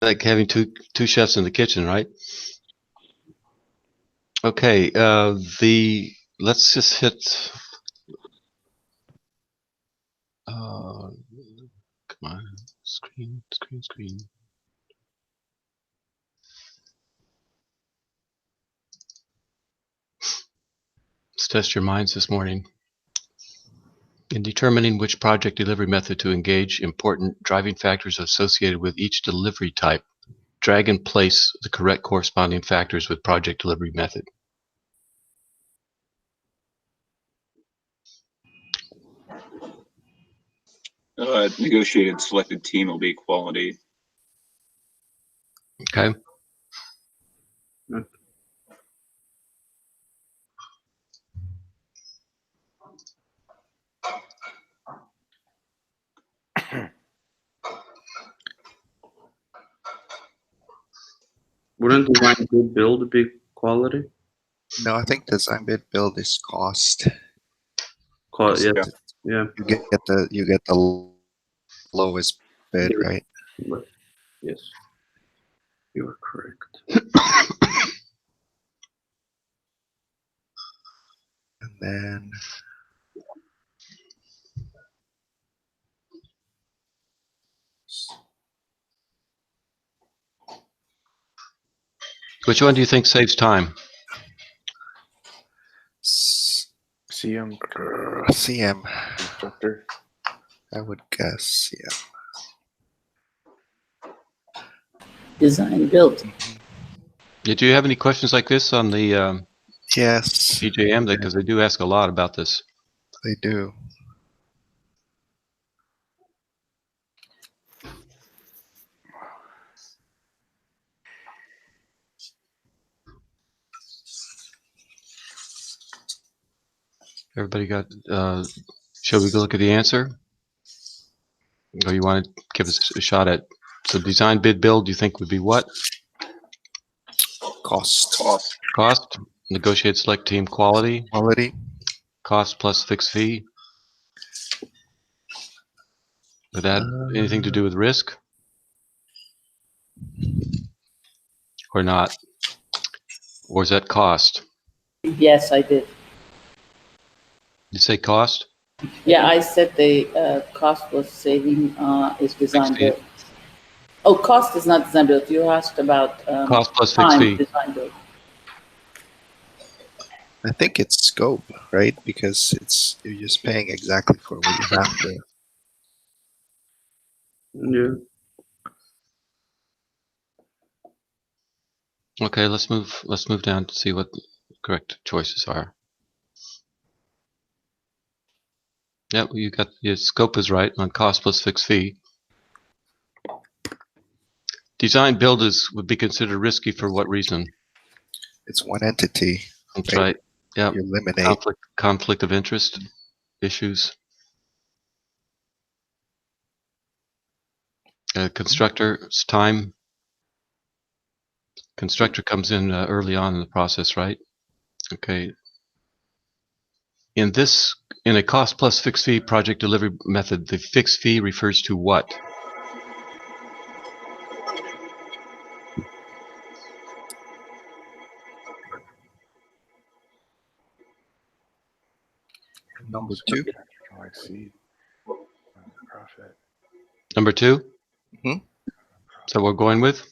like having two chefs in the kitchen, right? Okay, let's just hit. Come on, screen. Let's test your minds this morning. In determining which project delivery method to engage, important driving factors associated with each delivery type. Drag and place the correct corresponding factors with project delivery method. Negotiated selected team will be quality. Okay. Wouldn't design bid build be quality? No, I think design bid build is cost. Yeah. You get the lowest bid, right? Yes, you are correct. And then Which one do you think saves time? CM. CM. Instructor. I would guess CM. Design build. Do you have any questions like this on the Yes. PJM? Because they do ask a lot about this. They do. Everybody got, shall we go look at the answer? Or you want to give us a shot at, so design bid build, you think would be what? Cost. Negotiate select team quality. Cost plus fixed fee. Would that anything to do with risk? Or not? Or is that cost? Yes, I did. You say cost? Yeah, I said the cost was saving is design build. Oh, cost is not design build. You asked about cost plus fixed fee. Design build. I think it's scope, right? Because you're just paying exactly for what you have there. Yeah. Okay, let's move down to see what the correct choices are. Yep, you got your scope is right on cost plus fixed fee. Design build would be considered risky for what reason? It's one entity. That's right. Yeah. You eliminate conflict of interest issues. Constructor's time. Constructor comes in early on in the process, right? Okay. In a cost plus fixed fee project delivery method, the fixed fee refers to what? Number 2. Number 2? Mm-hmm. So we're going with?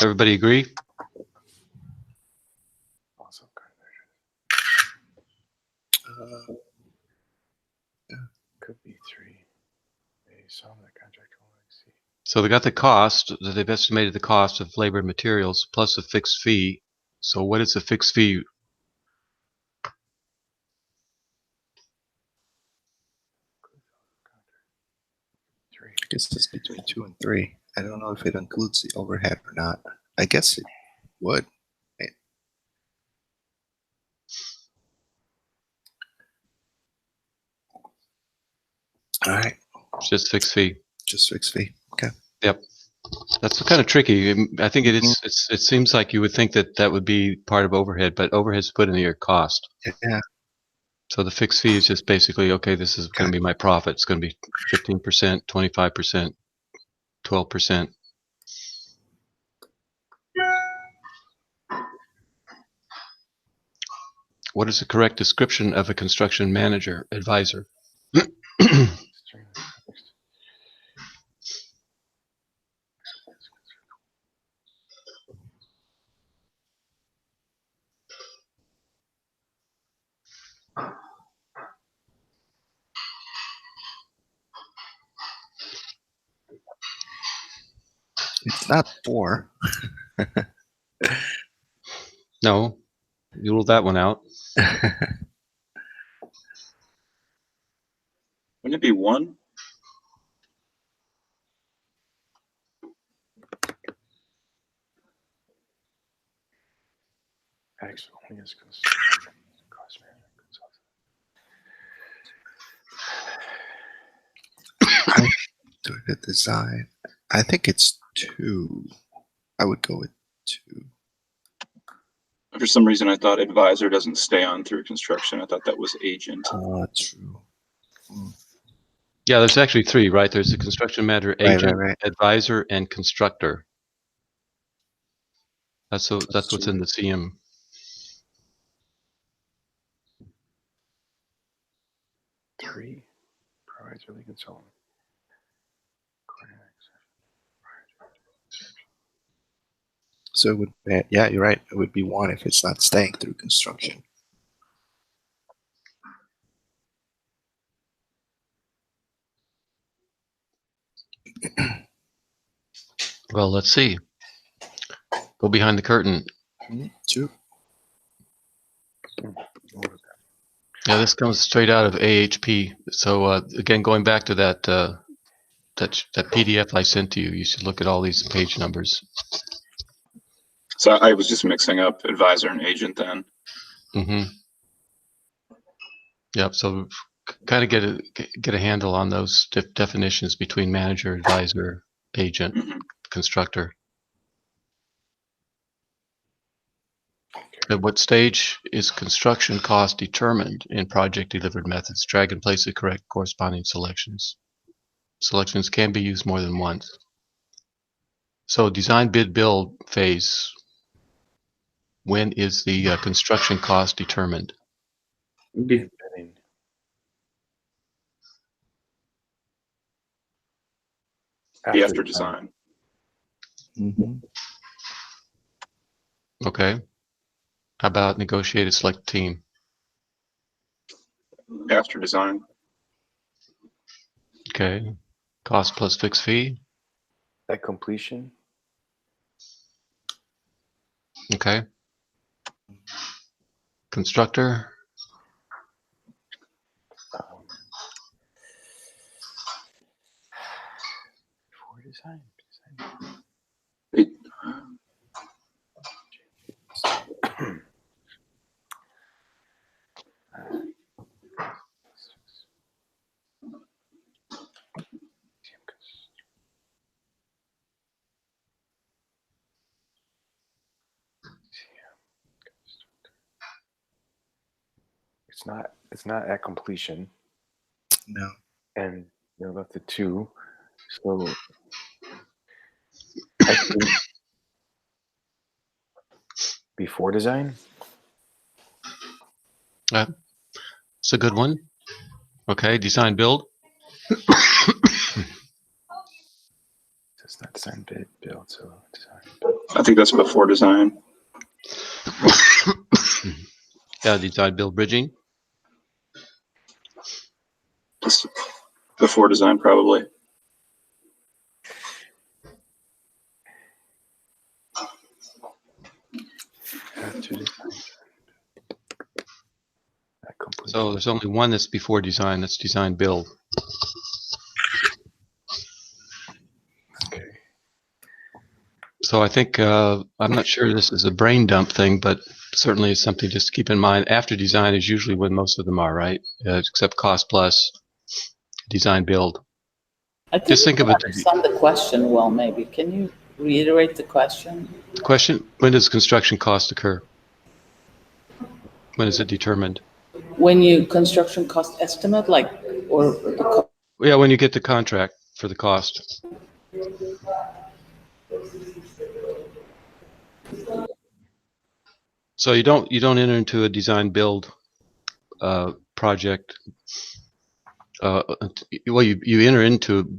Everybody agree? Could be 3. Some of the contract will exceed. So they got the cost, they've estimated the cost of labor and materials plus a fixed fee. So what is the fixed fee? I guess it's between 2 and 3. I don't know if it includes the overhead or not. I guess it would. All right. Just fixed fee. Just fixed fee. Okay. Yep. That's kind of tricky. I think it is. It seems like you would think that would be part of overhead, but overhead's put into your cost. Yeah. So the fixed fee is just basically, okay, this is going to be my profit. It's going to be 15%, 25%, 12%. What is the correct description of a construction manager, advisor? It's not 4. No, you ruled that one out. Wouldn't it be 1? Actually, only is construction cost management consultant. Do the design. I think it's 2. I would go with 2. For some reason, I thought advisor doesn't stay on through construction. I thought that was agent. True. Yeah, there's actually 3, right? There's the construction manager, agent, Right. advisor, and constructor. That's what's in the CM. Three provides really consultant. So it would be, yeah, you're right. It would be 1 if it's not staying through construction. Well, let's see. Go behind the curtain. 2. Yeah, this comes straight out of AHP. So again, going back to that that PDF I sent to you, you should look at all these page numbers. So I was just mixing up advisor and agent then. Mm-hmm. Yep. So kind of get a handle on those definitions between manager, advisor, agent, constructor. At what stage is construction cost determined in project delivered methods? Drag and place the correct corresponding selections. Selections can be used more than once. So design, bid, build phase. When is the construction cost determined? Bidding. After design. Okay. How about negotiated select team? After design. Okay. Cost plus fixed fee. At completion. Okay. Constructor. Before design. It, It's not at completion. No. And you're left at 2. So I think before design. It's a good one. Okay. Design, build. It's not design, bid, build. So design, build. I think that's before design. Yeah. Design, build, bridging. That's before design, probably. After design. At completion. So there's only one that's before design. That's design, build. Okay. So I think I'm not sure this is a brain dump thing, but certainly it's something just to keep in mind. After design is usually when most of them are, right? Except cost plus, design, build. I think Just think of it. understand the question well, maybe. Can you reiterate the question? The question: when does construction cost occur? When is it determined? When you construction cost estimate, like, or the Yeah, when you get the contract for the cost. So you don't enter into a design build project. Well, you enter into.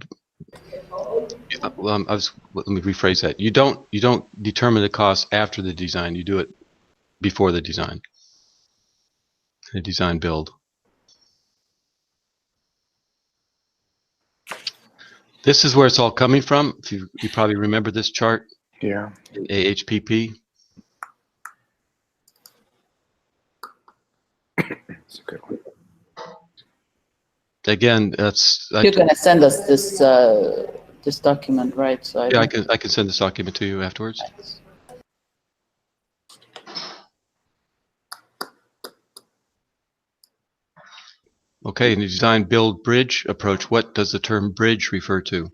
Let me rephrase that. You don't determine the cost after the design. You do it before the design. The design build. This is where it's all coming from. If you probably remember this chart. Yeah. AHPP. It's a good one. Again, that's. You're gonna send us this this document, right? So Yeah, I can send this document to you afterwards. Thanks. Okay, in the design build bridge approach, what does the term bridge refer to?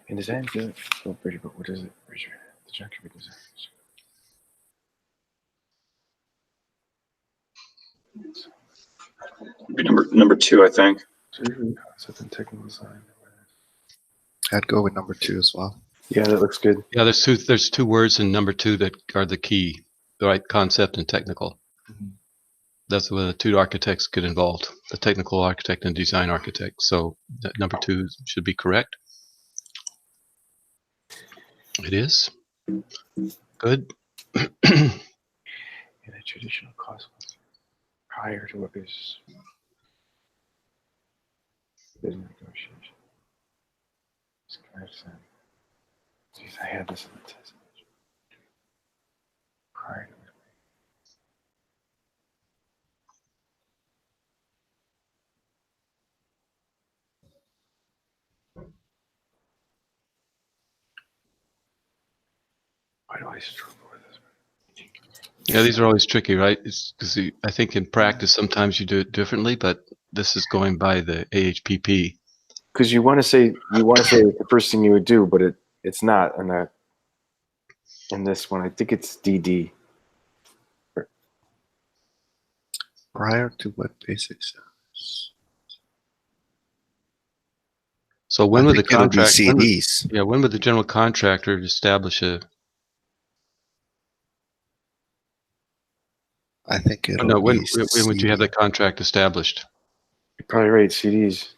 In design, build, bridge, but what is it? Bridge, the junction between design. Be number 2, I think. Concept and technical design. I'd go with number 2 as well. Yeah, that looks good. Yeah, there's two words in number 2 that are the key, right? Concept and technical. That's where the 2 architects get involved, the technical architect and design architect. So number 2 should be correct. It is. Good. In a traditional cost prior to what is business negotiation. Jeez, I had this in the test. Prior to why do I struggle with this? Yeah, these are always tricky, right? It's because I think in practice sometimes you do it differently, but this is going by the AHPP. Because you want to say the first thing you would do, but it's not in this one. I think it's DD. Prior to what basics? So when would the contract? CDs? When would the general contractor establish a? I think it'll No, when be would you have the contract established? You're probably right. CDs.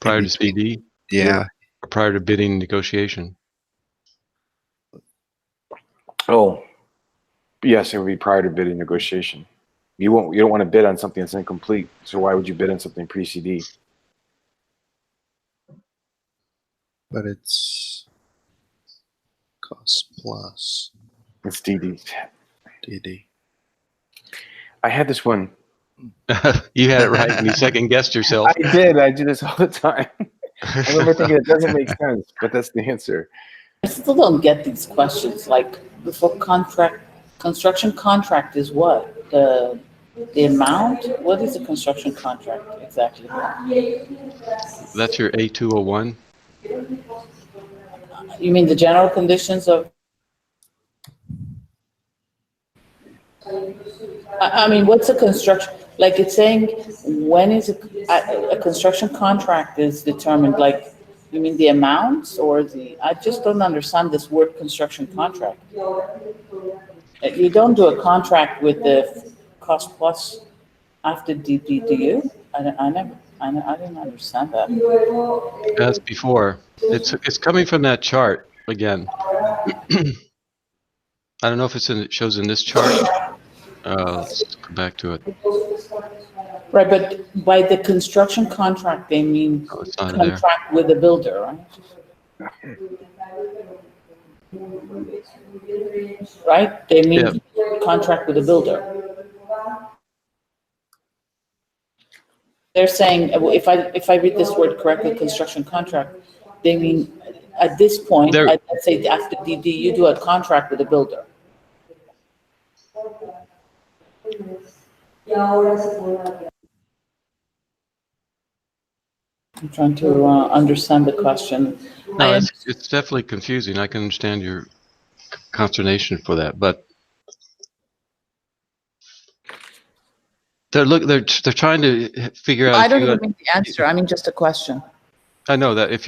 Prior to between- CD? Yeah. Or prior to bidding negotiation? Oh, yes, it would be prior to bidding negotiation. You don't want to bid on something that's incomplete. So why would you bid on something pre-CD? But it's cost plus It's DD. DD. I had this one. You had it right and you second guessed yourself. I did. I do this all the time. I remember thinking it doesn't make sense, but that's the answer. I still don't get these questions. Like before construction contract is what? The amount? What is a construction contract exactly? That's your A201. You mean the general conditions of? I mean, what's a construction? Like it's saying, when is a construction contract is determined? Like, you mean the amounts or the? I just don't understand this word construction contract. You don't do a contract with the cost plus after DD, do you? I didn't understand that. As before. It's coming from that chart again. I don't know if it shows in this chart. Let's go back to it. Right, but by the construction contract, they mean Oh, it's not there. contract with the builder, right? Right? They mean contract with the builder. They're saying, if I read this word correctly, construction contract, they mean at this point, let's say after DD, you do a contract with the builder. I'm trying to understand the question. No, it's definitely confusing. I can understand your consternation for that, but they're trying to figure out. I don't even mean the answer. I mean just a question. I know that if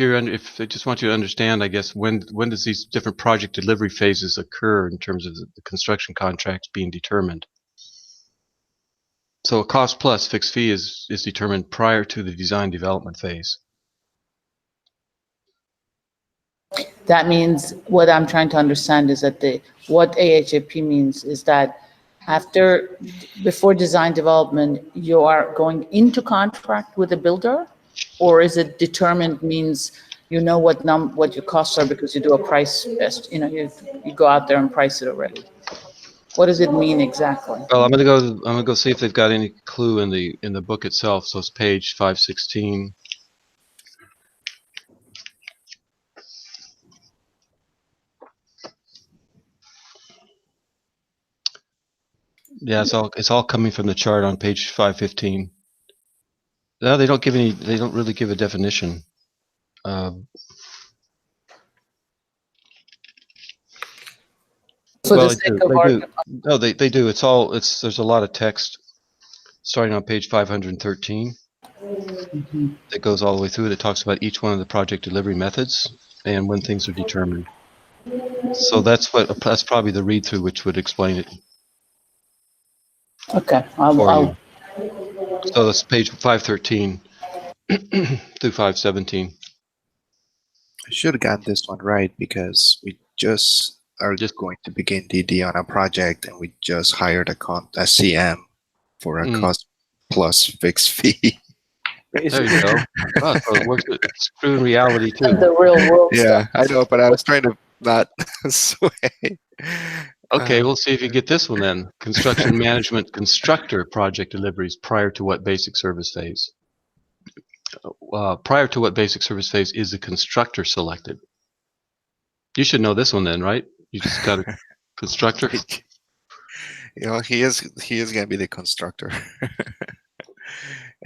I just want you to understand, I guess, when does these different project delivery phases occur in terms of the construction contracts being determined? So a cost plus fixed fee is determined prior to the design development phase. That means, what I'm trying to understand is that what AHAP means is that before design development, you are going into contract with the builder? Or is it determined means you know what your costs are because you do a price best, you go out there and price it already? What does it mean exactly? Well, I'm gonna go see if they've got any clue in the book itself. So it's page 516. Yeah, it's all coming from the chart on page 515. No, they don't really give a definition. For Well, the sake they of do. argument. No, they do. There's a lot of text starting on page 513 that goes all the way through that talks about each one of the project delivery methods and when things are determined. So that's probably the read through which would explain it Okay, for I'll, you. So that's page 513 through 517. I should have gotten this one right because we just are going to begin DD on a project and we just hired a CM for a cost plus fixed fee. There you go. Oh, so it works. It's true in reality too. the real world Yeah, stuff. I know, but I was trying to not sway. Okay, we'll see if you get this one then. Construction management constructor project deliveries prior to what basic service phase? Prior to what basic service phase is the constructor selected? You should know this one then, right? You just got a constructor. He is going to be the constructor.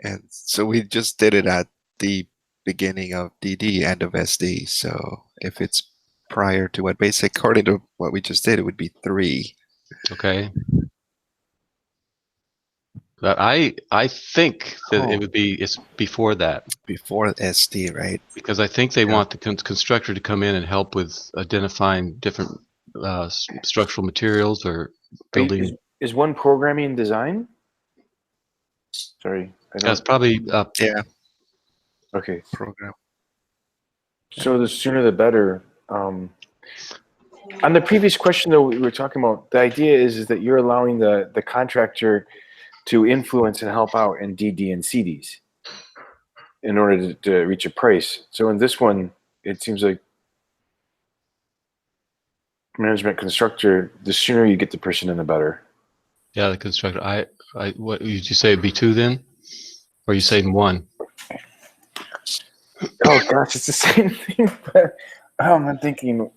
And so we just did it at the beginning of DD, end of SD. So if it's prior to what basic, according to what we just did, it would be 3. Okay. But I think that it would be it's before that. Before SD, right? Because I think they want the constructor to come in and help with identifying different structural materials or building. Is one programming and design? Sorry, That's probably Yeah. Okay. Program. So the sooner the better. On the previous question, though, we were talking about the idea is that you're allowing the contractor to influence and help out in DD and CDs in order to reach a price. So in this one, it seems like management constructor, the sooner you get the person in, the better. Yeah, the constructor. What did you say? It'd be 2 then, or you saying 1? Oh gosh, it's the same thing. But I'm thinking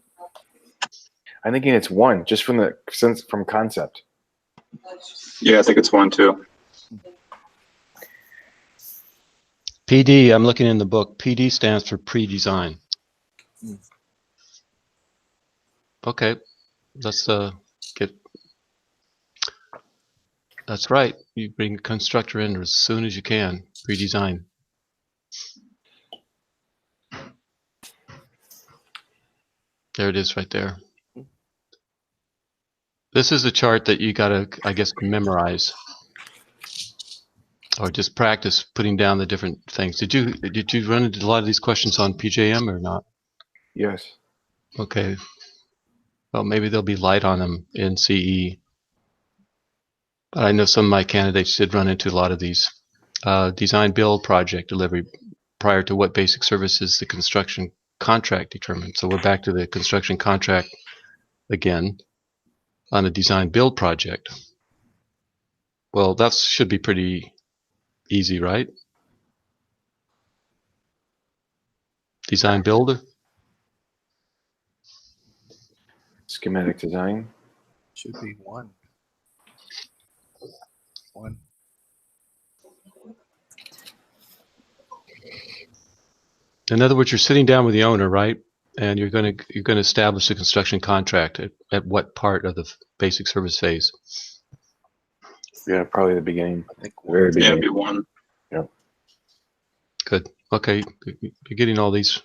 it's 1 just from concept. Yeah, I think it's 1 too. PD. I'm looking in the book. PD stands for pre-design. Okay, let's get. That's right. You bring a constructor in as soon as you can. Pre-design. There it is right there. This is a chart that you gotta, I guess, memorize. Or just practice putting down the different things. Did you run into a lot of these questions on PJM or not? Yes. Okay. Well, maybe they'll be light on them in CE. But I know some of my candidates did run into a lot of these. Design build project delivery prior to what basic services the construction contract determined. So we're back to the construction contract again on a design build project. Well, that should be pretty easy, right? Design builder. Schematic design. Should be 1. 1. In other words, you're sitting down with the owner, right? And you're going to establish a construction contract at what part of the basic service phase? Yeah, probably the beginning. I think Very Yeah, beginning. it'd be 1. Good. Okay, you're getting all these.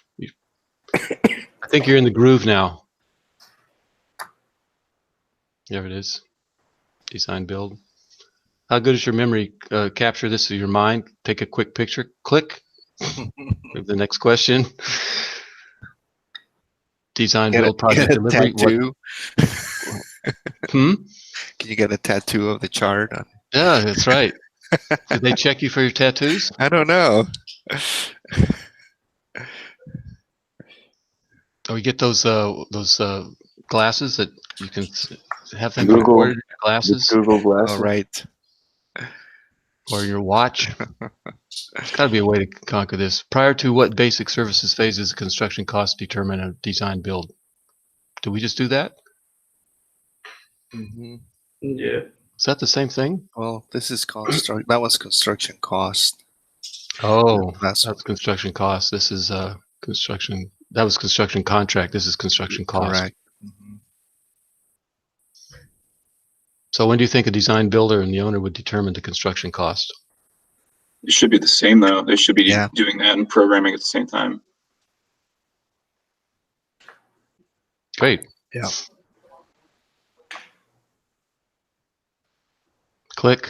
I think you're in the groove now. There it is. Design build. How good is your memory? Capture this in your mind. Take a quick picture. Click. The next question. Design build project get a delivery. tattoo. Hmm? Can you get a tattoo of the chart? Yeah, that's right. Did they check you for your tattoos? I don't know. Or you get those glasses that you can have them Google, recorded in your the glasses Google All Glasses. right. or your watch. There's got to be a way to conquer this. Prior to what basic services phase is construction cost determine a design build? Do we just do that? Hmm. Yeah. Is that the same thing? Well, this is construct. That was construction cost. Oh, That's that's construction cost. This is construction. That was construction contract. This is construction cost. correct. Hmm. So when do you think a design builder and the owner would determine the construction cost? It should be the same though. They should be Yeah. doing that and programming at the same time. Great. Yeah. Click.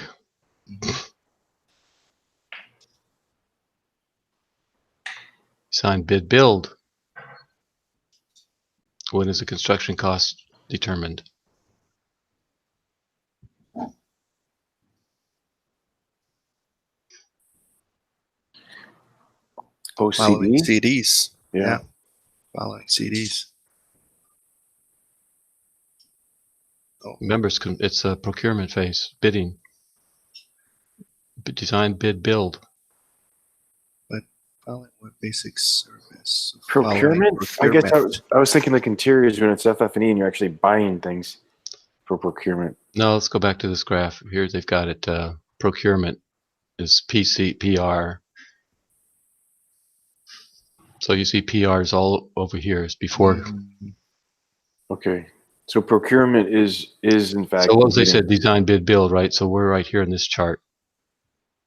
Design bid build. When is the construction cost determined? Following OCD. CDs. Yeah. Following CDs. Oh, Remember, it's a procurement phase, bidding. Design, bid, build. following what basic service? Procurement? Following I guess I was thinking like interiors when it's FF&E and you're actually buying things for procurement. No, let's go back to this graph. Here they've got it. Procurement is PR. So you see PRs all over here. It's before. Mhm. Okay. So procurement is in fact. So what was they said? Design, bid, build, right? So we're right here in this chart.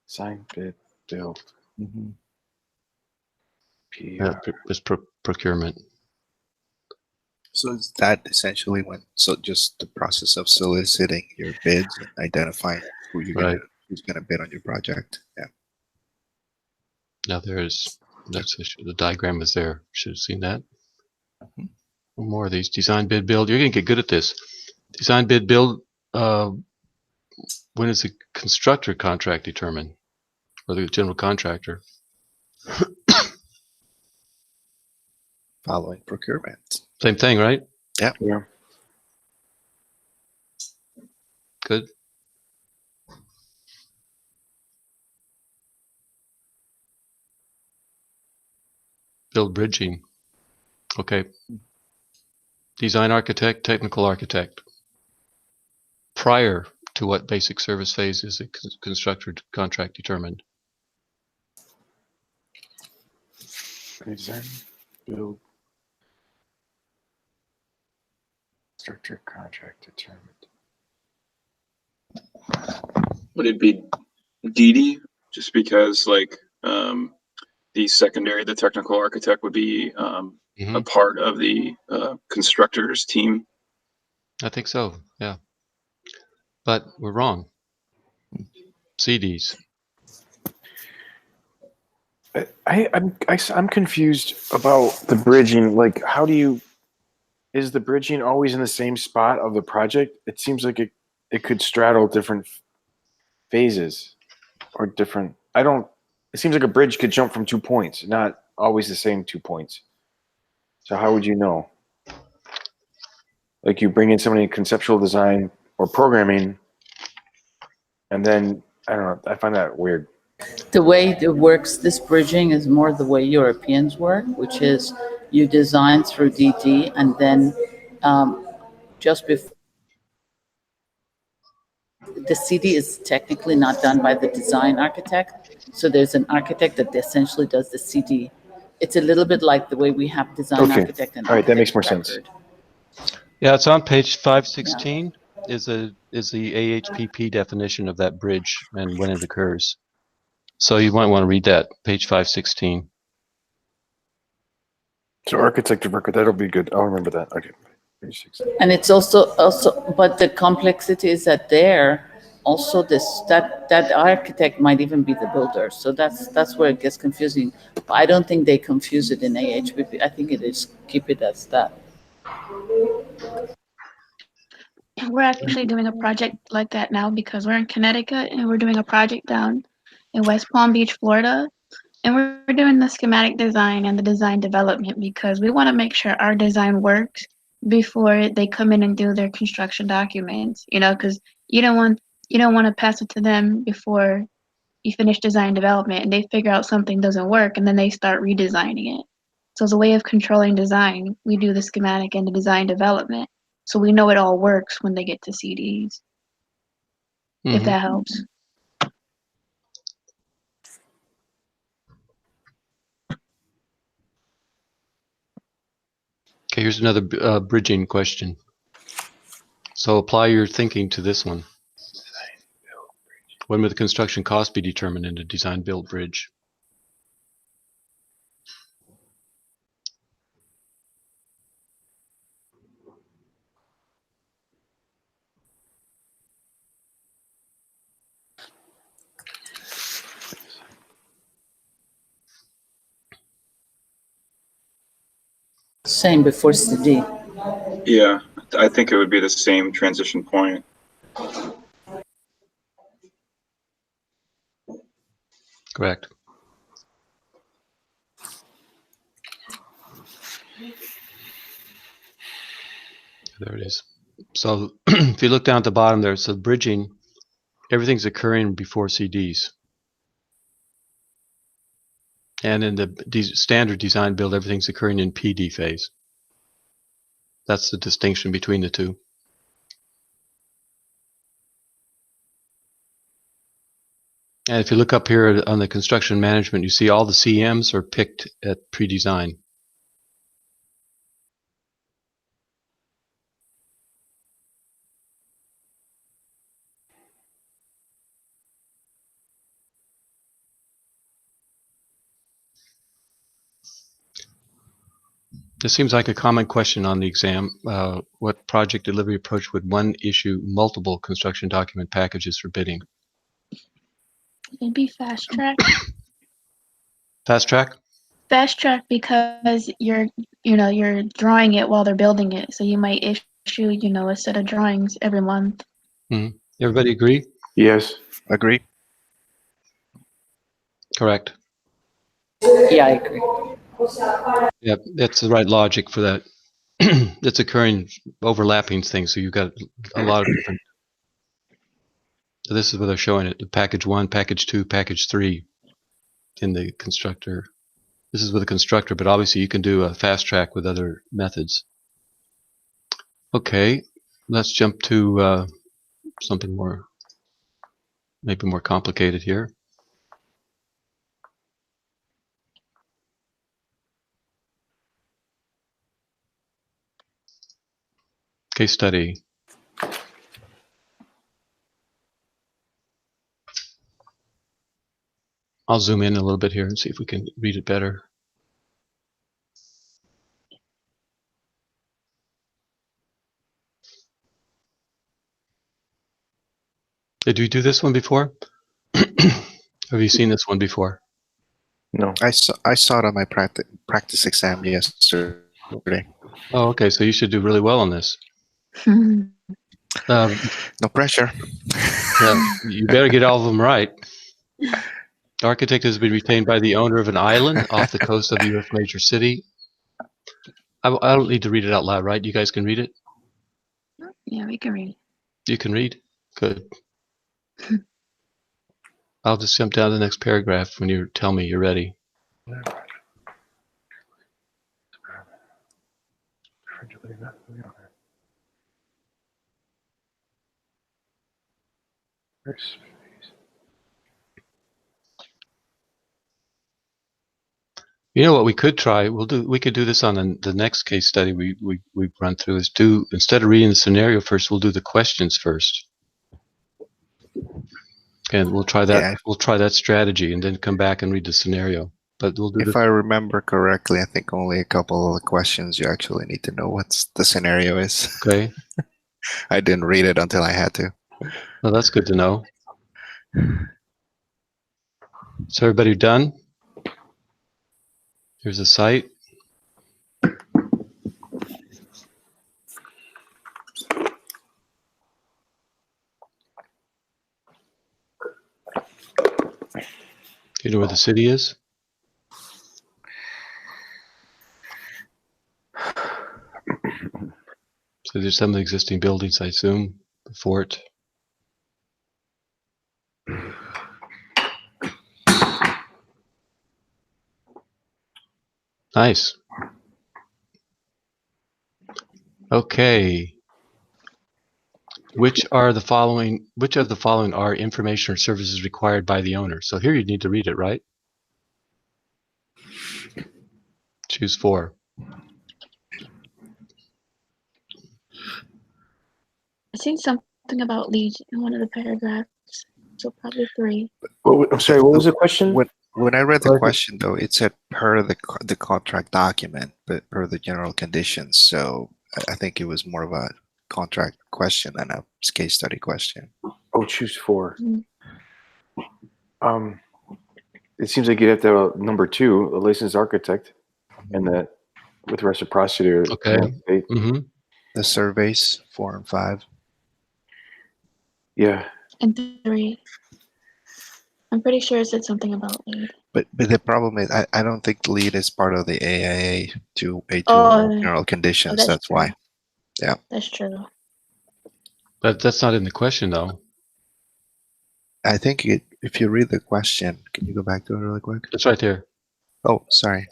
Sign, bid, build. Mhm. PR. It's procurement. So is that essentially just the process of soliciting your bids and identifying who's gonna bid on your project? Yeah. Now the diagram is there. Should have seen that. Mhm. One more of these. Design, bid, build. You're gonna get good at this. Design, bid, build. When is the constructor contract determined, or the general contractor? Following procurement. Same thing, right? Yeah. Good. Build bridging. Okay. Design architect, technical architect. Prior to what basic service phase is the constructor contract determined? Design, build. Structure contract determined. Would it be DD? Just because like the technical architect would be a part of the constructors team. I think so, yeah. But we're wrong. CDs. I'm confused about the bridging. Like, is the bridging always in the same spot of the project? It seems like it could straddle different phases or different. It seems like a bridge could jump from 2 points, not always the same 2 points. So how would you know? Like you bring in somebody in conceptual design or programming, and then I don't know. I find that weird. The way it works, this bridging is more the way Europeans work, which is you design through DD and then just before the CD is technically not done by the design architect. So there's an architect that essentially does the CD. It's a little bit like the way we have design Okay. architect and All right, that makes architect more sense. record. Yeah, it's on page 516 is the AHPP definition of that bridge and when it occurs. So you might want to read that, page 516. So architect of record, that'll be good. I'll remember that. Okay. Page 6. And it's also, but the complexity is that there, also that architect might even be the builder. So that's where it gets confusing. But I don't think they confuse it in AHPP. I think it is, keep it as that. We're actually doing a project like that now because we're in Connecticut and we're doing a project down in West Palm Beach, Florida. And we're doing the schematic design and the design development because we want to make sure our design works before they come in and do their construction documents, because you don't want to pass it to them before you finish design development and they figure out something doesn't work and then they start redesigning it. So as a way of controlling design, we do the schematic and the design development. So we know it all works when they get to CDs, if that helps. Okay, here's another bridging question. So apply your thinking to this one. When would the construction cost be determined in a design-build bridge? Same before CD. Yeah, I think it would be the same transition point. Correct. There it is. So if you look down at the bottom there, so bridging, everything's occurring before CDs. And in the standard design build, everything's occurring in PD phase. That's the distinction between the two. And if you look up here on the construction management, you see all the CMs are picked at pre-design. This seems like a common question on the exam. What project delivery approach would one issue multiple construction document packages for bidding? It'd be fast track. Fast track? Fast track because you're drawing it while they're building it. So you might issue, a set of drawings every month. Everybody agree? Yes. Agree? Correct. Yeah, I agree. Yeah, that's the right logic for that. It's occurring overlapping things, so you've got a lot of different. So this is where they're showing it: package 1, package 2, package 3 in the constructor. This is with a constructor, but obviously you can do a fast track with other methods. Okay, let's jump to something more, maybe more complicated here. Case study. I'll zoom in a little bit here and see if we can read it better. Did we do this one before? Have you seen this one before? No. I saw it on my practice exam yesterday. Oh, okay. So you should do really well on this. No pressure. You better get all of them right. The architect has been retained by the owner of an island off the coast of a U.S. major city. I don't need to read it out loud, right? You guys can read it? Yeah, we can read. You can read? Good. I'll just jump down to the next paragraph when you tell me you're ready. You know what we could try? We could do this on the next case study we run through. Is instead of reading the scenario first, we'll do the questions first, and we'll try that. Yeah. We'll try that strategy, and then come back and read the scenario. but we'll do If this. I remember correctly, I think only a couple of the questions you actually need to know what the scenario is. Okay. I didn't read it until I had to. Well, that's good to know. So everybody done? Here's the site. You know where the city is? So there's some of the existing buildings, I assume, before it. Nice. Okay. Which of the following are information or services required by the owner? So here you need to read it, right? Choose 4. I seen something about leads in one of the paragraphs, so probably 3. I'm sorry, what was the question? When I read the Sorry. question, though, it said per the contract document, but per the general conditions. So I think it was more of a contract question than a case study question. Oh, choose 4. Mm. It seems like you'd have to have number 2, a licensed architect, and that with reciprocity. Okay. Mm-hmm. The surveys 4 and 5. Yeah. And 3. I'm pretty sure it said something about lead. But the problem is, I don't think the lead is part of the AIA to A2 Oh, general conditions. that's That's true. why. Yeah. That's true. But that's not in the question, though. I think if you read the question, can you go back to it really quick? It's right there. Oh, sorry.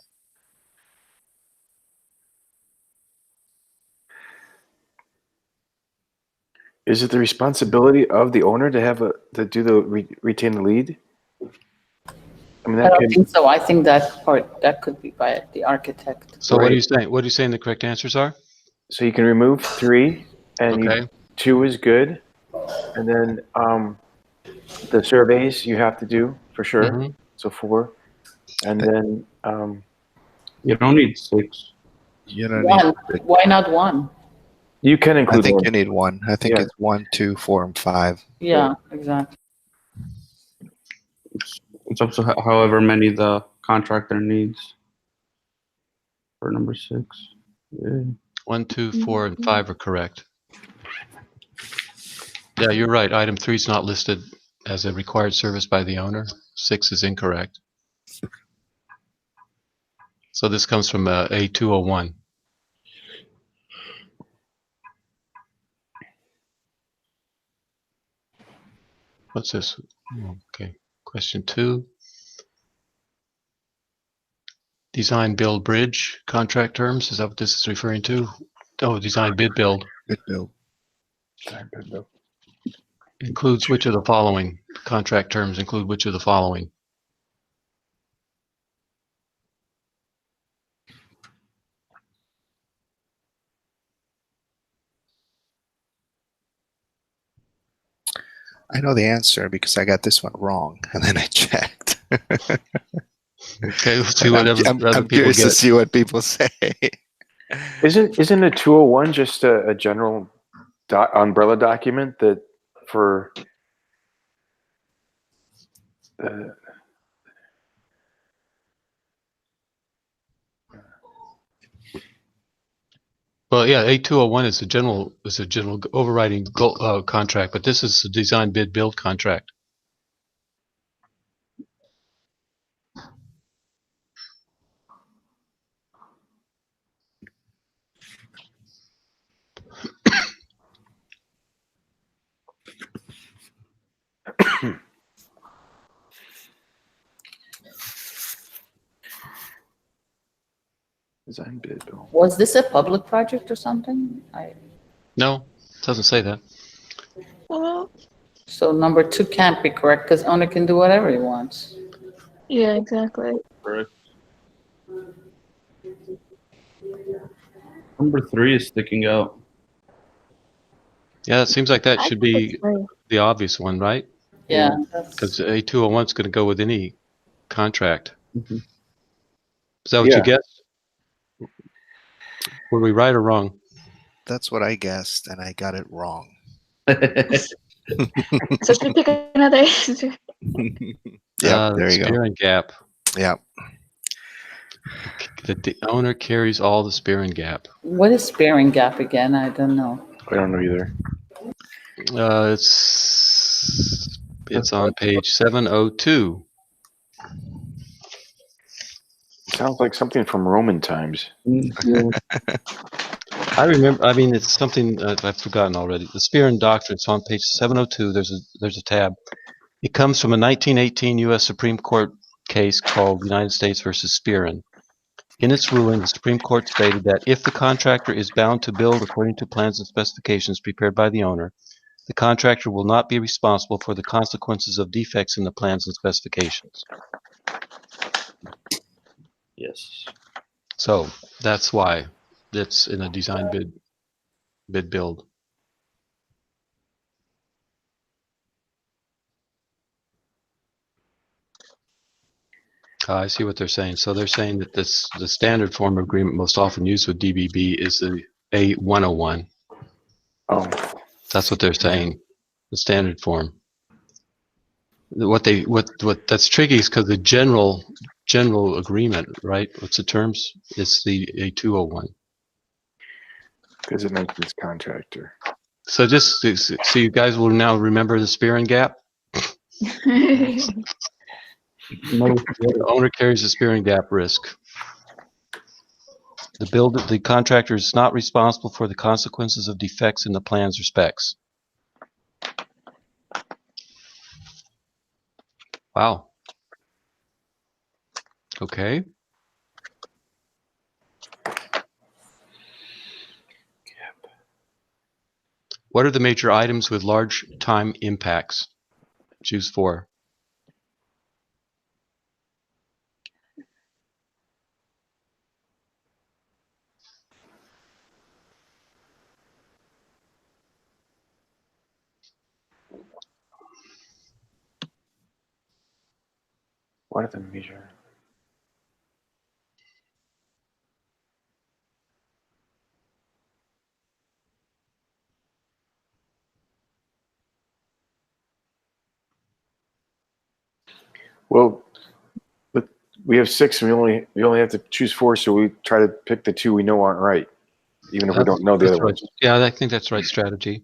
Is it the responsibility of the owner to retain the lead? I mean, I that don't could, think so. I think that could be by the architect. So what are Right. you saying? What are you saying the correct answers are? so you can remove 3, and Okay. 2 is good, and then the surveys you have to do for sure. Mhm. So 4, and then You don't need 6. You don't One. need. Why not 1? you can I include think 1. you need 1. I think Yeah. it's 1, 2, 4, and 5. Yeah, exactly. It's up to however many the contractor needs for number 6. Yeah. 1, 2, 4, and 5 are correct. Yeah, you're right. Item 3 is not listed as a required service by the owner. 6 is incorrect. So this comes from A201. What's this? Okay. Question 2. Design, build, bridge contract terms. Is that what this is referring to? Oh, design, bid, build. Good build. Includes which of the following? Contract terms include which of the following? I know the answer because I got this one wrong, and then I checked. Okay, let's see And what other I'm people curious to get. see what people say. Isn't a 201 just a general umbrella document that for Well, yeah, A201 is a general overriding contract, but this is a design, bid, build contract. design bid bill? Was this a public project or something? No, it doesn't say that. Well, So number 2 can't be correct because owner can do whatever he wants. yeah, exactly. Correct. Number 3 is sticking out. Yeah, it seems like that I should think be it's 3. the obvious one, right? Yeah, Because A201 is going to go with any contract. Mhm. Is that what you Yeah. guessed? Were we right or wrong? That's what I guessed, and I got it wrong. So should we pick another answer? Yep, there you go. Spear and gap. Yeah. The owner carries all the spear and gap. What is sparing gap again? I don't know. I don't know either. It's on page 702. Sounds like something from Roman times. I remember. I mean, it's something I've forgotten already. The Spear and Doctrine. It's on page 702. There's a tab. It comes from a 1918 U.S. Supreme Court case called United States versus Spearin. In its ruling, the Supreme Court stated that if the contractor is bound to build according to plans and specifications prepared by the owner, the contractor will not be responsible for the consequences of defects in the plans and specifications. Yes. So that's why it's in a design bid build. I see what they're saying. So they're saying that the standard form of agreement most often used with DBB is the A101. Oh, That's what they're saying. The standard form. What that's tricky is because the general agreement, right? What's the terms? It's the A201. because it mentions contractor. So so you guys will now remember the spear and gap. The owner carries the spear and gap risk. The contractor is not responsible for the consequences of defects in the plans or specs. Wow. Okay. What are the major items with large time impacts? Choose 4. What are the major? Well, but we have 6, and we only have to choose 4, so we try to pick the 2 we know aren't right, even if we don't know the That's other right. ones. Yeah, I think that's the right strategy.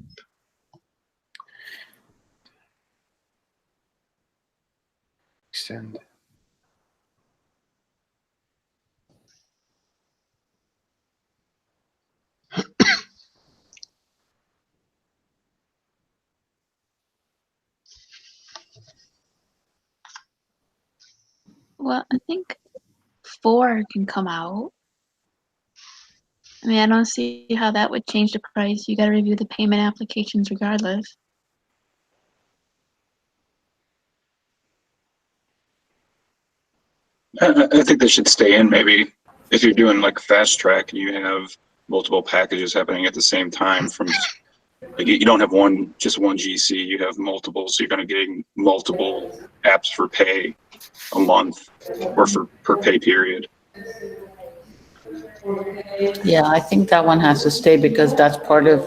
Extend. Well, I think 4 can come out. I mean, I don't see how that would change the price. You got to review the payment applications regardless. I think they should stay in maybe if you're doing like fast track and you have multiple packages happening at the same time from like you don't have just one GC, you have multiple, so you're going to get multiple apps for pay a month or per pay period. Yeah, I think that one has to stay because that's part of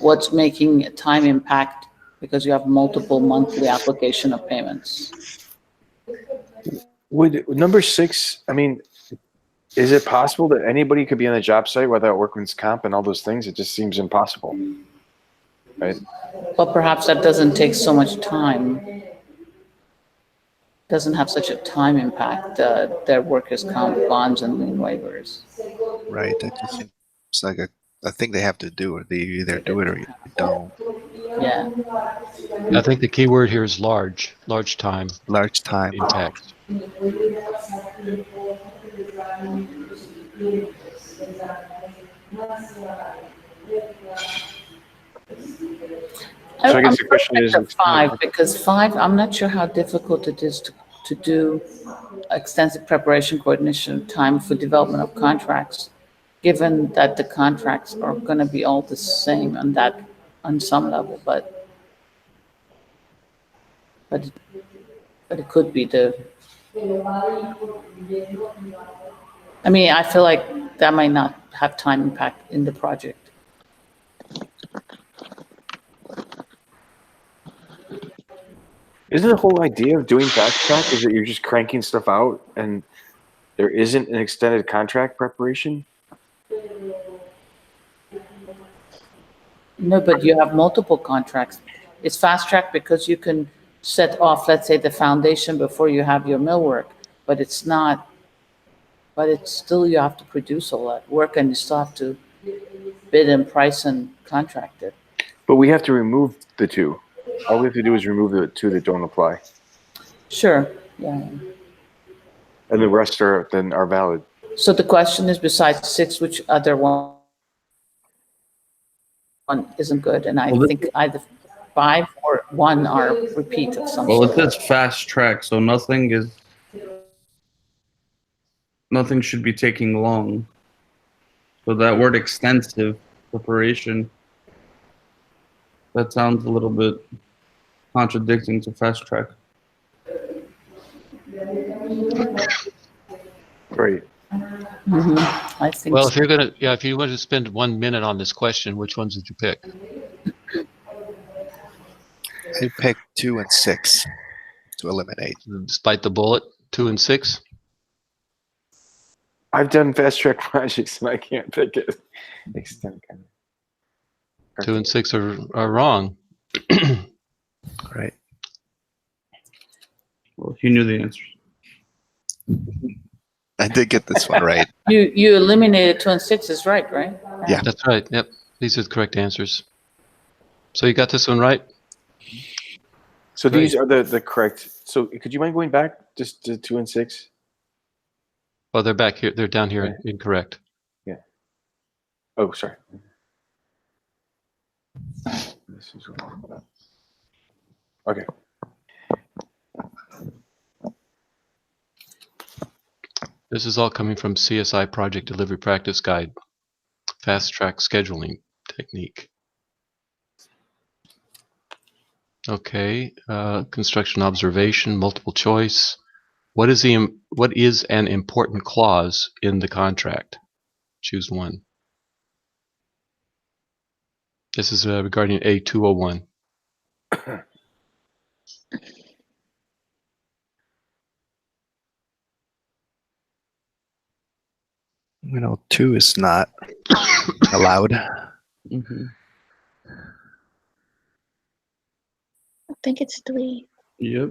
what's making a time impact because you have multiple monthly application of payments. Would number 6? I mean, is it possible that anybody could be on the job site without workman's comp and all those things? It just seems impossible, right? But perhaps that doesn't take so much time. Doesn't have such a time impact, their workers' comp bonds and lien waivers. Right. That just seems like a thing they have to do, or they either do it or you don't. Yeah. I think the key word here is large time Large time. impact. So I guess the question is 5 because 5, I'm not sure how difficult it is to do extensive preparation coordination time for development of contracts, given that the contracts are going to be all the same on some level, but it could be I mean, I feel like that might not have time impact in the project. Isn't the whole idea of doing fast track is that you're just cranking stuff out and there isn't an extended contract preparation? No, but you have multiple contracts. It's fast track because you can set off, let's say, the foundation before you have your millwork, but it's not, but it's still, you have to produce all that work and you still have to bid and price and contract it. But we have to remove the two. All we have to do is remove the two that don't apply. Sure, yeah. And the rest are then are valid. So the question is, besides 6, which other one isn't good? And I Well, this- think either 5 or 1 are repeat of some Well, it sort. says fast track, so nothing should be taking long. So that word extensive preparation, that sounds a little bit contradicting to fast track. Right. I think Well, so. if you want to spend 1 minute on this question, which ones did you pick? I picked 2 and 6 to eliminate. Despite the bullet, 2 and 6? I've done fast track projects and I can't pick it. Extended contract. 2 and 6 are wrong. Right. Well, he knew the answer. I did get this one right. You eliminated 2 and 6 is right, right? Yeah. That's right. Yep. These are the correct answers. So you got this one right? So Right. these are the correct. So could you mind going back just to 2 and 6? Well, they're back here. They're down here incorrect. Oh, sorry. This is wrong. Okay. This is all coming from CSI Project Delivery Practice Guide, Fast Track Scheduling Technique. Okay, construction observation, multiple choice. What is an important clause in the contract? Choose one. This is regarding A201. You know, 2 is not allowed. Mm-hmm. I think it's 3. Yep.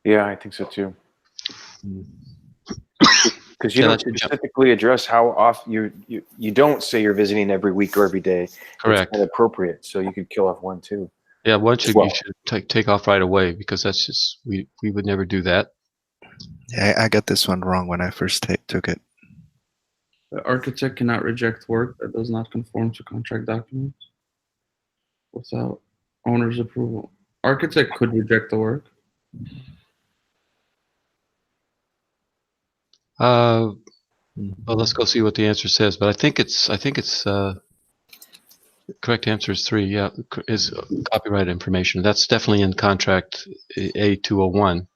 Yeah, I think so too. Because you Yeah, don't that's good job. specifically address how often you don't say you're visiting every week or every day. Correct. It's inappropriate, so you could kill off 1 too. Yeah, one as should well. you should take off right away because that's just we would never do that. Yeah, I got this one wrong when I first took it. The architect cannot reject work that does not conform to contract documents without owner's approval. Architect could reject the work. Well, let's go see what the answer says. But I think it's correct answer is 3. Yeah, is copyright information. That's definitely in contract A201.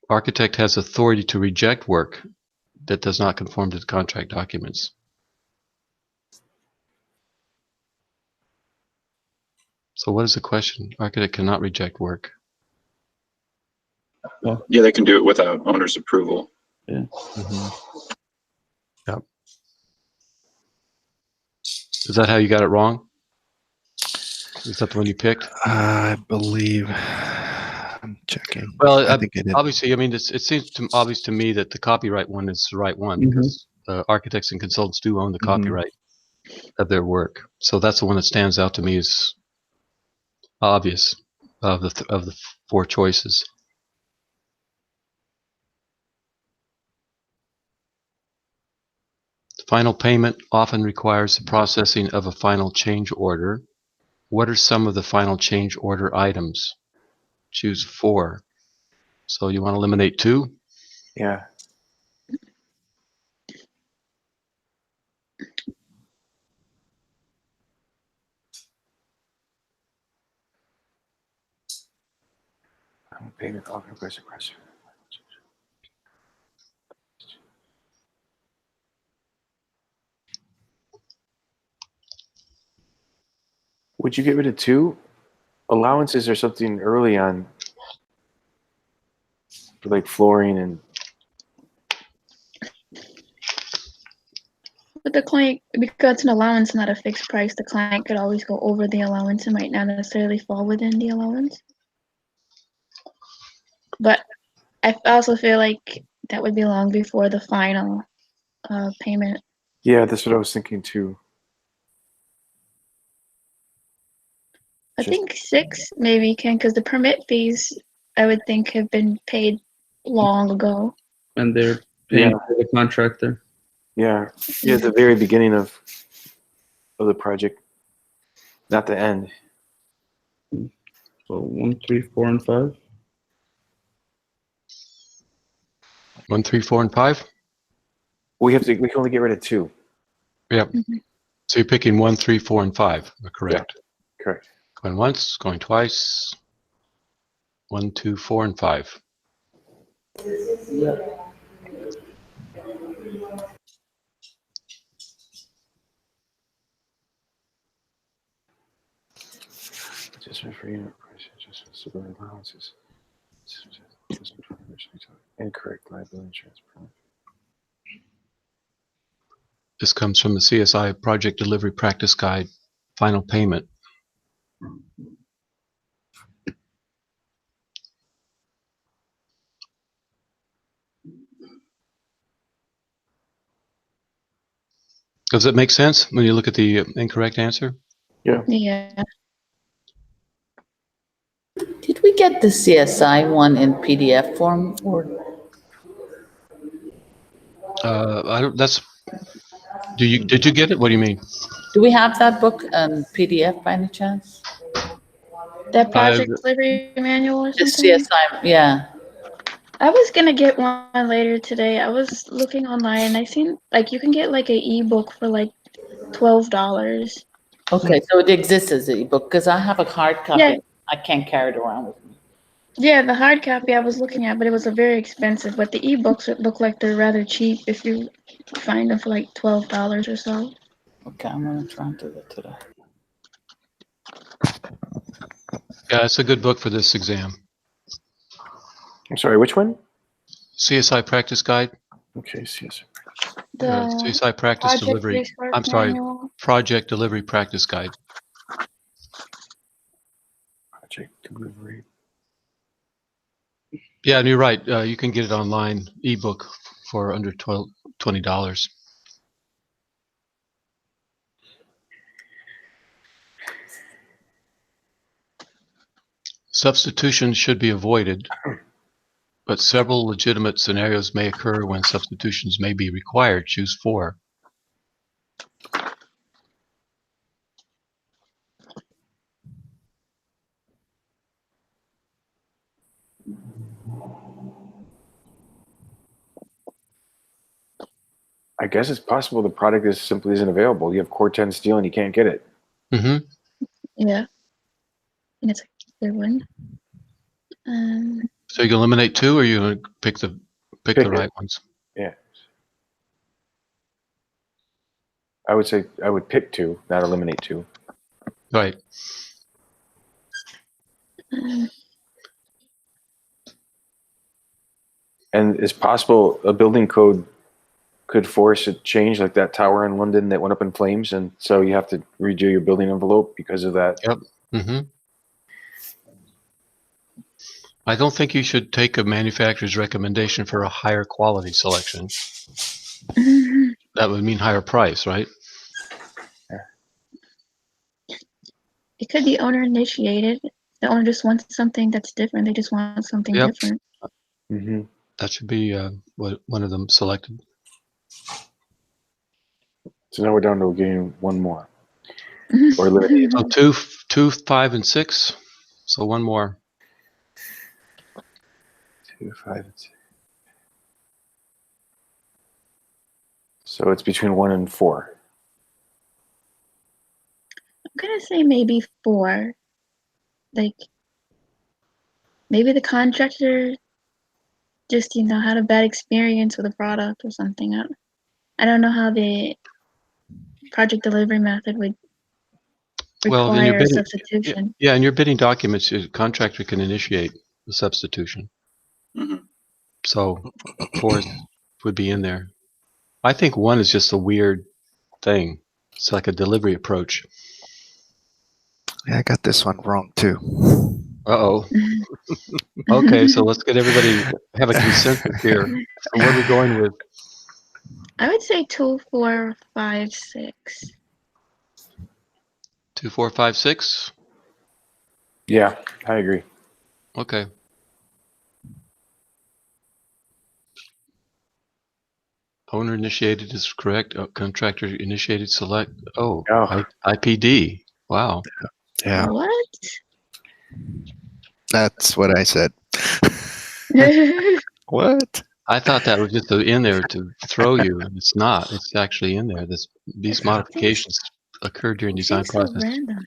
Architect has authority to reject work that does not conform to the contract documents. So what is the question? Architect cannot reject work. Yeah, they can do it without owner's approval. Yep. Is that how you got it wrong? Is that the one you picked? I believe. I'm checking. Well, I think I did. obviously, I mean, it seems obvious to me that the copyright one is the right one because architects and consultants do own the copyright of their work. So that's the one that stands out to me as obvious of the 4 choices. Final payment often requires the processing of a final change order. What are some of the final change order items? Choose 4. So you want to eliminate 2? Yeah. Payment offer price aggressive. Would you get rid of 2? Allowances are something early on for like flooring and But the client, because it's an allowance, not a fixed price, the client could always go over the allowance and might not necessarily fall within the allowance. But I also feel like that would be long before the final payment. yeah, that's what I was thinking too. I Just- think 6 maybe can, because the permit fees I would think have been paid long ago. And they're paying Yeah. for the contractor. Yeah, the very beginning of the project, not the end. So 1, 3, 4, and 5. 1, 3, 4, and 5? We can only get rid of 2. Yep. Mhm. So you're picking 1, 3, 4, and 5. Correct. Correct. Going once, going twice. 1, 2, 4, and 5. Adjustment for unit price, adjustment to the allowances. Incorrect liability insurance permit. This comes from the CSI Project Delivery Practice Guide, final payment. Does it make sense when you look at the incorrect answer? Yeah. Did we get the CSI one in PDF form or? I don't. That's. Did you get it? What do you mean? Do we have that book in PDF by any chance? That project delivery manual or The something? CSI, yeah. I was gonna get one later today. I was looking online and I seen like you can get like an ebook for like $12. Okay, so it exists as an ebook because I have a hard copy. Yeah. I can't carry it around with me. Yeah, the hard copy I was looking at, but it was a very expensive. But the ebooks would look like they're rather cheap if you find them for like $12 or so. Okay, I'm gonna try and do that today. Yeah, it's a good book for this exam. I'm sorry, which one? CSI Practice Guide. Okay, CSI. The CSI Practice project Delivery. resource I'm sorry, manual. Project Delivery Practice Guide. Project delivery. Yeah, and you're right. You can get it online, ebook, for under $20. Substitution should be avoided, but several legitimate scenarios may occur when substitutions may be required. Choose 4. I guess it's possible the product is simply isn't available. You have core 10 steel and you can't get it. Mm-hmm. Yeah. And it's a good one. So you can eliminate 2, or you gonna pick the Pick right it. ones? Yeah. I would say I would pick 2, not eliminate 2. Right. And it's possible a building code could force a change, like that tower in London that went up in flames, and so you have to redo your building envelope because of that. Yep. Mm-hmm. I don't think you should take a manufacturer's recommendation for a higher quality selection. That would mean higher price, right? It could be owner initiated. The owner just wants something that's different. They just want something Yep. different. Mm-hmm. That should be one of them selected. So now we're down to getting one more, or eliminated. So 2, 5, and 6. So one more. 2, 5, and 6. So it's between 1 and 4. I'm gonna say maybe 4. Like maybe the contractor just had a bad experience with a product or something. I don't know how the project delivery method would Well, in your require a bidding, substitution. yeah, in your bidding documents, your contractor can initiate the substitution. Mhm. So 4 would be in there. I think 1 is just a weird thing. It's like a delivery approach. Yeah, I got this one wrong too. Uh-oh. Okay, so let's get everybody have a consensus here. So what are we going with? I would say 2, 4, 5, 6. 2, 4, 5, 6? Yeah, I agree. Okay. Owner initiated is correct. Contractor initiated select. Oh, Oh. IPD. Wow. Yeah, What? that's what I said. What? I thought that was just in there to throw you, and it's not. It's actually in there. These modifications occur during design Seems so process. random.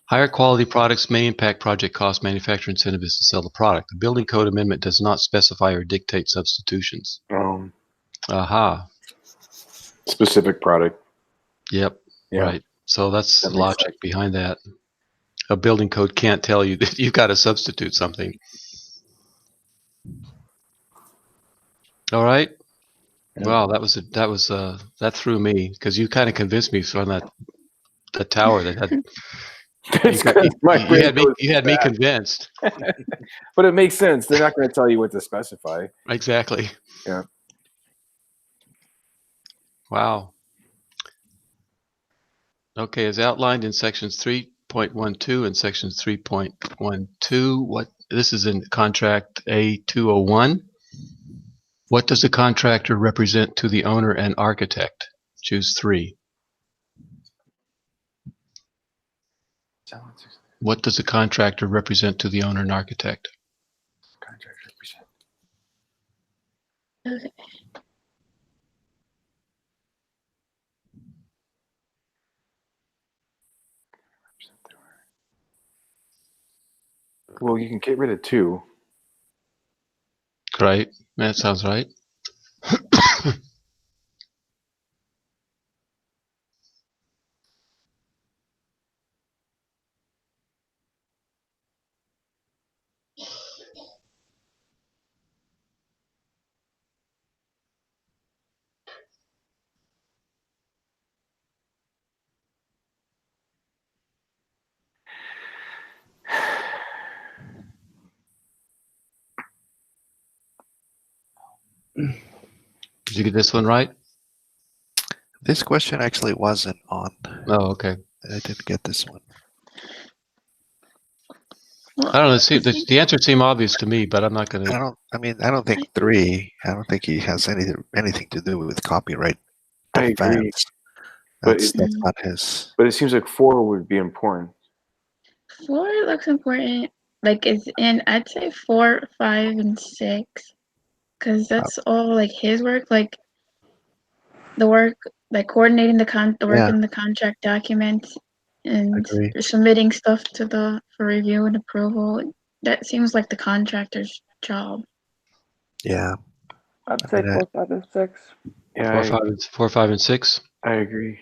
Higher quality products may impact project cost. Manufacturer incentive is to sell the product. The building code amendment does not specify or dictate substitutions. Aha. Specific product. Yep. Yeah. Right. So that's That the makes logic sense. behind that. A building code can't tell you that you've got to substitute something. All right. Yeah. Wow, that threw me because you kind of convinced me from that tower that had It's 'cause my you brain had me goes you had me back. convinced. But it makes sense. They're not going to tell you what to specify. Exactly. Yeah. Wow. Okay, as outlined in sections 3.12 and sections 3.12, what this is in contract A201. What does the contractor represent to the owner and architect? Choose 3. What does the contractor represent to the owner and architect? Okay. Well, you can get rid of 2. Right? That sounds right. Did you get this one right? This question actually wasn't on. Oh, okay. I didn't get this one. Well, I don't know. The answer seemed obvious to me, but I'm not going to. I don't think 3. I don't think he has anything to do with copyright I agree. defense. But That's not his. But it seems like 4 would be important. 4 looks important. Like it's in, I'd say 4, 5, and 6, because that's all like his work. Like the work, like coordinating the work Yeah. in the contract documents and Agree. submitting stuff to for review and approval. That seems like the contractor's job. Yeah. I'd say 4, 5, and 6. Yeah, 4, 5, and 6. I agree.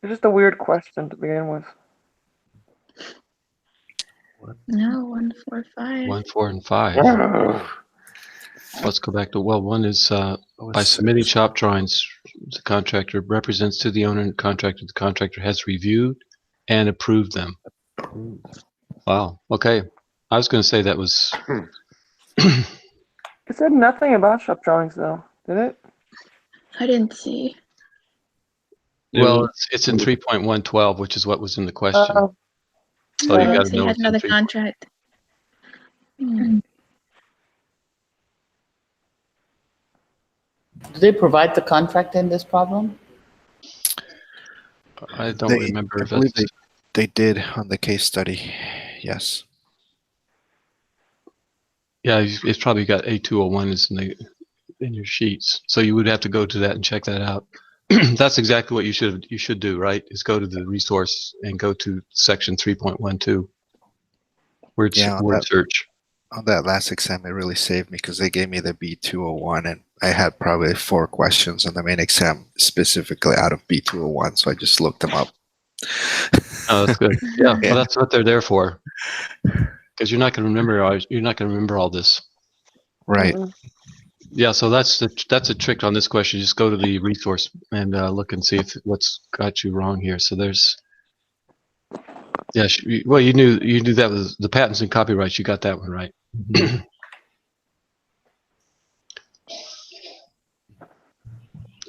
It's just a weird question to begin with. No, 1, 4, 5. 1, 4, and 5. Ugh. Let's go back to one is What by was submitting 6? shop drawings, the contractor represents to the owner and contractor. The contractor has reviewed and approved them. Wow. Okay. I was going to say that was. It said nothing about shop drawings, though, did it? I didn't see. Well, it's in 3.112, which is what was in the question. So you got to So you know had it's in another 3. contract. Do they provide the contract in this problem? I don't remember I if believe it's. they did on the case study. Yes. Yeah, it's probably got A201 is in your sheets. So you would have to go to that and check that out. That's exactly what you should do, right? Is go to the resource and go to section 3.12. Word search. On that last exam, it really saved me because they gave me the B201 and I had probably 4 questions on the main exam specifically out of B201. So I just looked them up Oh, that's good. Yeah, Yeah. well, that's what they're there for. Because you're not going to remember all this. Right. Mhm. Yeah, so that's a trick on this question. Just go to the resource and look and see if what's got you wrong here. So there's, yeah, well, you knew that was the patents and copyrights. You got that one right.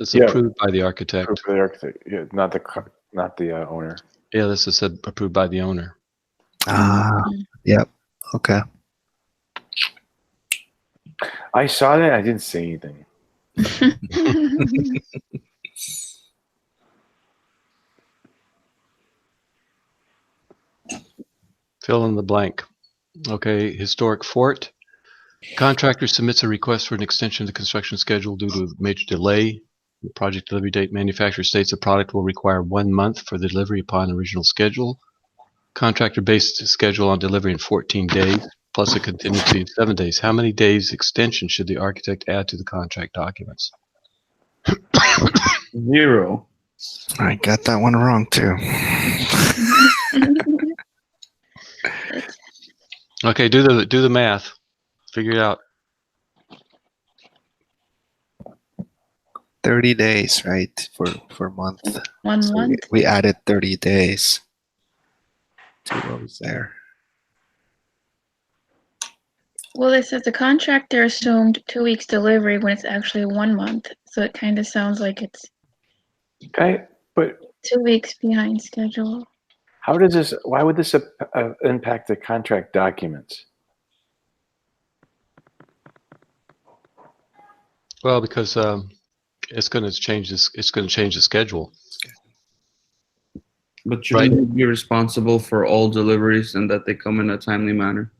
It's Yeah. approved by the architect. Proof of the architect, yeah, not the owner. Yeah, this is said approved by the owner. Ah, yep. Okay. I saw that. I didn't say anything. Fill in the blank. Okay, historic fort. Contractor submits a request for an extension of the construction schedule due to a major delay. The project delivery date. Manufacturer states the product will require 1 month for the delivery upon original schedule. Contractor based the schedule on delivery in 14 days, plus a contingency of 7 days. How many days extension should the architect add to the contract documents? 0. I got that one wrong too. Okay, do the math. Figure it out. 30 days, right? For month. 1 So month. we added 30 days to what was there. Well, it says the contractor assumed 2 weeks delivery when it's actually 1 month. So it kind of sounds like it's Okay, but 2 weeks behind schedule. how does this? Why would this impact the contract documents? Well, because it's going to change this. It's going to change the schedule. But shouldn't you be responsible for all deliveries and that they come in a timely manner?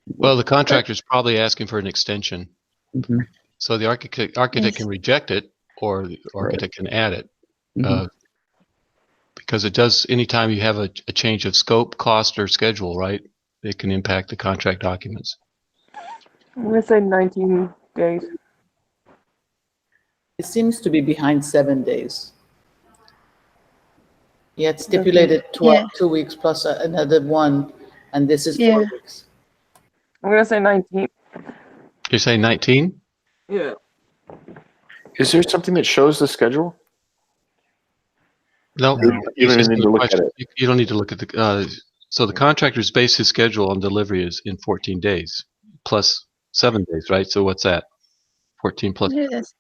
Well, the contractor is probably asking for an extension. Mhm. So the architect Yes. can reject it, or the architect can add it. Mhm. Because it does, anytime you have a change of scope, cost, or schedule, right? It can impact the contract documents. I'm gonna say 19 days. It seems to be behind 7 days. You had stipulated 12, Yeah. 2 weeks plus another one, and this is 4 Yeah. weeks. I'm gonna say 19. You're saying 19? Yeah. Is there something that shows the schedule? No, No. You don't it's even just need a to look at question. it. You don't need to look at the. So the contractor's base his schedule on delivery is in 14 days plus 7 days, right? So what's that? 14 plus. Yeah, that's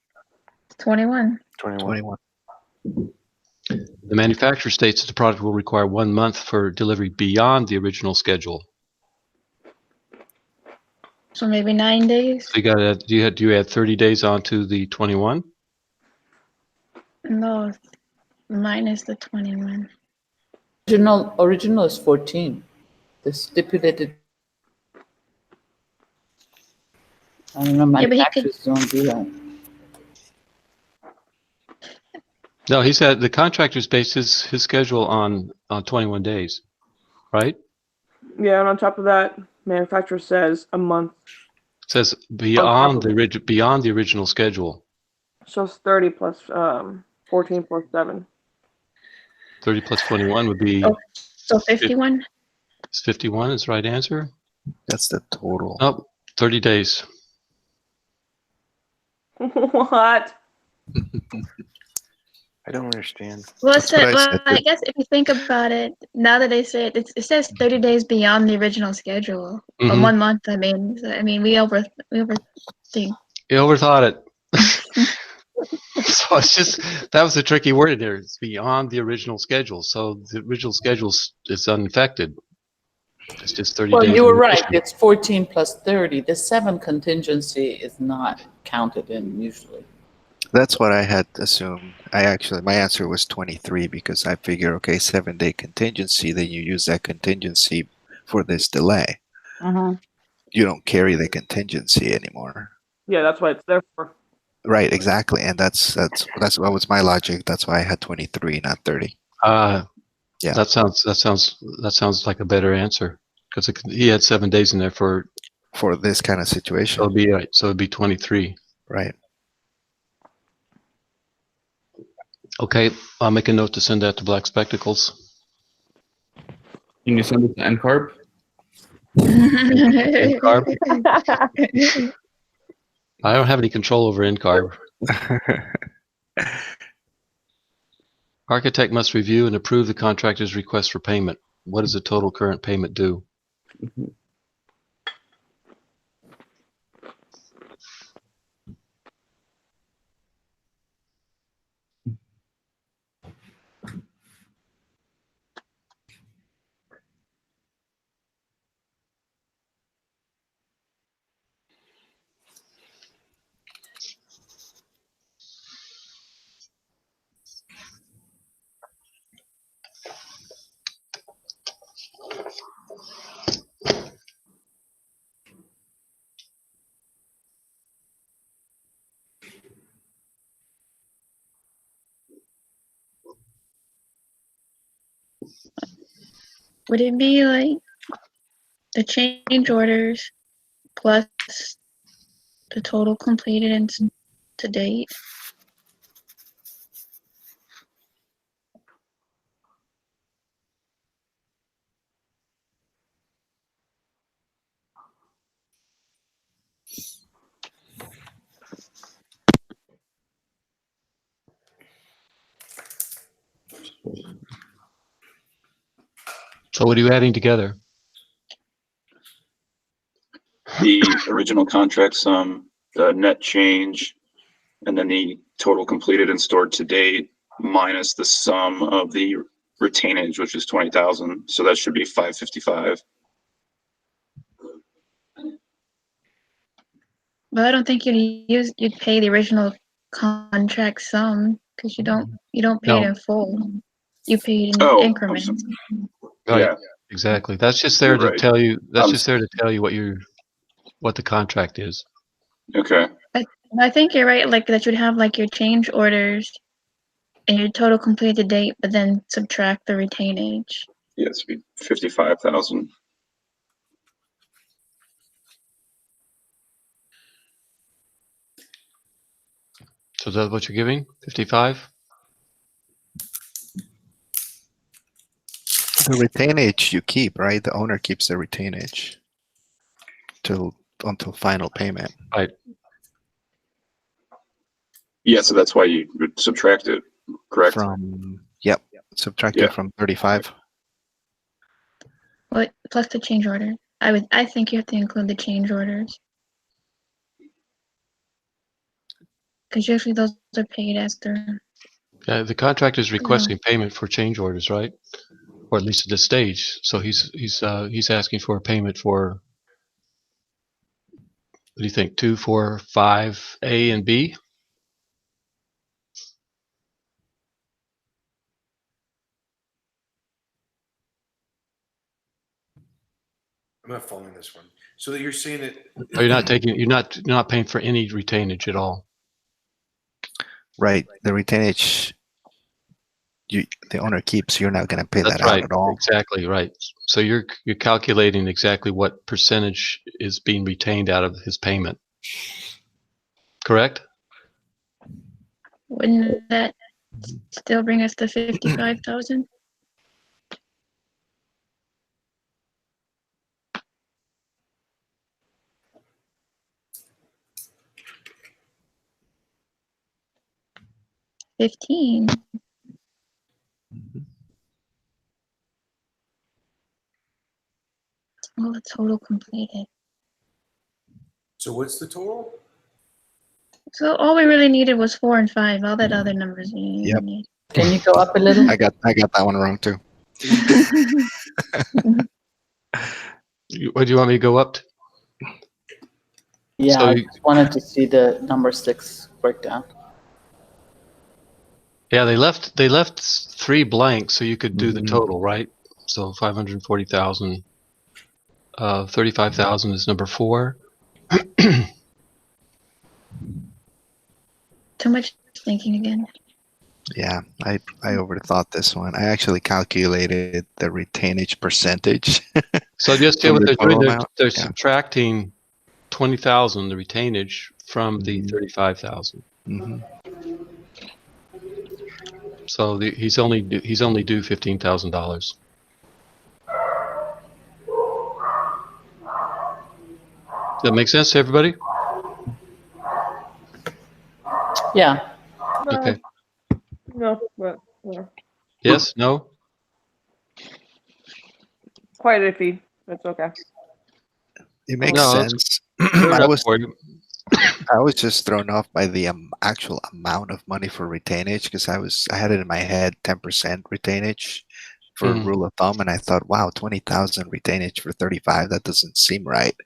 21. 21. 21. The manufacturer states that the product will require 1 month for delivery beyond the original schedule. So maybe 9 days? So you got to do you add 30 days onto the 21? No, minus the 21. Original is 14. The stipulated. I don't know, Yeah, but he could- manufacturers don't do that. No, he said the contractor's based his schedule on 21 days, right? Yeah, and on top of that, manufacturer says a month. It says top beyond of the original schedule. So it's 30 plus 14 plus 7. 30 plus 21 would be Oh, so 51? 51 is the right answer. That's the total. Oh, 30 days. What? I don't understand. Well, That's what I said. I guess if you think about it, now that they say it, it says 30 days beyond the original schedule. Or Mhm. 1 month, I mean. So, I mean, we overthink. You overthought it. So it's just, that was a tricky word in there. It's beyond the original schedule. So the original schedule is unaffected. It's just 30 Well, days. you were in right. addition. It's 14 plus 30. The 7 contingency is not counted in usually. That's what I had assumed. My answer was 23 because I figure, okay, 7-day contingency, then you use that contingency for this delay. You don't carry the contingency anymore. Yeah, that's what it's there for. Right, exactly. And that's what was my logic. That's why I had 23, not 30. Yeah. That sounds like a better answer because he had 7 days in there for this kind of so situation. it'd be 23. Right. Okay, I'll make a note to send that to Black Spectacles. Can you send it to NCARB? NCARB? I don't have any control over NCARB. Architect must review and approve the contractor's request for payment. What is the total current payment due? Would it be like the change orders plus the total completed and to date? So what are you adding together? The original contract sum, the net change, and then the total completed and stored to date minus the sum of the retainage, which is 20,000. So that should be 555. But I don't think you'd pay the original contract sum because you don't pay it No. in full. You pay it in Oh, increments. Right. Yeah. Exactly. That's just there You're to right. tell you. That's I'm just there to tell you what the contract is. Okay. I think you're right, like that you'd have like your change orders and your total completed date, but then subtract the retainage. Yeah, it's 55,000. So is that what you're giving? 55? The retainage you keep, right? The owner keeps the retainage until final payment. Right. Yeah, so that's why you would subtract it, correct? Yep, subtract Yeah. it from 35. What plus the change order? I think you have to include the change orders. Because usually those are paid after. The contractor is requesting payment for change orders, right? Or at least at this stage. So he's asking for a payment for, what do you think, 2, 4, 5, A and B? I'm not following this one. So that you're saying that Or you're not paying for any retainage at all. Right, the retainage the owner keeps. You're not going to pay That's that right. out at all. Exactly right. So you're calculating exactly what percentage is being retained out of his payment. Correct? Wouldn't that still bring us to 55,000? $15. Well, the total completed. so what's the total? So all we really needed was 4 and 5. All that other numbers we Yep. need. Can you go up a little? I got that one wrong too. What do you want me to go up to? Yeah, So I you- just wanted to see the number 6 breakdown. Yeah, they left 3 blanks so you could do the Mhm. total, right? So 540,000. 35,000 is number 4. Too much thinking again. Yeah, I overthought this one. I actually calculated the retainage percentage. So just From what the they're doing, total amount? they're Yeah. subtracting 20,000, the retainage, from the Mhm. 35,000. Mhm. So he's only due $15,000. Does that make sense to everybody? Yeah, Okay. No, but yeah. Yes? No? Quite iffy. That's okay. It makes No, sense. clear it I up was for you. I was just thrown off by the actual amount of money for retainage because I had it in my head 10% retainage for Mhm. rule of thumb, and I thought, wow, 20,000 retainage for 35, that doesn't seem right,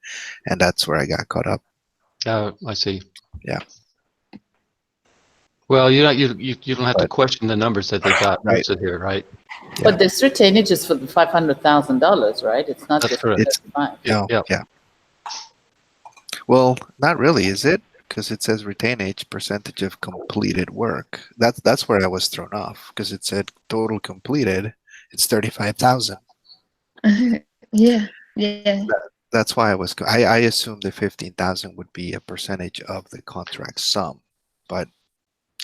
and that's where I got caught up. I see. Yeah. Well, you don't have to But question the numbers that they got right, listed here, right? but this retainage is for the $500,000, right? It's not That's just correct. it's 35. no, Yeah. yeah. Well, not really, is it? Because it says retainage percentage of completed work. That's where I was thrown off because it said total completed. It's 35,000. Yeah, yeah. That's why I assumed the 15,000 would be a percentage of the contract sum, but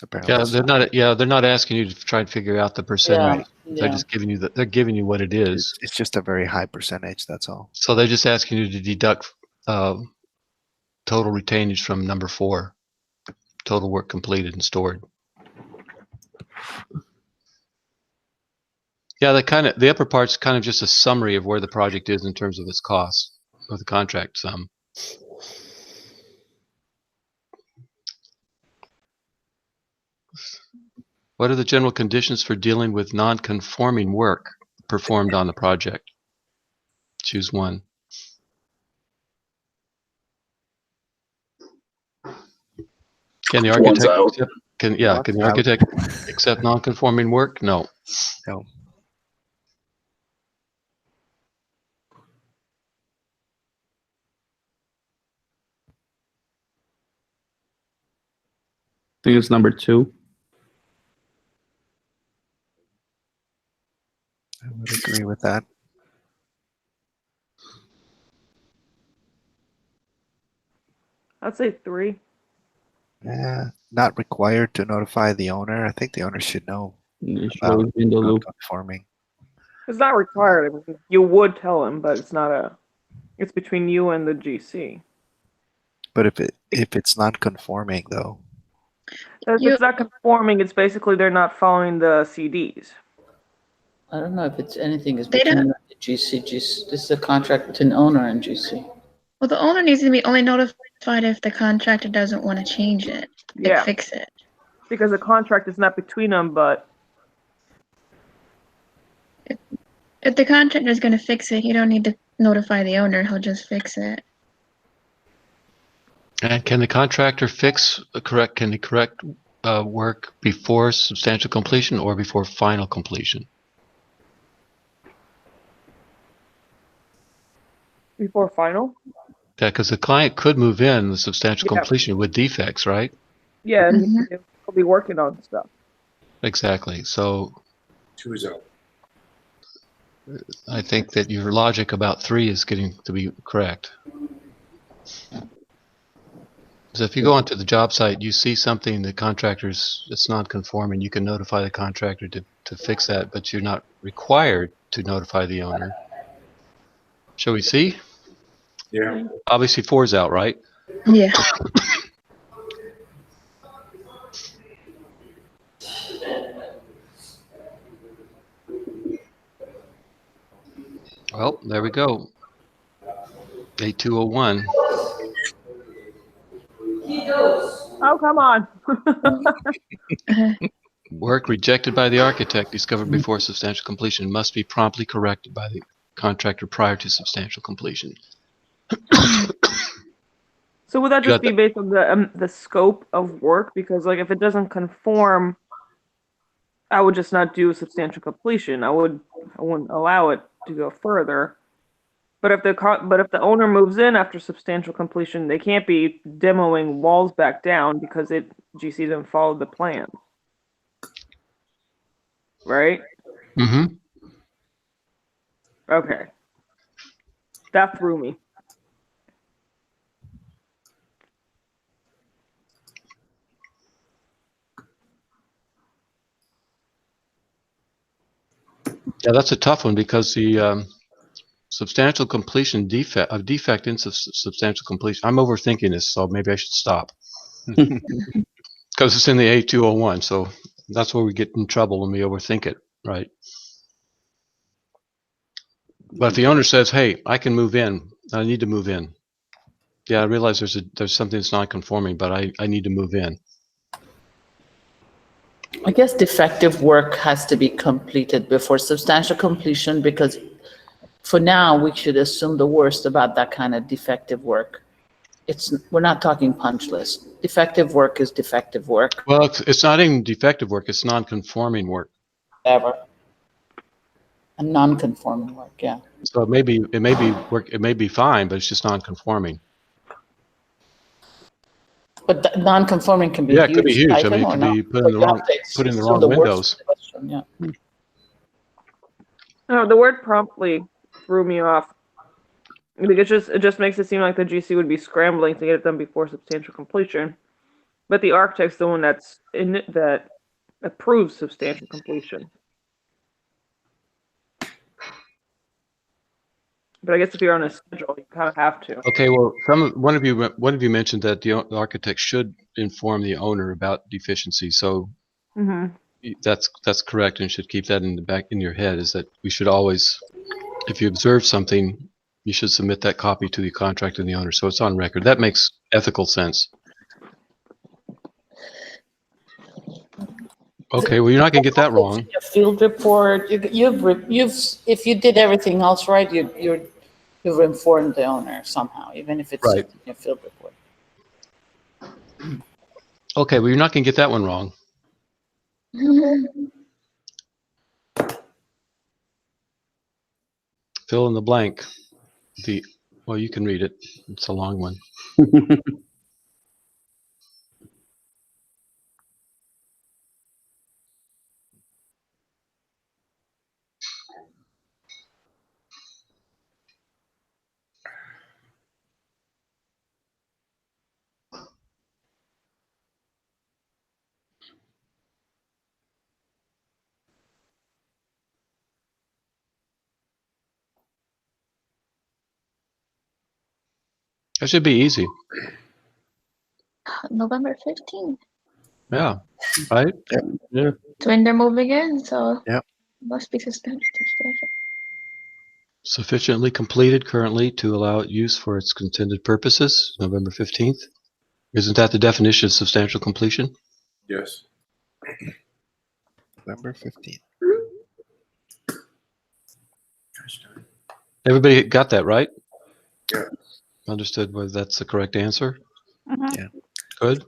apparently Yeah, it's not. they're not asking you to try and figure out the percentage. Yeah, Right. They're yeah. just giving you they're giving you what it is. It's just a very high percentage. That's all. So they're just asking you to deduct uh, total retainage from number 4, total work completed and stored. Yeah, the upper part's kind of just a summary of where the project is in terms of its cost of the contract sum. What are the general conditions for dealing with non-conforming work performed on the project? Choose one. Can the One's architect out. accept? Can One's the out. architect accept non-conforming work? No. No. I think it's number 2. I would agree with that. I'd say 3. Yeah, not required to notify the owner. I think the owner should know You should about always be in the loop. non-conforming. It's not required. I mean, you would tell him, but it's not a. It's between you and the GC. But if it's non-conforming though, If You it's not conforming, it's basically they're not following the CDs. I don't know if it's anything is They between don't. you and the GC. This is a contract between owner and GC. Well, the owner needs to be only notified if the contractor doesn't want to change it, like Yeah, fix it. because the contract is not between them, but If the contractor is going to fix it, you don't need to notify the owner. He'll just fix it. And can the contractor can he correct work before substantial completion or before final completion? before final. Yeah, because the client could move in the substantial Yeah. completion with defects, right? Yeah, and Mhm. he'll be working on stuff. Exactly. So 2 is out. I think that your logic about 3 is getting to be correct. So if you go onto the job site, you see something the contractor's it's non-conforming, you can notify the contractor to fix that, but you're not required to notify the owner. Shall we see? Yeah. Obviously 4 is out, right? Yeah. Well, there we go. 8201. Oh, come on. Work rejected by the architect discovered before substantial completion must be promptly corrected by the contractor prior to substantial completion. So would that You just got be based on the scope of work? Because like if it doesn't conform, I would just not do substantial completion. I wouldn't allow it to go further. But if the owner moves in after substantial completion, they can't be demoing walls back down because GC didn't follow the plan. Right? Mm-hmm. Okay. That threw me. Yeah, that's a tough one because the substantial completion defect in substantial completion. I'm overthinking this, so maybe I should stop. Because it's in the A201, so that's where we get in trouble when we overthink it, right? But if the owner says, "Hey, I can move in. I need to move in." Yeah, I realize there's something that's non-conforming, but I need to move in. I guess defective work has to be completed before substantial completion, because for now, we should assume the worst about that kind of defective work. We're not talking punch list. Defective work is defective work. Well, it's not even defective work; it's non-conforming work. Ever. A non-conforming work, yeah. So it may be fine, but it's just non-conforming. But non-conforming can be Yeah, a it could be huge huge. I mean, item it or could not. be put But in you have to the assume wrong the worst windows. question, yeah. No, the word promptly threw me off. Because it just makes it seem like the GC would be scrambling to get it done before substantial completion. But the architect's the one that approves substantial completion. But I guess if you're on a schedule, you kind of have to. Okay, well, one of you mentioned that the architect should inform the owner about deficiency. So that's correct, and should keep that in your head. Is that we should always, if you observe something, you should submit that copy to the contractor and the owner, so it's on record. That makes ethical sense. Okay, well, you're not going to get that wrong. A field report, if you did everything else right, you've informed the owner somehow, even if it's Right. a field report. Okay, well, you're not going to get that one wrong. Fill in the blank. Well, you can read it. It's a long one. That should be easy. November 15th. Yeah, right? Yeah. It's when they're moving in, so Yep. must be substantial. Sufficiently completed currently to allow it use for its intended purposes, November 15th. Isn't that the definition of substantial completion? Yes. November 15th. Everybody got that, right? Yeah. Understood whether that's the correct answer? Yeah. Good.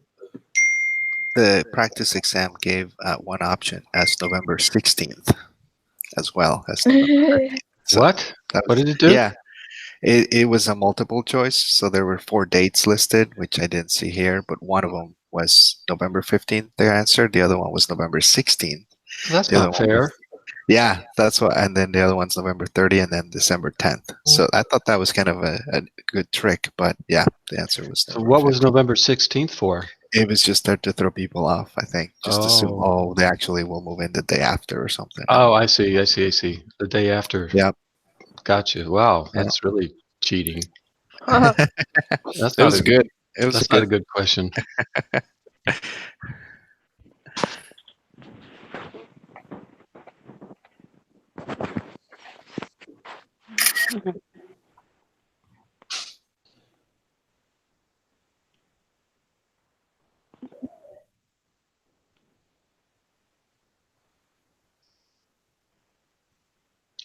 The practice exam gave one option as November 16th as well as November 13th. So What? that What was- did it do? Yeah, it was a multiple choice, so there were 4 dates listed, which I didn't see here, but one of them was November 15th, their answer. The other one was November 16th. That's The other not one fair. was- Yeah, that's what, and then the other one's November 30th and then December 10th. So I thought that was kind of a good trick, but yeah, the answer was So November what was 15th. November 16th for? It was just there to throw people off, I think. Just assume, Oh. they actually will move in the day after or something. Oh, I see. The day after. Yep. Gotcha. Wow, Yeah. that's really cheating. It was good. It was That's not a good. good question.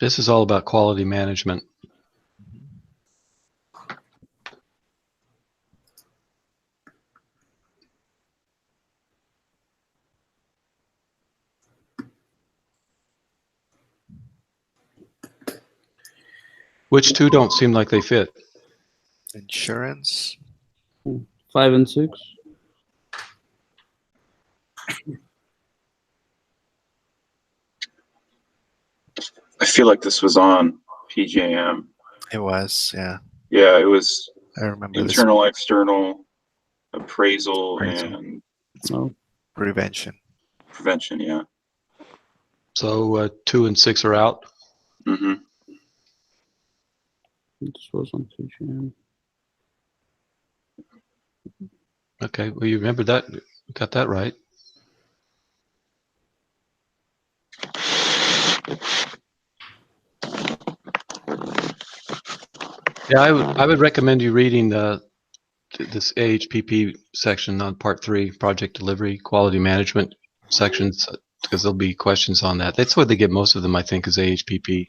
This is all about quality management. Which two don't seem like they fit? Insurance. 5 and 6. I feel like this was on PJM. It was, yeah. Yeah, it was I remember this. internal, external, appraisal, Appraisal. and No. Prevention. prevention. Yeah. So 2 and 6 are out. Mm-hmm. This was on page. Okay, well, you remember that, got that right. Yeah, I would recommend you reading this AHPP section on part 3, project delivery, quality management sections, because there'll be questions on that. That's where they get most of them, I think, is AHPP.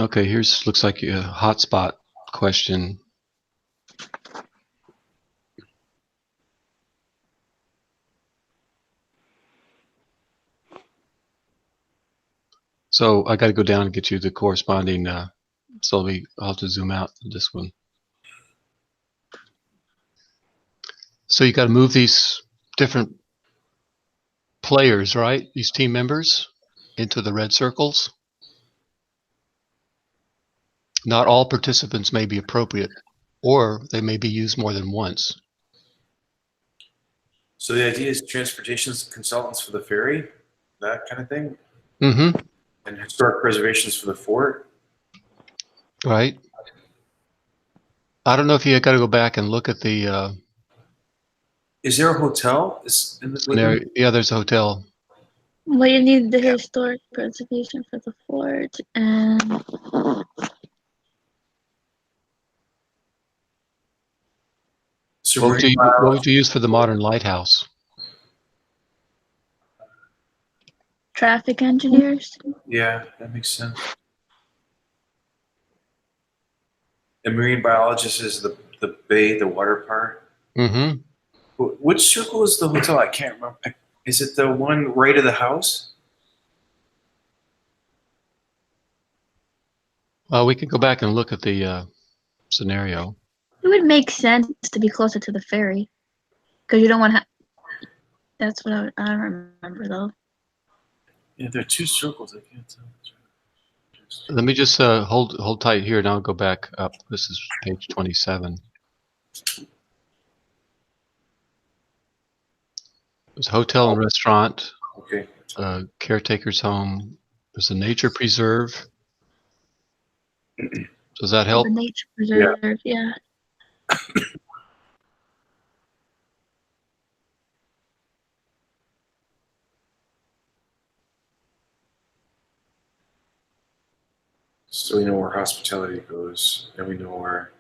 Okay, here's, looks like a hotspot question. So I got to go down and get you the corresponding, so I'll have to zoom out this one. So you got to move these different players, right? These team members into the red circles. Not all participants may be appropriate, or they may be used more than once. So the idea is transportation consultants for the ferry, that kind of thing, Mm-hmm. and historic preservations for the fort. Right. I don't know if you got to go back and look at the Is there a hotel? scenario. Yeah, there's a hotel. Well, you need the historic preservation for the fort and So What marine would you use for the modern lighthouse? traffic engineers. yeah, that makes sense. And marine biologist is the bay, the water part. Mm-hmm. Which circle is the hotel? I can't remember. Is it the one right of the house? Well, we could go back and look at the scenario. It would make sense to be closer to the ferry because you don't want to. That's what I remember though. Yeah, there are two circles. I can't tell. Let me just hold tight here, and I'll go back up. This is page 27. There's hotel and restaurant, Okay. caretaker's home. There's a nature preserve. Does that help? The nature preserve, yeah. So we know where hospitality goes, and we know where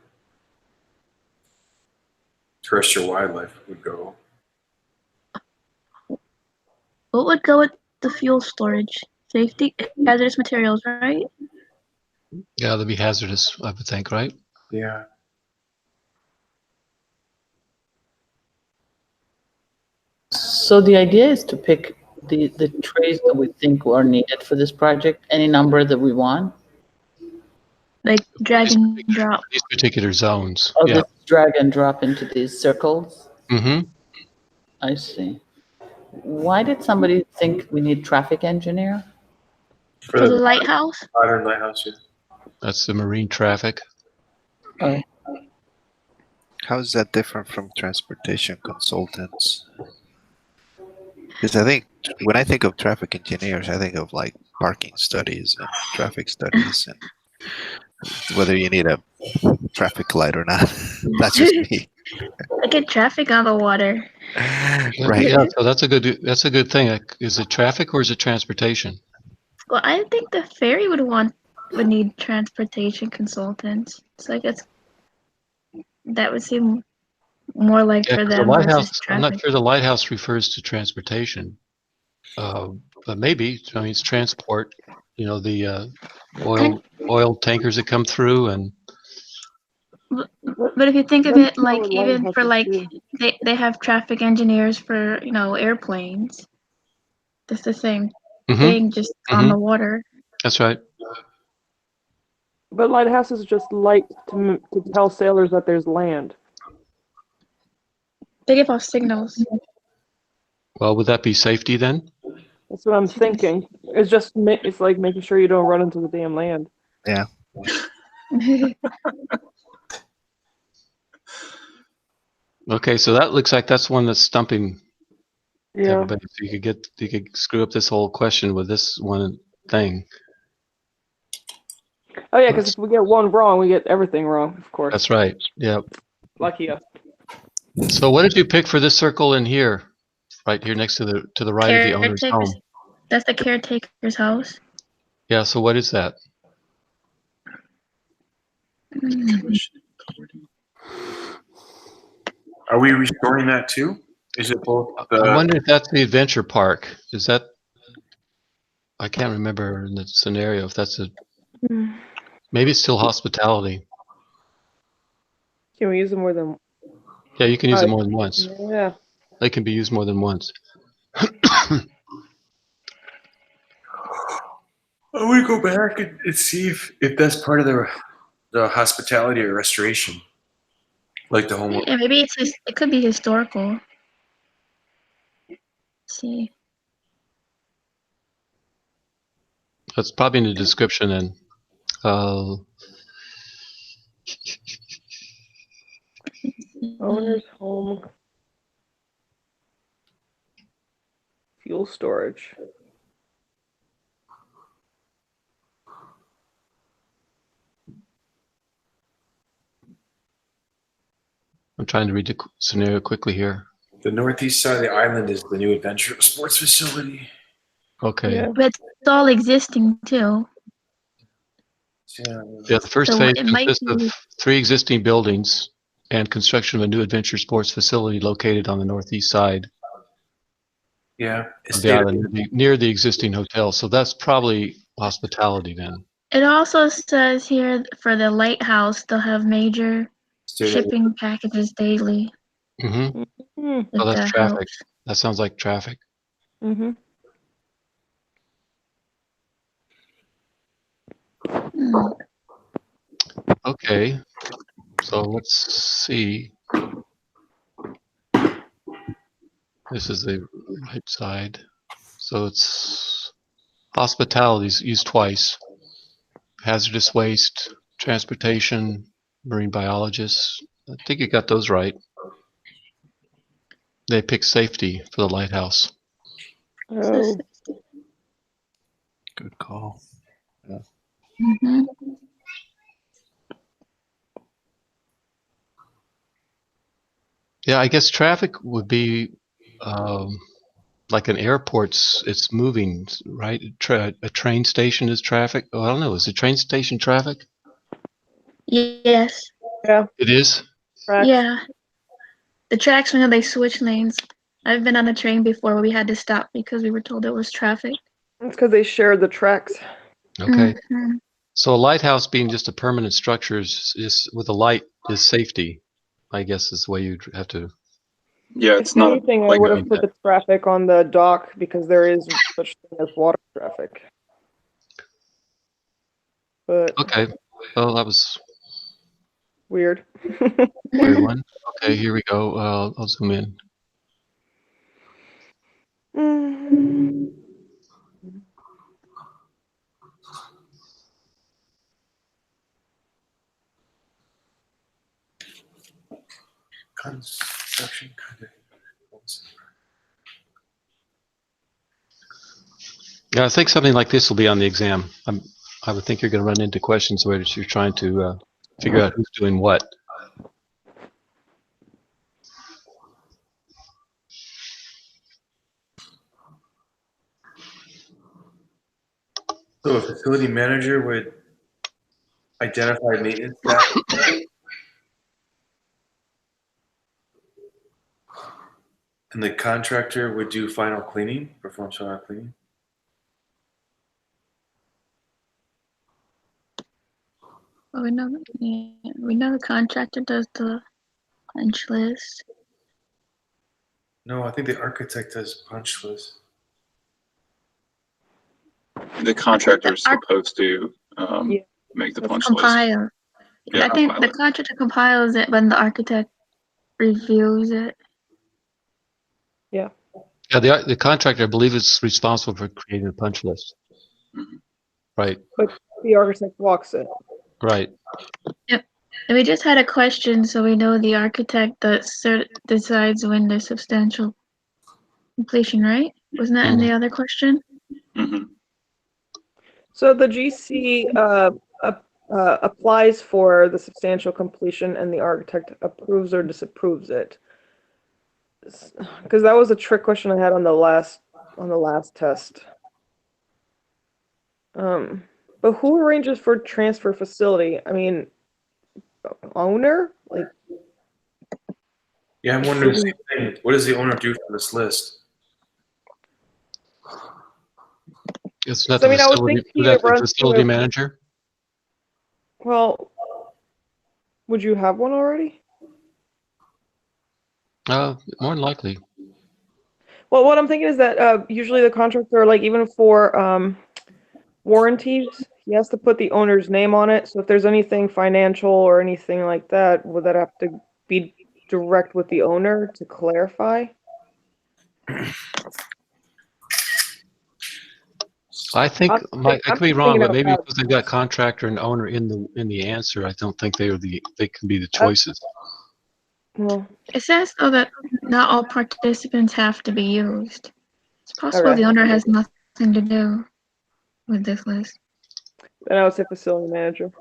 terrestrial wildlife would go. What would go with the fuel storage? Safety, hazardous materials, right? Yeah, that'd be hazardous, I would think, right? Yeah. So the idea is to pick the trays that we think are needed for this project, any number that we want. Like drag and drop. These particular zones. Oh, Yeah. this drag and drop into these circles? Mm-hmm. I see. Why did somebody think we need traffic engineer? For the lighthouse? Modern lighthouse, yeah. That's the marine traffic. Oh, How is that different from transportation consultants? Because I think when I think of traffic engineers, I think of like parking studies and traffic studies and whether you need a traffic light or not. That's just me. I get traffic on the water. Right. Yeah, so that's a good thing. Is it traffic or is it transportation? Well, I think the ferry would need transportation consultants. It's like that would seem more like Yeah, for 'cause the them versus lighthouse. I'm not traffic. sure the lighthouse refers to transportation, but maybe. I mean, it's transport. You know, the oil tankers that come through, and But if you think of That's it like how even for lighthouses like do. they have traffic engineers for, airplanes. It's the same mm-hmm, thing, just on mm-hmm, the water. that's right. But lighthouses is just light to tell sailors that there's land. They give off signals. Well, would that be safety then? That's what I'm thinking. It's just it's like making sure you don't run into the damn land. Yeah. Okay, so that looks like that's one that's stumping Yeah. everybody. So you could screw up this whole question with this one thing. Oh yeah, because if we get one wrong, we get everything wrong. Of course. That's right. Yep. Lucky us. So what did you pick for this circle in here? Right here next to the right of the owner's Caretakers. home. That's the caretaker's house. Yeah, so what is that? Are we restoring that too? Is it both? I wonder if that's the adventure park. Is that? I can't remember in the scenario if that's a. Maybe it's still hospitality. Can we use them more than? Yeah, you can use it more than once. Yeah. They can be used more than once. I want to go back and see if that's part of the hospitality or restoration, like the homework. Yeah, maybe it's just, it could be historical. Let's see. That's probably in the description then. Owner's home. Fuel storage. I'm trying to read the scenario quickly here. The northeast side of the island is the new adventure sports facility. Okay. Yeah. But it's all existing too. Yeah, the first So phase it might consists of be- 3 existing buildings and construction of a new adventure sports facility located on the northeast side Yeah. of the island near the existing hotel. So that's probably hospitality then. It also says here for the lighthouse, they'll have major shipping packages daily Mm-hmm. Mm-hmm. with Oh, that's the traffic. house. That sounds like traffic. Mm-hmm. Hmm. Okay. So let's see. This is the right side. So it's hospitalities used twice. Hazardous waste, transportation, marine biologists. I think you got those right. They picked safety for the lighthouse. Oh. Good call. Mhm. Yeah, I guess traffic would be like an airport's. It's moving, right? A train station is traffic. Oh, I don't know. Is the train station traffic? Yes. Yeah. It is. Tracks. Yeah. The tracks, when they switch lanes. I've been on a train before where we had to stop because we were told it was traffic. It's because they share the tracks. Okay. Mhm. So a lighthouse being just a permanent structure is with a light is safety. I guess is the way you'd have to. Yeah, If it's not anything, I like would a, have put the traffic on the dock because there is such thing as water traffic. But Okay. Well, that was weird. a weird one. Okay, here we go. I'll zoom in. Mm. Construction kind of. Yeah, I think something like this will be on the exam. I would think you're going to run into questions where you're trying to figure out who's doing what. So a facility manager would identify maintenance tasks, and the contractor would do final cleaning, perform final cleaning. Well, we know the contractor does the punch list. No, I think the architect does punch list. the contractor is The arch- supposed to Yeah. make the Let's punch list. Compile. Yeah, I think compile the it. contractor compiles it when the architect reviews it. Yeah, the contractor, I believe, is responsible for creating the punch list. Mhm. Right. The architect walks it. Right. And we just had a question, so we know the architect that decides when there's substantial completion, right? Wasn't that in the other question? Mhm. So the GC applies for the substantial completion, and the architect approves or disapproves it. Because that was a trick question I had on the last test. But who arranges for transfer facility? I mean, owner? Like, Yeah, I'm wondering the same thing. What does the owner do for this list? It's not I the mean, I was facility, thinking that's it the runs facility through. manager. Well, would you have one already? More than likely. Well, what I'm thinking is that usually the contractor, like even for warranties, he has to put the owner's name on it. So if there's anything financial or anything like that, would that have to be direct with the owner to clarify? I think I could be wrong, thinking but out maybe loud. because they've got contractor and owner in the answer, I don't think they can be the Uh, choices. Well, It says though that not all participants have to be used. It's possible okay. the owner has nothing to do with this list. Then I would say facility manager.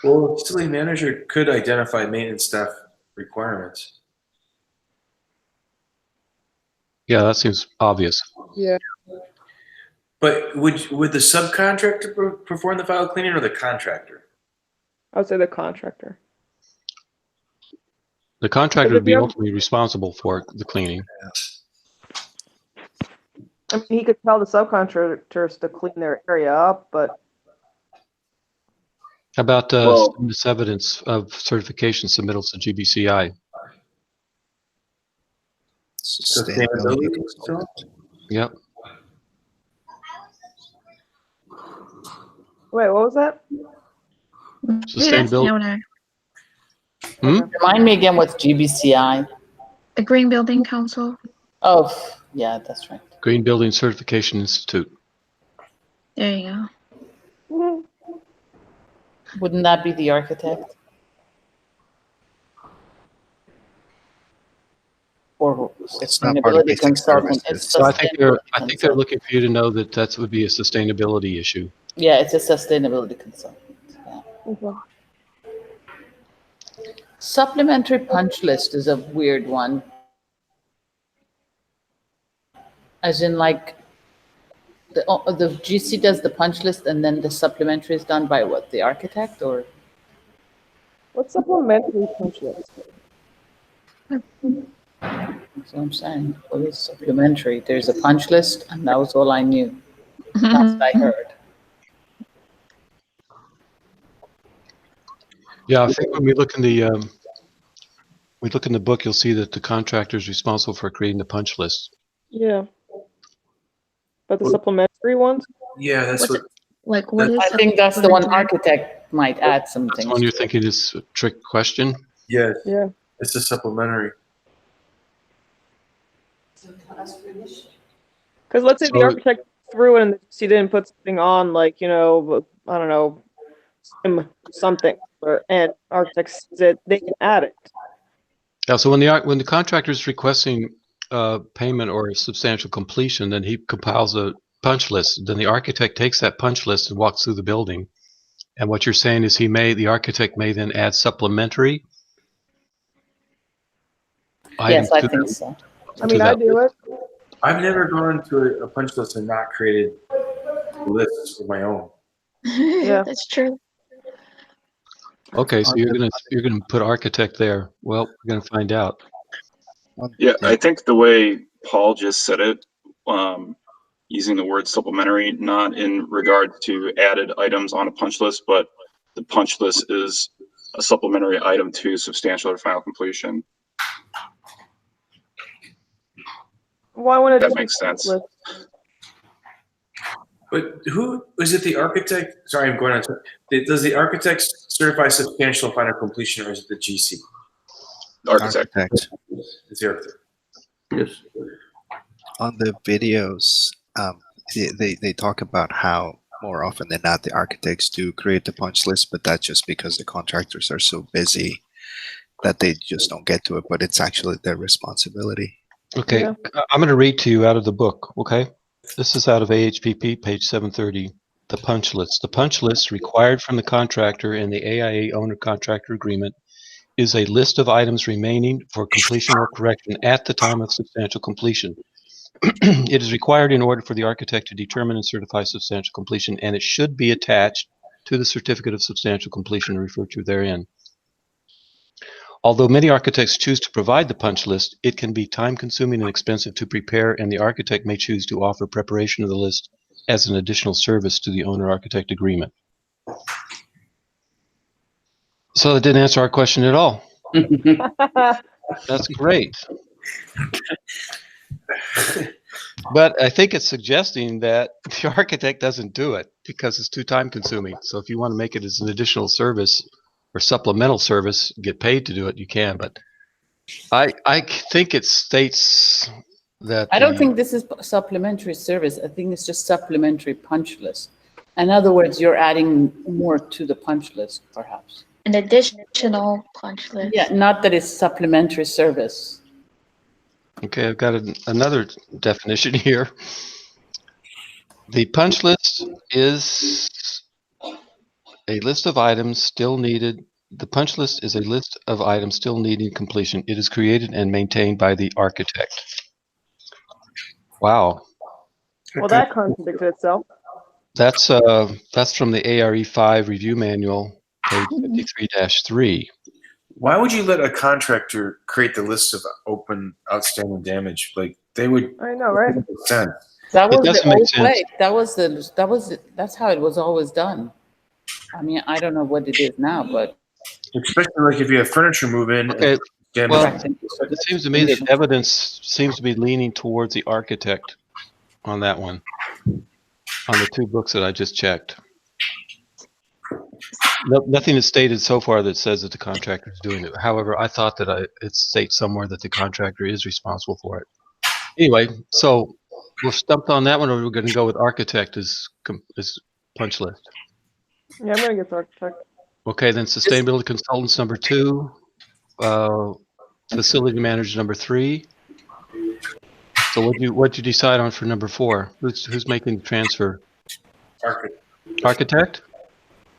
Well, facility manager could identify maintenance staff requirements. Yeah, that seems obvious. Yeah. But would the subcontractor perform the file cleaning or the contractor? I would say the contractor. The contractor Because if would be you have, ultimately responsible for the cleaning. I mean, he could tell the subcontractors to clean their area up, but How about Well- this evidence of certification submittals to GBCI? Sustainability consultant. Yep. wait, what was that? Maybe that's the Sustainability. owner. Hmm? Remind me again what's GBCI? The Green Building Council. Oh, yeah, that's right. Green Building Certification Institute. There you go. Wouldn't that be the architect? Or It's not part of sustainability basic consultant? services. It's So I think they're sustainability looking for you to know that would be a sustainability issue. Yeah, it's a sustainability consultant. Yeah. Okay. Supplementary punch list is a weird one. As in, like, the GC does the punch list and then the supplementary is done by what, the architect or? What's supplementary punch list? That's what I'm saying. What is supplementary? There's a punch list and that was all I knew. That's what I heard. Yeah, I think when we look in the book, you'll see that the contractor is responsible for creating the punch list. Yeah. But the supplementary ones? Yeah, that's What's what. Like, what is I think that's the one supplementary? architect might add some That's things. one you're to. thinking is a trick question. Yeah, Yeah. it's a supplementary. Because let's say the So- architect threw it and he didn't put something on, like, I don't know, something, and architect sees it, they can add it. Yeah, so when the contractor is requesting payment or substantial completion, then he compiles a punch list. Then the architect takes that punch list and walks through the building. And what you're saying is the architect may then add supplementary items Yes, I to think that- so. I mean, to I that do it. I've never gone to a punch list and not created lists of my own. Yeah. That's true. Okay, so you're gonna put architect there. Well, we're gonna find out. Yeah, I think the way Paul just said it, using the word supplementary, not in regard to added items on a punch list, but the punch list is a supplementary item to substantial or final completion. Why wouldn't it That just be makes punch sense. list? But who is it? The architect? Sorry, I'm going on. Does the architect certify substantial final completion, or is it the GC? Architect. It's the architect. Yes. On the videos, they talk about how more often than not the architects do create the punch list, but that's just because the contractors are so busy that they just don't get to it. But it's actually their responsibility. Okay, Yeah. I'm going to read to you out of the book, okay? This is out of AHPP, page 730, the punch list. The punch list required from the contractor in the AIA owner-contractor agreement is a list of items remaining for completion or correction at the time of substantial completion. It is required in order for the architect to determine and certify substantial completion, and it should be attached to the certificate of substantial completion referred to therein. Although many architects choose to provide the punch list, it can be time-consuming and expensive to prepare, and the architect may choose to offer preparation of the list as an additional service to the owner-architect agreement. So that didn't answer our question at all. That's great. But I think it's suggesting that the architect doesn't do it because it's too time-consuming. So if you want to make it as an additional service or supplemental service, get paid to do it, you can. But I think it states that I don't think this is supplementary service. I think it's just supplementary punch list. In other words, you're adding more to the punch list, perhaps. An additional punch list. Yeah, not that it's supplementary service. Okay, I've got another definition here. The punch list is a list of items still needed. The punch list is a list of items still needing completion. It is created and maintained by the architect. Wow. Well, that contradicts itself. That's from the ARE5 review manual, page 53-3. Why would you let a contractor create the list of open outstanding damage? Like they would. I know, right? Sense. That was the doesn't make old sense. way. That's how it was always done. I mean, I don't know what it is now, but Especially like if you have furniture move in. Okay, Damage. well, it seems to me that evidence seems to be leaning towards the architect on that one, on the two books that I just checked. Nothing is stated so far that says that the contractor is doing it. However, I thought that it states somewhere that the contractor is responsible for it. Anyway, so we're stumped on that one, or we're going to go with architect as punch list. Yeah, I'm gonna get the architect. Okay, then sustainability consultants number 2, facility manager number 3. So what'd you decide on for number 4? Who's making the transfer? Architect?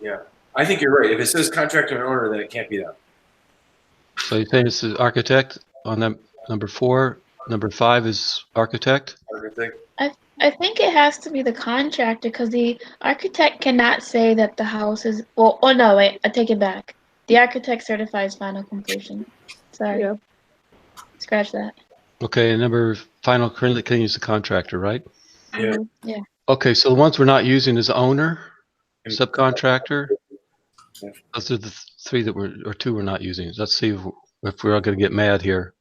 Yeah, I think you're right. If it says contractor and owner, then it can't be that. So you're saying it's the architect on number 4. Number 5 is architect. Architect. I think it has to be the contractor because the architect cannot say that the house is. Well, oh no, wait, I take it back. The architect certifies final completion. Sorry. Yeah. Scratch that. Okay, and number final currently can use the contractor, right? Yeah. Yeah. Okay, so the ones we're not using is owner, subcontractor. Those are the 3 that or 2 we're not using. Let's see if we're all going to get mad here.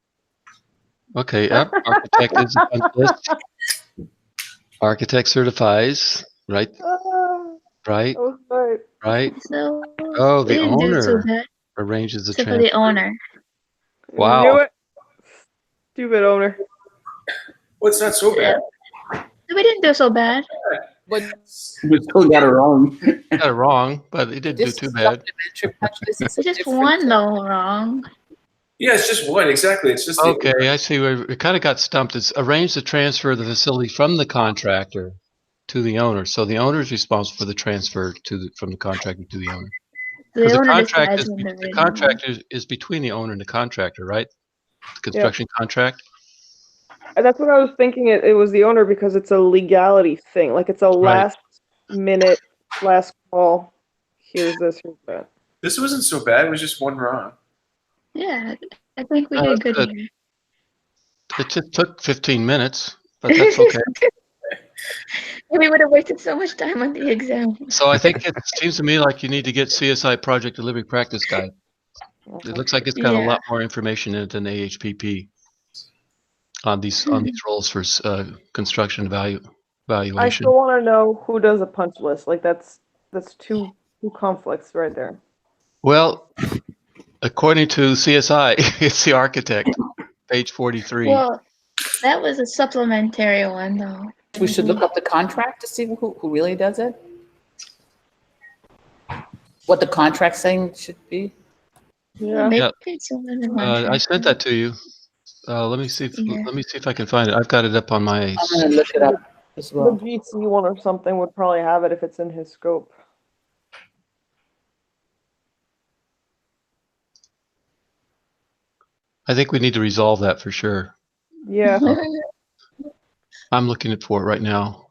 Okay, yep, architect is the punch list. Architect certifies, right? Right, Oh, right. right. So Oh, we the didn't do so owner bad. arranges the Except for transfer. the owner. Wow. Knew it. Stupid owner. Well, it's not so bad. We didn't do so bad. but We still got it wrong. Got it wrong, but it didn't do this too bad. supplementary punch list is a Just different one thing. though wrong. Yeah, it's just one. Exactly. It's just Okay, I see where we kind of got stumped. It's arrange the transfer of the facility from the contractor to the owner. So the owner is responsible for the transfer from the contractor to the owner. Because The the owner contract decides when they're the ready. contract is between the owner and the contractor, right? The construction contract. And that's what I was thinking. It was the owner because it's a legality thing. Like it's a last minute, last call. Here's this, here's that. This wasn't so bad. It was just one wrong. Yeah, I think we Oh, did good good. here. It just took 15 minutes, but that's okay. We would have wasted so much time on the exam. So I think it seems to me like you need to get CSI Project Delivery Practice Guide. It looks like it's got a lot more information in it than AHPP on these roles for construction I evaluation. still want to know who does a punch list. Like that's two conflicts right there. Well, according to CSI, it's the architect, page 43. Well, that was a supplementary one though. We should look up the contract to see who really does it. What the contract saying should be. Yeah. Maybe Yeah. it's a little I sent that to you. Let me see. Yeah. Let me see if I can find it. I've got it up on my. I'm gonna look it up as The well. GC one or something would probably have it if it's in his scope. I think we need to resolve that for sure. Yeah, I'm looking for it right now.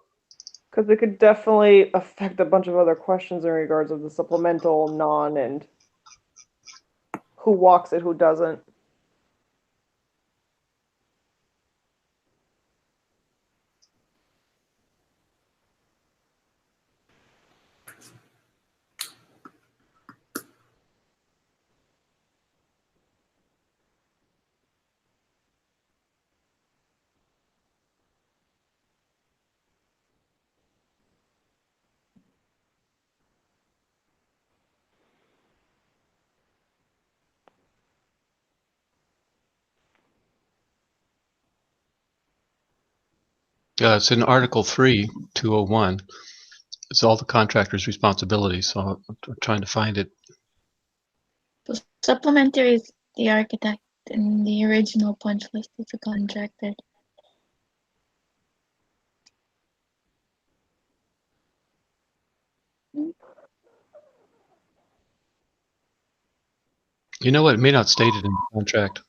because it could definitely affect a bunch of other questions in regards of the supplemental, non, and who walks it, who doesn't. It's in Article 3, 201. It's all the contractor's responsibility. So I'm trying to find it. The supplementary is the architect, and the original punch list is the contractor. You know what? It may not state it in the contract.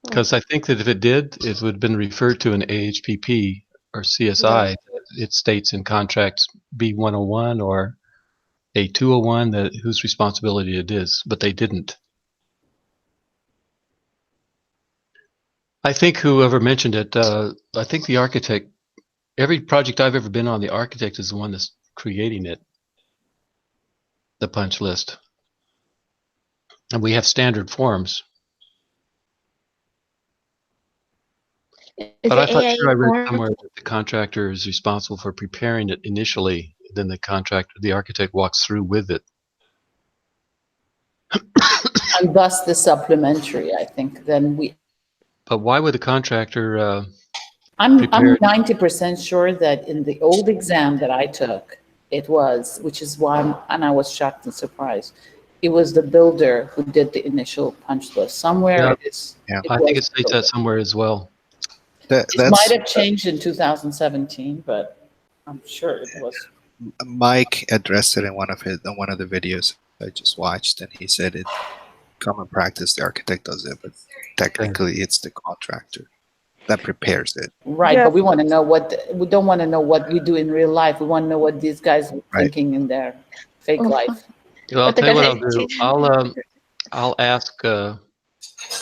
Because I think that if it did, it would have been referred to an AHPP or CSI. It states in contracts B101 or A201 that whose responsibility it is, but they didn't. I think whoever mentioned it, I think the architect, every project I've ever been on, the architect is the one that's creating it, the punch list. And we have standard forms. Is But I it thought AIA sure I read form? somewhere that the contractor is responsible for preparing it initially, then the architect walks through with it. And thus the supplementary, I think, then But why would the contractor I'm prepare? 90% sure that in the old exam that I took, it was, which is why, and I was shocked and surprised. It was the builder who did the initial punch list. Somewhere Yeah. it is. Yeah. it I think was it states the that somewhere as well. It That's might have changed in 2017, but I'm sure it was. Mike addressed it in one of the videos I just watched, and he said it common practice the architect does it, but technically it's the contractor that prepares it. Right, Yeah. but we want to know we don't want to know what we do in real life. We want to know what these guys are Right. thinking in their fake Oh. life. Well, I'll But the tell you what guy- I'll do.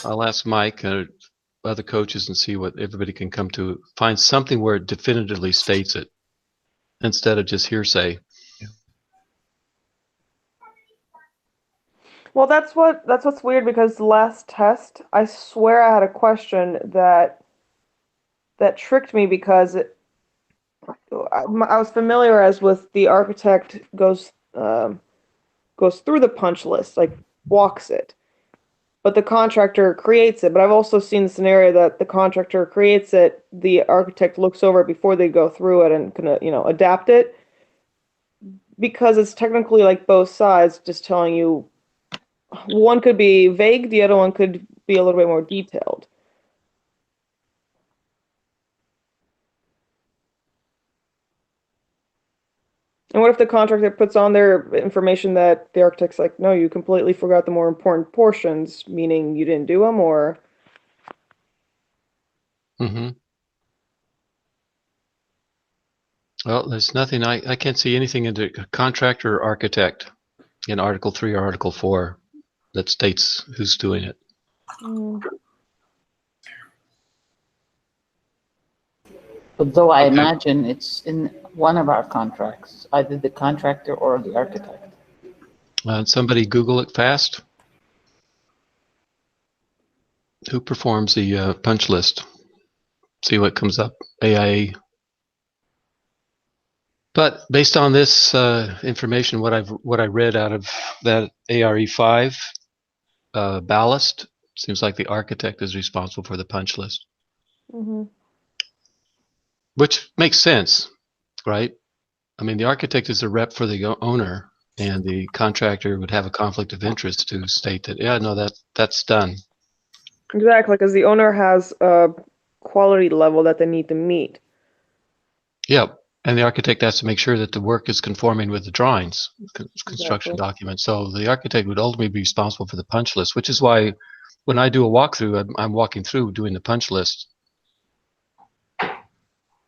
I'll ask Mike and other coaches and see what everybody can come to. Find something where it definitively states it instead of just hearsay. Well, that's what's weird because the last test, I swear I had a question that tricked me because I was familiar as with the architect goes through the punch list, like walks it, but the contractor creates it. But I've also seen the scenario that the contractor creates it, the architect looks over it before they go through it and can adapt it, because it's technically like both sides just telling you. One could be vague, the other one could be a little bit more detailed. And what if the contractor puts on their information that the architect's like, no, you completely forgot the more important portions, meaning you didn't do them, or? Mm-hmm. Well, there's nothing, I can't see anything in the contractor or architect in Article 3 or Article 4 that states who's doing it. Although I Okay. imagine it's in one of our contracts, either the contractor or the architect. Somebody Google it fast. Who performs the punch list? See what comes up. AIA. But based on this information, what I read out of that ARE5 ballast, seems like the architect is responsible for the punch list, which makes sense, right? I mean, the architect is a rep for the owner, and the contractor would have a conflict of interest to state that, yeah, no, that's done. Exactly, because the owner has a quality level that they need to meet. Yep. And the architect has to make sure that the work is conforming with the drawings, construction Exactly. documents. So the architect would ultimately be responsible for the punch list, which is why when I do a walkthrough, I'm walking through doing the punch list.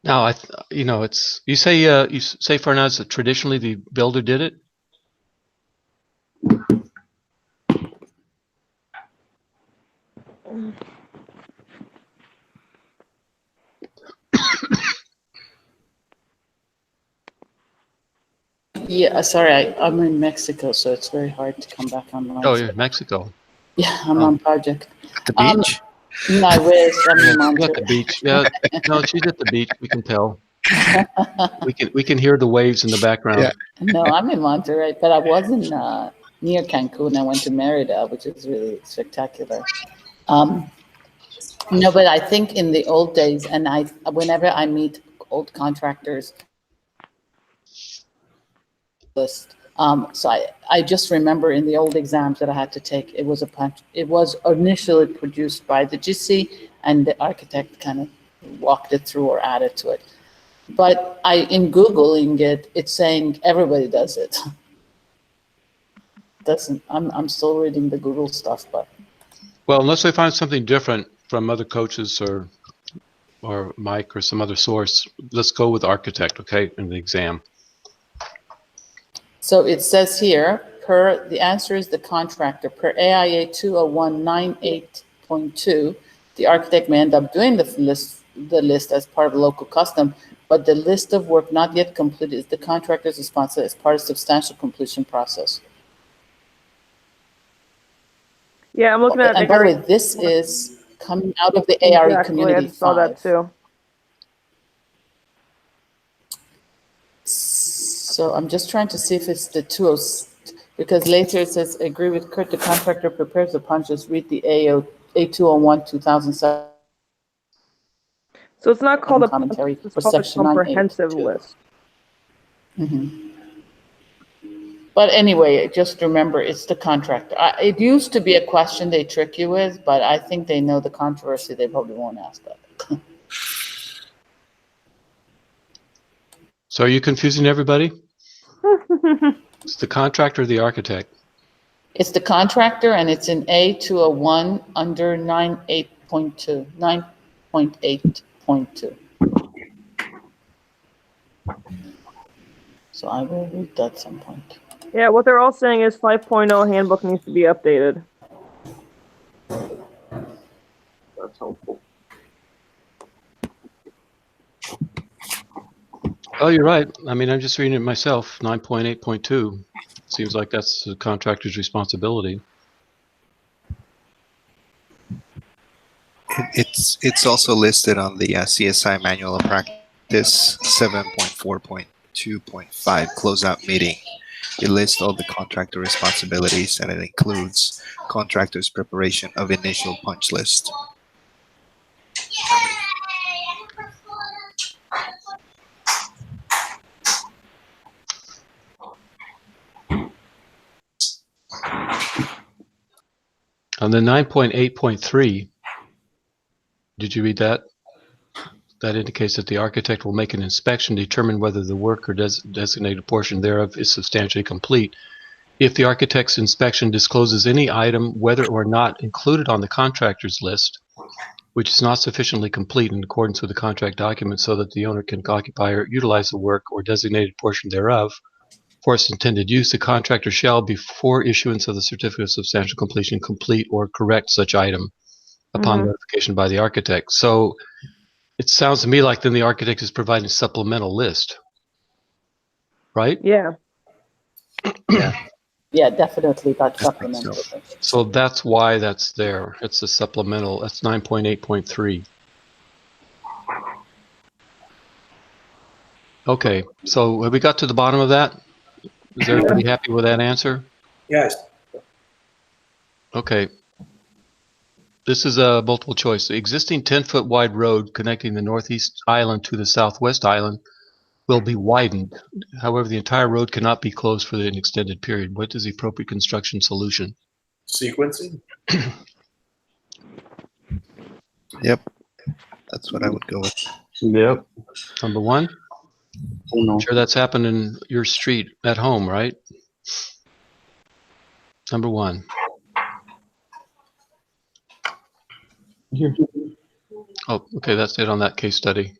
Now, it's you say Farnaz that traditionally the builder did it. Yeah, sorry, I'm in Mexico, so it's very hard to come back online. Oh, you're in Mexico. Yeah, I'm Oh. on project. At the beach? No, I wish. I'm Yeah, in she's at Monterey. the beach. Yeah, no, she's at the beach. We can tell. We can hear the waves in the background. Yeah. No, I'm in Monterey, but I was in near Cancun. I went to Merida, which is really spectacular. No, but I think in the old days, and whenever I meet old contractors, list. So I just remember in the old exams that I had to take, it was a punch. It was initially produced by the GC, and the architect kind of walked it through or added to it. But in Googling it, it's saying everybody does it. Doesn't I'm still reading the Google stuff, but Well, unless they find something different from other coaches or Mike or some other source, let's go with architect, okay, in the exam. so it says here, the answer is the contractor. Per AIA 20198.2, the architect may end up doing the list as part of a local custom, but the list of work not yet completed is the contractor's responsibility as part of substantial completion process. Yeah, I'm looking at And by the way, ARE. this is coming out of the ARE Exactly, Community I saw that 5. too. So I'm just trying to see if it's the 20, because later it says, agree with Kurt, the contractor prepares the punches, read the A201 2007 So it's not called a commentary punch list, for it's called a section comprehensive 982. list. But anyway, just remember, it's the contractor. It used to be a question they trick you with, but I think they know the controversy. They probably won't ask that. So are you confusing everybody? It's the contractor or the architect? It's the contractor, and it's in A201 under 9.8.2, 9.8.2. So I will read that at some point. Yeah, what they're all saying is 5.0 handbook needs to be updated. That's helpful. Oh, you're right. I mean, I'm just reading it myself. 9.8.2 seems like that's the contractor's responsibility. It's also listed on the CSI Manual of Practice 7.4.2.5 closeout meeting. It lists all the contractor responsibilities and it includes contractor's preparation of initial punch list. On the 9.8.3, did you read that? That indicates that the architect will make an inspection to determine whether the work or designated portion thereof is substantially complete. If the architect's inspection discloses any item, whether or not included on the contractor's list, which is not sufficiently complete in accordance with the contract document so that the owner can occupy or utilize the work or designated portion thereof for its intended use, the contractor shall, before issuance of the certificate of substantial completion, complete or correct such item upon notification by the architect. So it sounds to me like then the architect is providing a supplemental list, right? Yeah. Yeah, definitely that I think supplemental. so. So that's why that's there. It's a supplemental. That's 9.8.3. Okay, so have we got to the bottom of that? Is everybody happy with that answer? Yes. Okay. This is a multiple choice. The existing 10-foot wide road connecting the northeast island to the southwest island will be widened. However, the entire road cannot be closed for an extended period. What is the appropriate construction solution? Sequencing? Yep. That's what I would go with. Yep. Number one. Oh no. I'm sure that's happened in your street at home, right? Number one. Here. Oh, okay, that's it on that case study.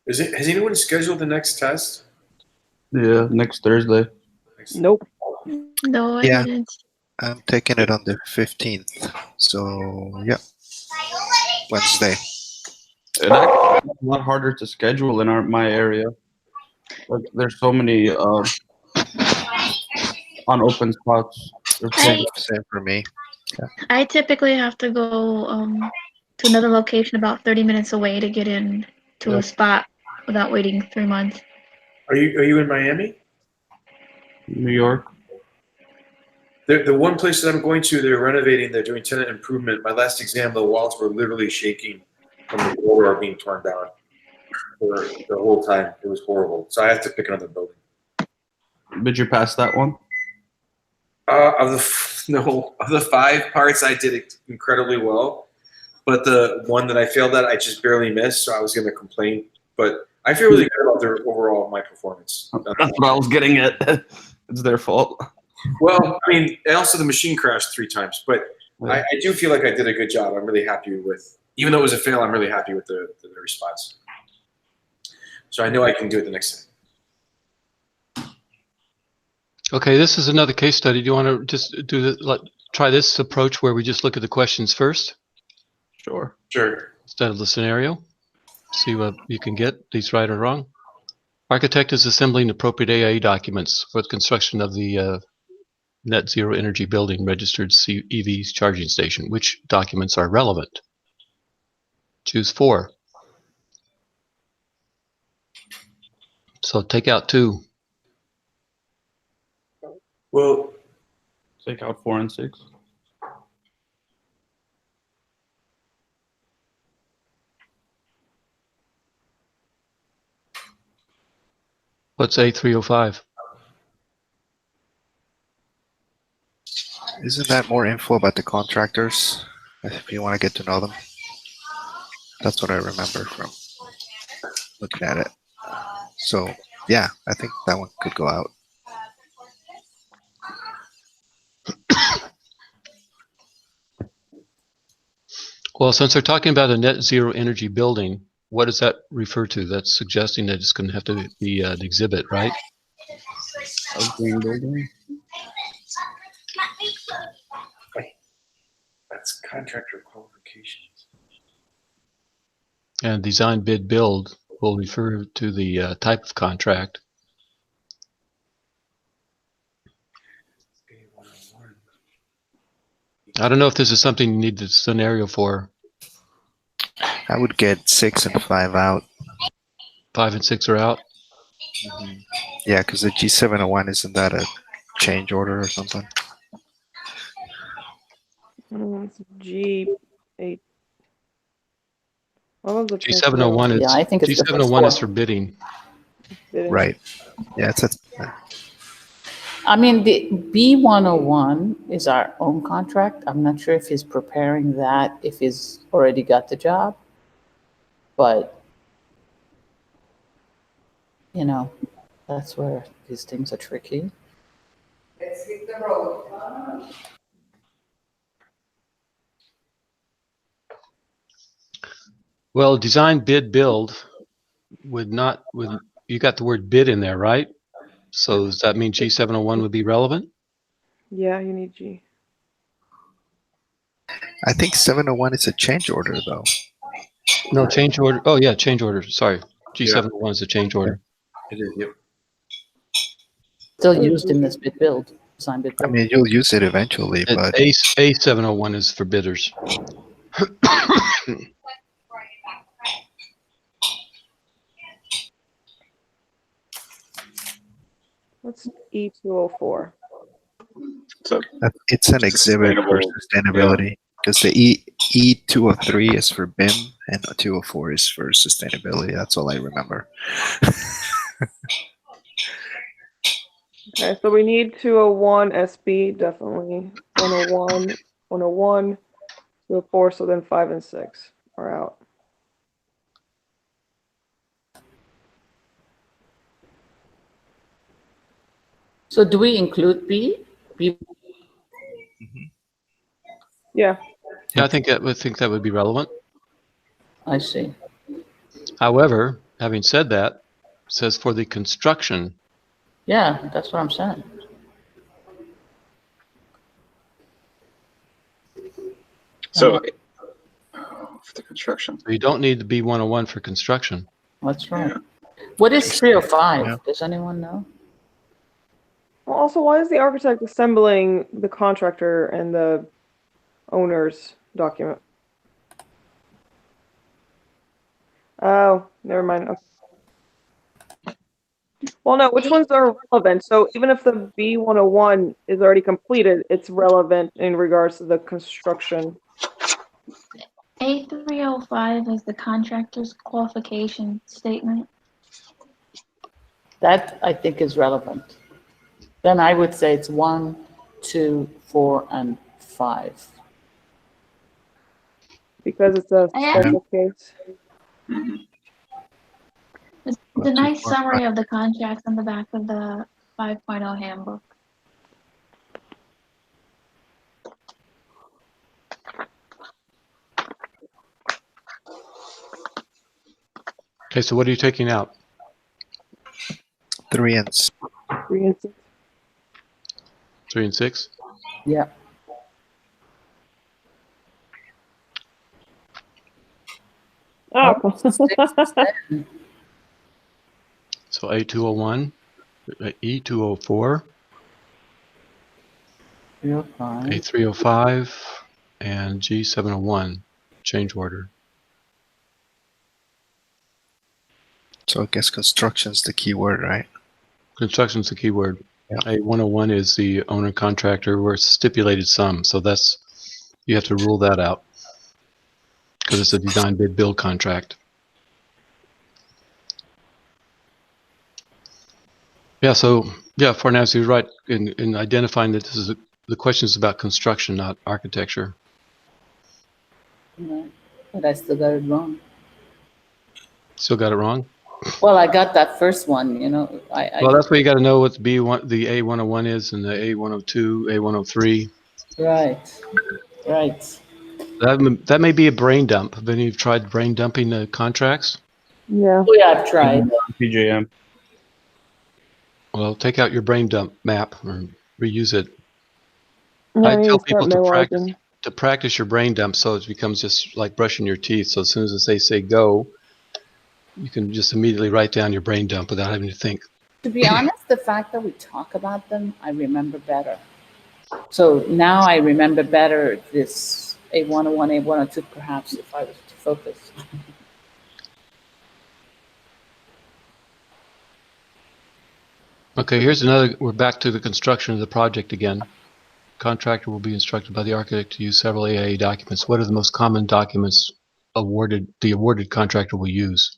Has anyone scheduled the next test? Yeah, next Thursday. Nope. No, I Yeah. didn't. I'm taking it on the 15th. So, yeah. Wednesday. It actually is a lot harder to schedule in my area. Like, there's so many unopen spots. There's so I Same for me. I typically have to go to another location about 30 minutes away to get in to Yeah. a spot without waiting 3 months. Are you in Miami? New York. The one place that I'm going to, they're renovating. They're doing tenant improvement. My last exam, the walls were literally shaking from the floor being torn down for the whole time. It was horrible. So I have to pick another building. Did you pass that one? Of the 5 parts, I did it incredibly well. But the one that I failed at, I just barely missed. So I was going to complain. But I feel really good about their overall my performance. That's what I was getting at. It's their fault. Well, I mean, also the machine crashed 3 times, but I do feel like I did a good job. I'm really happy with, even though it was a fail, I'm really happy with the response. So I know I can do it the next time. Okay, this is another case study. Do you want to just try this approach where we just look at the questions first Sure. Sure. instead of the scenario? See what you can get, these right or wrong. Architect is assembling appropriate AIE documents for the construction of the net zero energy building registered EVs charging station. Which documents are relevant? Choose 4. So take out 2. Well, Take out 4 and 6. What's A305? Isn't that more info about the contractors? If you want to get to know them. That's what I remember from looking at it. So, yeah, I think that one could go out. Well, since they're talking about a net zero energy building, what does that refer to? That's suggesting that it's going to have to be an exhibit, right? A green building. that's contractor qualifications. And design bid build will refer to the type of contract. I don't know if this is something you need the scenario for. I would get 6 and 5 out. 5 and 6 are out. Yeah, because the G701, isn't that a change order or something? It's G8. What was the G701 is Yeah, I think it's the first G701 is one. for bidding. bidding? Right. Yeah, it's a, I mean, the B101 is our own contract. I'm not sure if he's preparing that, if he's already got the job. But, you know, that's where these things are tricky. Let's hit the road. Well, design bid build would you got the word bid in there, right? So does that mean G701 would be relevant? Yeah, you need G. I think 701 is a change order, though. No, change order. Oh yeah, change order. Sorry. G701 is a change order. It is, yep. Still used in this bid build, design bid I build. mean, you'll use it eventually, And but A701 is for bidders. What's E204? So it's an exhibit for sustainability. Because the E203 is for BIM and 204 is for sustainability. That's all I remember. Okay, so we need 201 SB, definitely. 101, 101, 204, so then 5 and 6 are out. So do we include B? B, Yeah. Yeah, I think that would be relevant. I see. However, having said that, it says for the construction. Yeah, that's what I'm saying. So, for the construction. So you don't need the B101 for construction. That's right. Yeah. What is 305? Yeah. Does anyone know? Well, also, why is the architect assembling the contractor and the owner's document? Oh, never mind. Okay. Well, no, which ones are relevant? So even if the B101 is already completed, it's relevant in regards to the construction. A305 is the contractor's qualification statement. That I think is relevant. Then I would say it's 1, 2, 4, and 5. Because it's a Yeah. special case. Mhm. It's a nice summary of the contracts on the back of the 5.0 handbook. Okay, so what are you taking out? 3 and 3 and 6. 3 and 6? Yeah. Oh, So A201, E204, 305. A305, and G701, change order. So I guess construction's the key word, right? Construction's the key word. Yeah. A101 is the owner contractor where it's stipulated sum. So that's, you have to rule that out because it's a design bid build contract. Yeah, so yeah, Farnaz, you're right in identifying that this is the question is about construction, not architecture. Right. But I still got it wrong. Still got it wrong? Well, I got that first one, Well, that's why you got to know what the B1, the A101 is, and the A102, A103. Right. Right. That may be a brain dump. Have any of you tried brain dumping the contracts? yeah. Oh, yeah, I've tried. PJM. Well, take out your brain dump map or reuse it. No, I need tell to start people memorizing. to practice your brain dump so it becomes just like brushing your teeth. So as soon as they say go, you can just immediately write down your brain dump without having to think. To be honest, the fact that we talk about them, I remember better. So now I remember better this A101, A102, perhaps, if I was to focus. Okay, here's another, we're back to the construction of the project again. Contractor will be instructed by the architect to use several AIA documents. What are the most common documents the awarded contractor will use?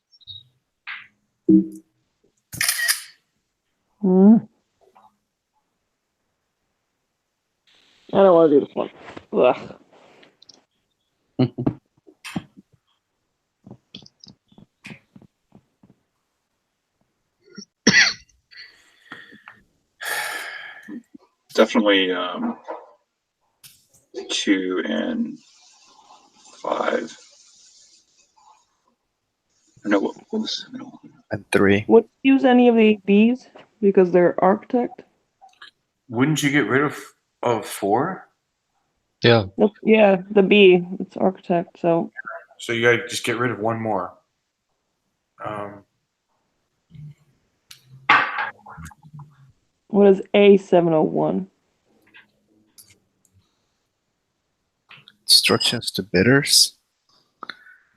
Hmm. I don't want to do this one. Ugh. Definitely 2 and 5. No, what was 701? And 3. Would you use any of the Bs because they're architect? Wouldn't you get rid of 4? Yeah, Nope. Yeah, the B, it's architect. So So you gotta just get rid of one more. what is A701? Instructions to bidders.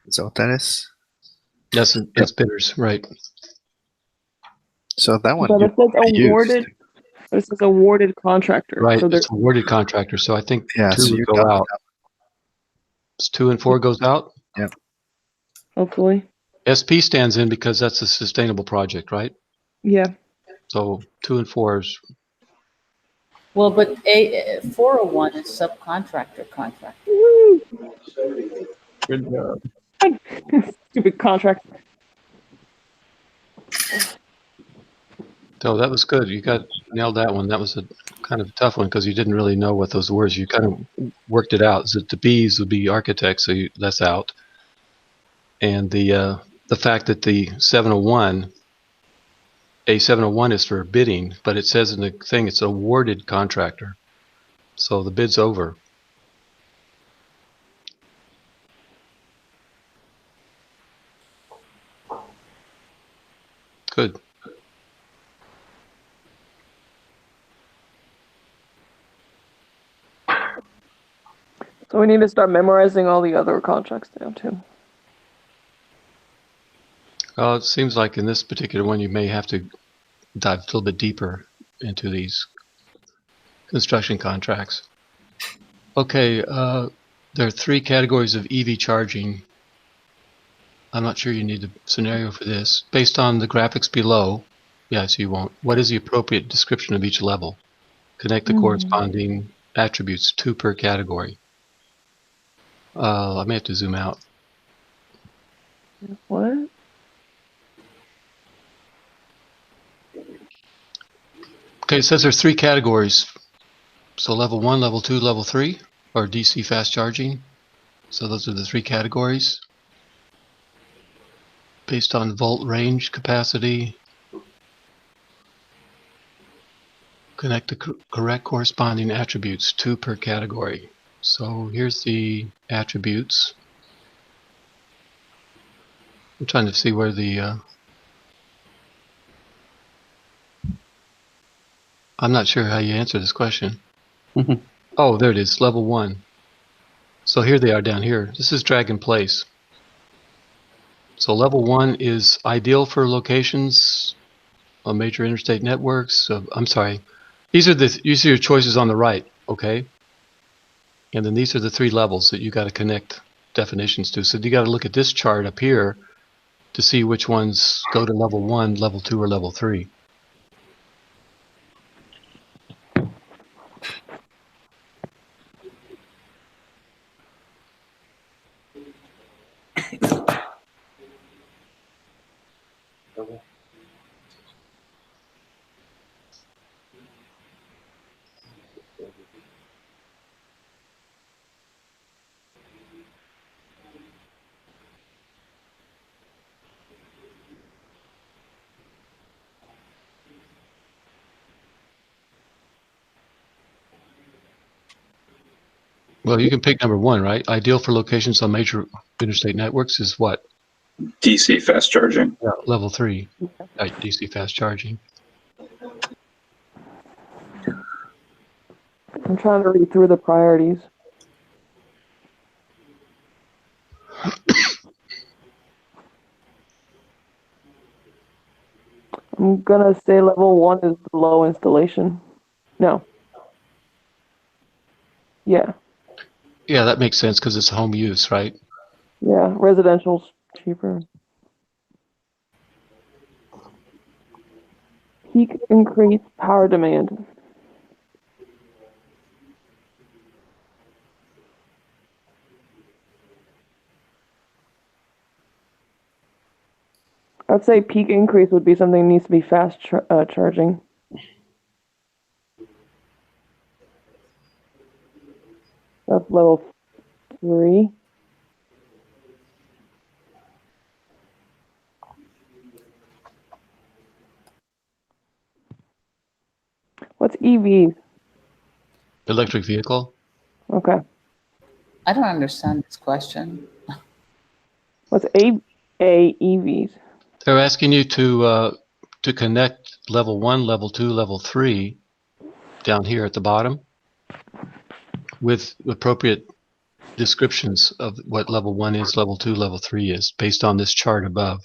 Is that what that is? that's bidders, right? So that one But you it says already awarded. used. It says awarded contractor. Right, So there's it's awarded contractor. So I think Yeah, 2 so would you're go done with out. It's 2 and 4 goes out. hopefully. SP stands in because that's a sustainable project, right? Yeah. So 2 and 4 is Well, but 401 is subcontractor contract. Good job. Stupid contract. So that was good. You nailed that one. That was a kind of a tough one because you didn't really know what those words. You kind of worked it out. So the B's would be architects, so that's out. And the fact that the 701, A701 is for bidding, but it says in the thing it's awarded contractor. So the bid's over. Good. So we need to start memorizing all the other contracts now too. It seems like in this particular one, you may have to dive a little bit deeper into these construction contracts. Okay, there are 3 categories of EV charging. I'm not sure you need a scenario for this. Based on the graphics below, yes, you won't. What is the appropriate description of each level? Connect the corresponding attributes, 2 per category. I may have to zoom out. What? Okay, it says there's 3 categories. So level 1, level 2, level 3, or DC fast charging. So those are the 3 categories. Based on volt range capacity. Connect the correct corresponding attributes, 2 per category. So here's the attributes. I'm trying to see where the I'm not sure how you answer this question. Oh, there it is, level 1. So here they are down here. This is drag and place. So level 1 is ideal for locations on major interstate networks. I'm sorry. These are your choices on the right, okay? And then these are the 3 levels that you got to connect definitions to. So you got to look at this chart up here to see which ones go to level 1, level 2, or level 3. Well, you can pick number 1, right? Ideal for locations on major interstate networks is what? DC fast charging. Yeah, level 3, DC fast charging. I'm trying to read through the priorities. I'm gonna say level 1 is low installation. No. Yeah. Yeah, that makes sense because it's home use, right? Yeah. Residential's cheaper. Peak increased power demand. I'd say peak increase would be something that needs to be fast charging. That's level 3. What's EV? Electric vehicle. Okay. I don't understand this question. What's AEVs? They're asking you to connect level 1, level 2, level 3 down here at the bottom with appropriate descriptions of what level 1 is, level 2, level 3 is, based on this chart above.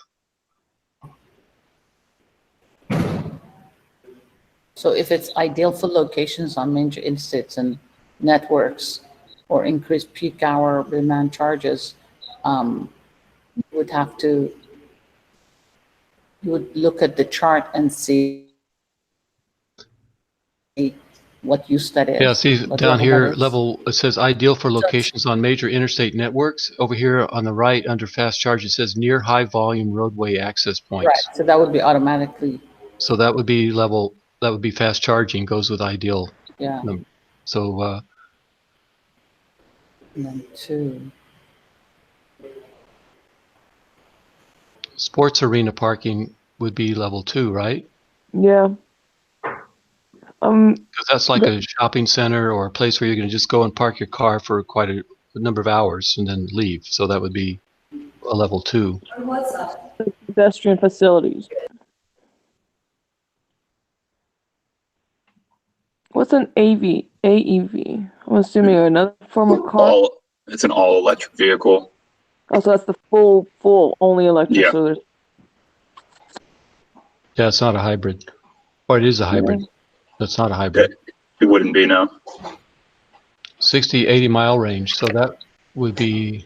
So if it's ideal for locations on major interstates and networks or increased peak hour demand charges, you would look at the chart and see what use that is. Yeah, see what down level here, that is. level, it says ideal for So it's- locations on major interstate networks. Over here on the right, under fast charge, it says near high volume roadway access Right, points. so that would be automatically, So that would be level, that would be fast charging, goes with ideal. yeah, So and then 2. sports arena parking would be level 2, right? Yeah. Because that's like a shopping center or a place where you're going to just go and park your car for quite a number of hours and then leave. So that would be a level 2. Pedestrian facilities. What's an AV? AEV? I'm assuming another form of car. It's an all electric vehicle. Oh, so that's the full only electric. Yeah. So there's Yeah, it's not a hybrid. Or it is a hybrid. Yeah. That's not a hybrid. It wouldn't be, no. 60, 80 mile range. So that would be,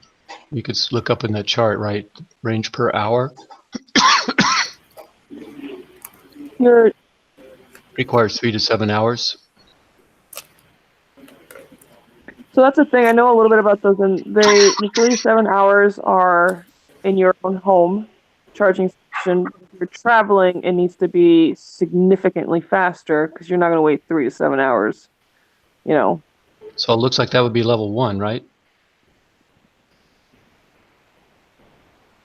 you could look up in that chart, right? Range per hour you're requires 3 to 7 hours. So that's the thing. I know a little bit about those, and the 37 hours are in your own home charging station. If you're traveling, it needs to be significantly faster because you're not going to wait 3 to 7 hours. You know. So it looks like that would be level 1, right?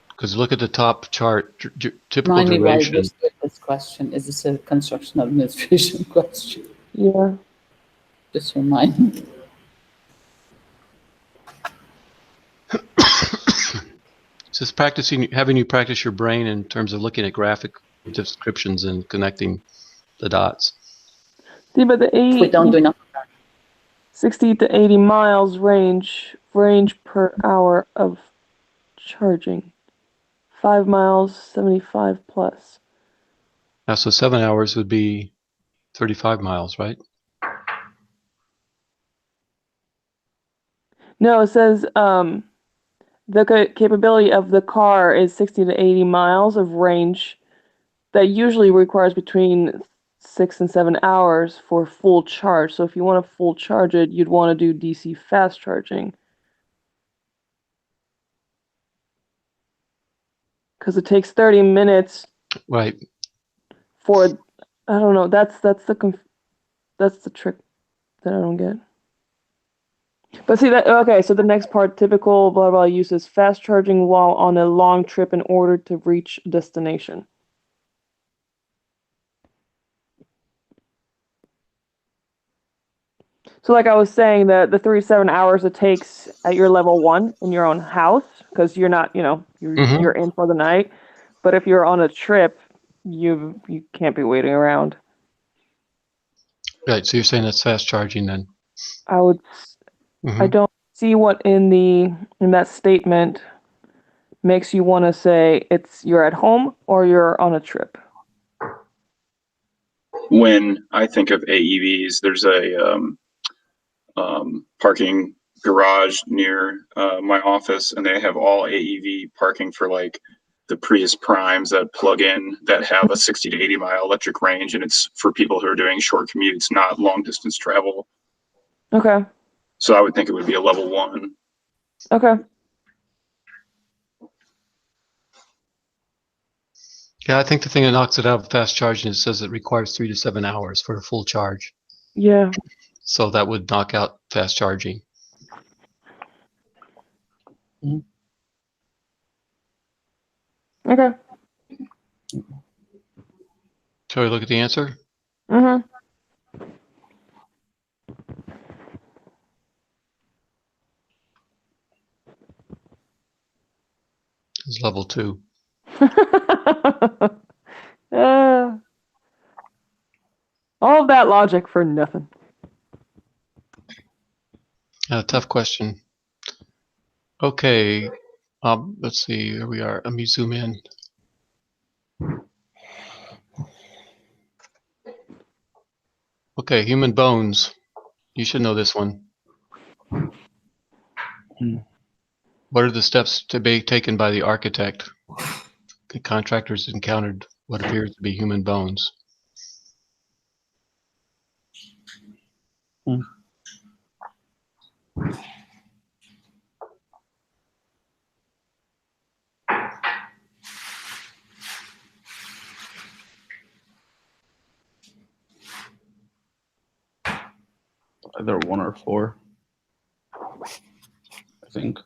Because look at the top chart, typical Remind me why duration. this question. Is this a construction administration question? Yeah. Just remind me. It's just having you practice your brain in terms of looking at graphic descriptions and connecting the dots. See, but the We don't do enough. 60 to 80 miles range per hour of charging. 5 miles, 75 plus. Now, so 7 hours would be 35 miles, right? No, it says the capability of the car is 60 to 80 miles of range. That usually requires between 6 and 7 hours for full charge. So if you want to full charge it, you'd want to do DC fast charging. Because it takes 30 minutes. Right. For, I don't know. That's the trick that I don't get. But see that okay. So the next part, typical blah blah uses fast charging while on a long trip in order to reach destination. So like I was saying, the 37 hours it takes at your level 1 in your own house, because you're not, you're in for the night. But if you're on a trip, you can't be waiting around. Right. So you're saying that's fast charging then? I don't see what in that statement makes you want to say you're at home or you're on a trip. When I think of AEVs, there's a parking garage near my office, and they have all AEV parking for like the Prius Primes that plug in that have a 60 to 80 mile electric range, and it's for people who are doing short commutes, not long distance travel. Okay. So I would think it would be a level 1. Okay. Yeah, I think the thing that knocks it out of fast charging is it says it requires 3 to 7 hours for a full charge. Yeah. So that would knock out fast charging. Okay. Shall we look at the answer? Mm-hmm. It's level 2. All of that logic for nothing. Tough question. Okay. Let's see. Here we are. Let me zoom in. Okay, human bones. You should know this one. What are the steps to be taken by the architect? The contractors encountered what appears to be human bones. Either 1 or 4, I think.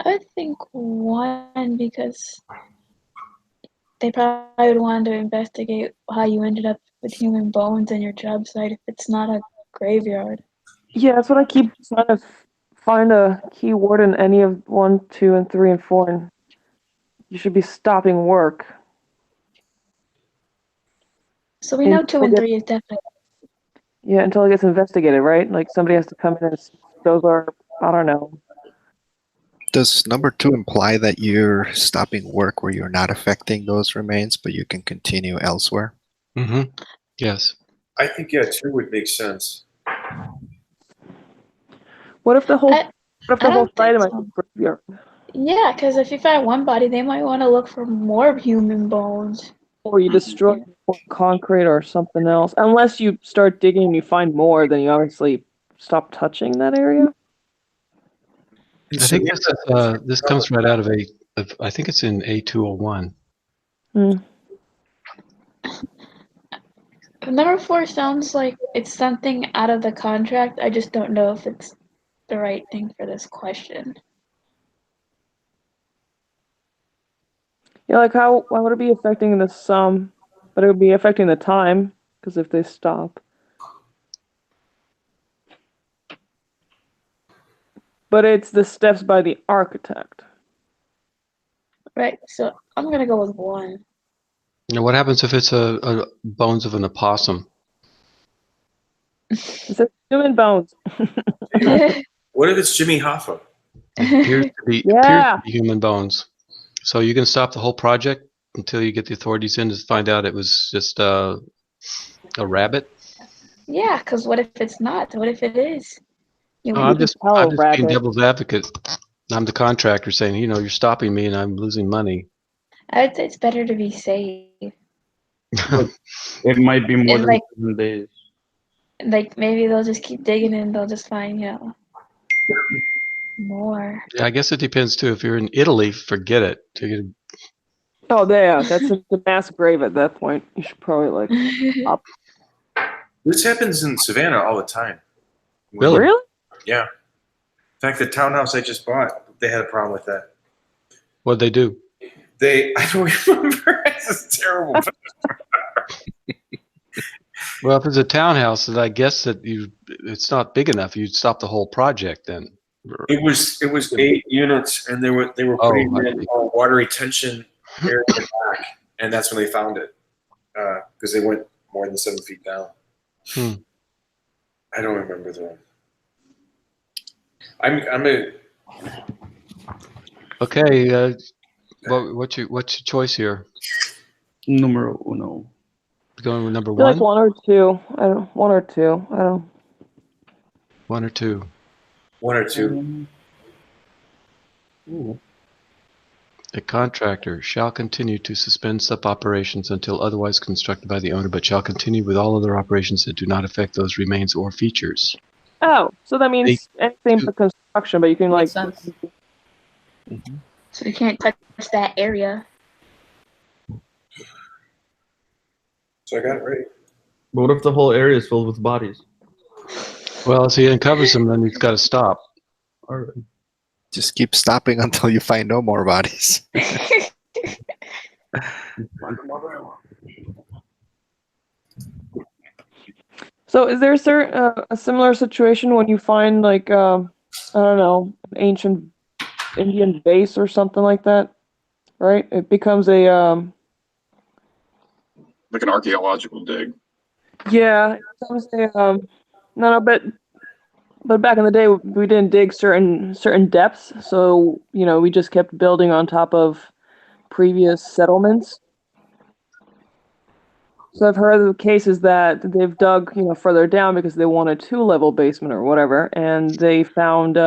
I think 1 because they probably would want to investigate how you ended up with human bones in your job site if it's not a graveyard. Yeah, that's what I keep trying to find a keyword in any of 1, 2, and 3, and 4, and you should be stopping work. So we know 2 and 3 is definitely. Yeah, until it gets investigated, right? Like somebody has to come in and those are, I don't know. Does number 2 imply that you're stopping work where you're not affecting those remains, but you can continue elsewhere? Mm-hmm. Yes. I think 2 would make sense. What if the whole I site don't think might so. be graveyard? Yeah, because if you find one body, they might want to look for more human bones. Or you destroy concrete or something else. Unless you start digging and you find more, then you obviously stop touching that area. I think this comes right out of I think it's in A201. Number 4 sounds like it's something out of the contract. I just don't know if it's the right thing for this question. Yeah, like how would it be affecting the sum? But it would be affecting the time, because if they stop. But it's the steps by the architect. Right, so I'm gonna go with 1. Now, what happens if it's a bones of an opossum? It's a human bones. What if it's Jimmy Hoffa? It appears to be human bones. So you can stop the whole project until you get the authorities in to find out it was just a rabbit. Yeah, because what if it's not? What if it is? I'm just being devil's advocate. I'm the contractor saying, you're stopping me and I'm losing money. I would say it's better to be safe. It might be more And than 7 days. Like maybe they'll just keep digging and they'll just find, more. Yeah, I guess it depends too. If you're in Italy, forget it. Oh, yeah, that's a mass grave at that point. You should probably stop. This happens in Savannah all the time. Really? Yeah. In fact, the townhouse I just bought, they had a problem with that. What'd they do? I don't remember. It's terrible. Well, if it's a townhouse, then I guess that it's not big enough. You'd stop the whole project then. It was 8 units, and they were putting in a water retention area in the back, and that's when they found it because they went more than 7 feet down. I don't remember though. I'm a. Okay. What's your choice here? Numero 1. Going with number 1? Like 1 or 2. 1 or 2. I don't. 1 or 2. 1 or 2. Ooh. A contractor shall continue to suspend sub operations until otherwise constructed by the owner, but shall continue with all other operations that do not affect those remains or features. Oh, so that means anything for construction, but you can Makes sense. So you can't touch that area. So I got it right. But what if the whole area is filled with bodies? Well, if he uncovers them, then he's got to stop. All right. Just keep stopping until you find no more bodies. So is there a similar situation when you find like I don't know, an ancient Indian base or something like that, right? It becomes a Like an archaeological dig. yeah, it becomes a no, but back in the day we didn't dig certain depths, so we just kept building on top of previous settlements. So I've heard of cases that they've dug, further down because they want a 2-level basement or whatever, and they found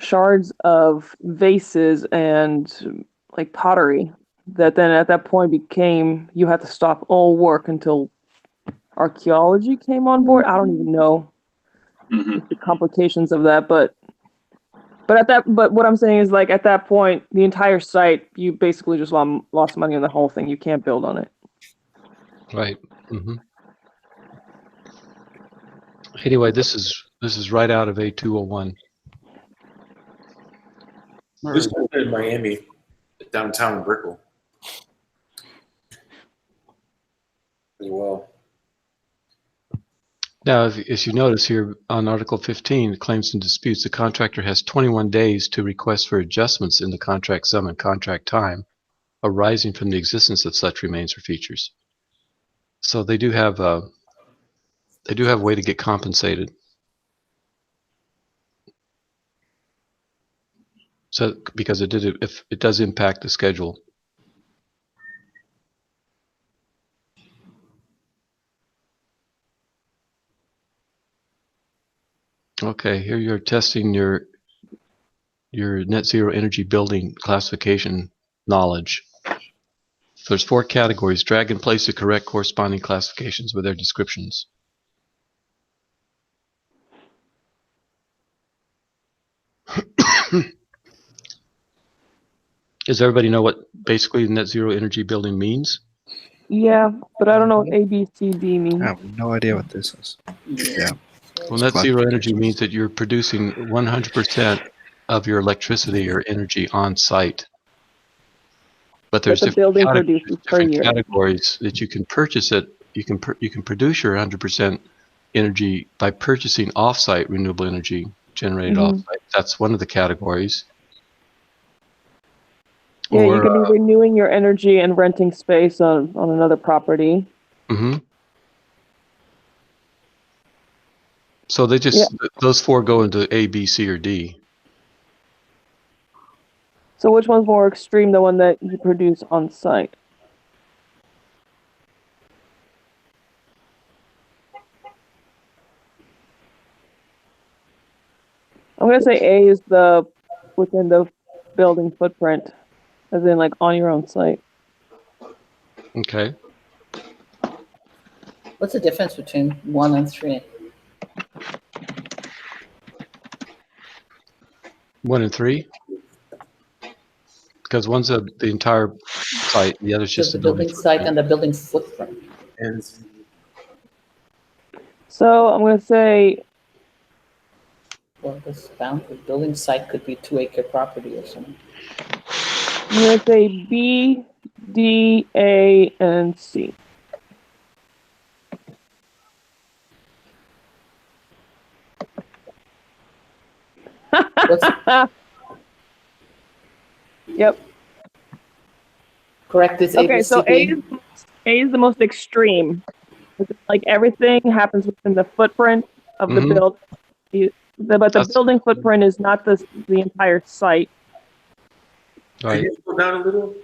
shards of vases and like pottery that then at that point became you had to stop all work until archaeology came on board. I don't even know Mhm. the complications of that, but what I'm saying is like at that point the entire site you basically just lost money on the whole thing. You can't build on it. Right. Hmm. Anyway, this is right out of A201. This is in Miami, downtown in Brickell, as well. Now, as you notice here on Article 15, claims and disputes, the contractor has 21 days to request for adjustments in the contract sum and contract time arising from the existence of such remains or features. So they do have a way to get compensated. So because if it does impact the schedule. Okay, here you're testing your net zero energy building classification knowledge. So there's 4 categories. Drag and place the correct corresponding classifications with their descriptions. Does everybody know what basically net zero energy building means? Yeah, but I don't know what A, B, C, D mean. I have no idea what this is. Yeah. Well, net zero energy means that you're producing 100% of your electricity or energy on site. But there's That the building produces per different year. categories that you can purchase it. You can produce your 100% energy by purchasing off-site renewable energy generated off-site. That's one of the categories. Yeah, Or, you could be renewing your energy and renting space on another property. So they just those 4 go into A, B, C, or D. So which one's more extreme, the one that you produce on site? I'm gonna say A is the within the building footprint, as in like on your own site. Okay. What's the difference between 1 and 3? 1 and 3? Because one's the entire site, the other's just the building site and the building footprint. And So I'm gonna say Well, this boundary building site could be 2-acre property or something. I'm gonna say B, D, A, and C. Yep. Correct. It's okay. So A is the most extreme. Like everything happens within the footprint of the build. But the building footprint is not the entire site. Right. Can you go down a little?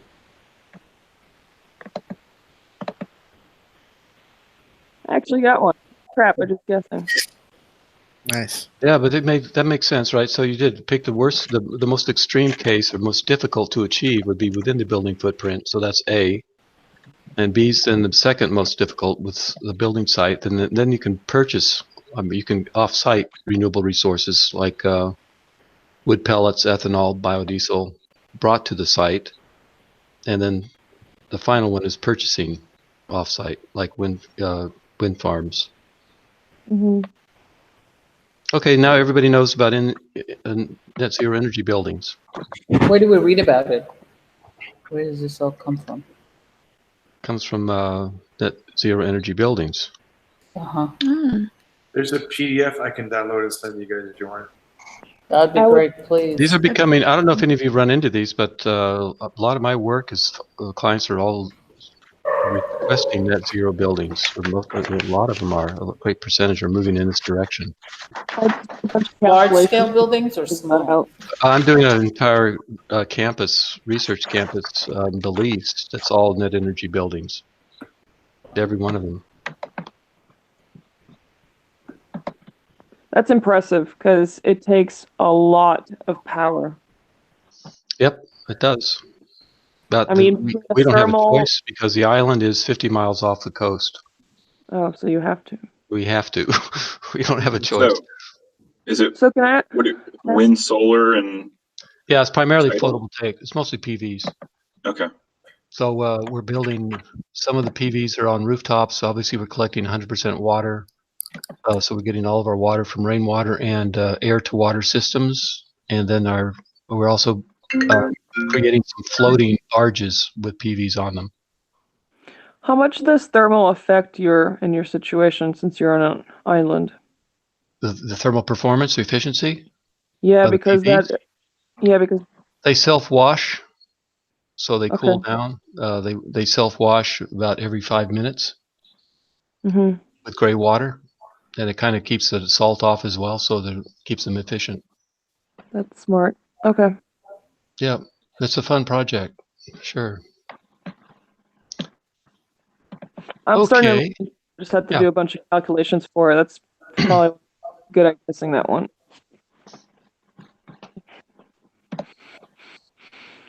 I actually got one. Crap, I'm just guessing. Nice. Yeah, but that makes sense, right? So you did pick the worst, the most extreme case or most difficult to achieve would be within the building footprint. So that's A. And B's then the second most difficult with the building site. Then you can purchase, you can off-site renewable resources like wood pellets, ethanol, biodiesel brought to the site. And then the final one is purchasing off-site, like wind farms. Okay, now everybody knows about net zero energy buildings. Where do we read about it? Where does this all come from? Comes from net zero energy buildings. There's a PDF I can download and send you guys if you want. That'd be great, please. These are becoming, I don't know if any of you run into these, but a lot of my work is clients are all requesting net zero buildings. A lot of them are, a great percentage are moving in this direction. Large-scale buildings or small? I'm doing an entire research campus in Belize. That's all net energy buildings. Every one of them. That's impressive because it takes a lot of power. Yep, it does. But I mean, we don't have a thermal. choice because the island is 50 miles off the coast. Oh, so you have to. We have to. We don't have a choice. So is it So can I? wind, solar, and Yeah, it's primarily tidal? photovoltaic. It's mostly PVs. Okay. So we're building, some of the PVs are on rooftops. Obviously, we're collecting 100% water. So we're getting all of our water from rainwater and air to water systems. And then we're also creating some floating barges with PVs on them. How much does thermal affect your situation since you're on an island? The thermal performance, the efficiency Yeah, of the because PVs, because they self-wash, so they cool okay. down. They self-wash about every 5 minutes Mhm. with gray water, and it kind of keeps the salt off as well, so that it keeps them efficient. That's smart. Okay. Yeah, it's a fun project, sure. I'm starting Okay. to just have to Yeah. do a bunch of calculations for it. That's probably good at guessing that one.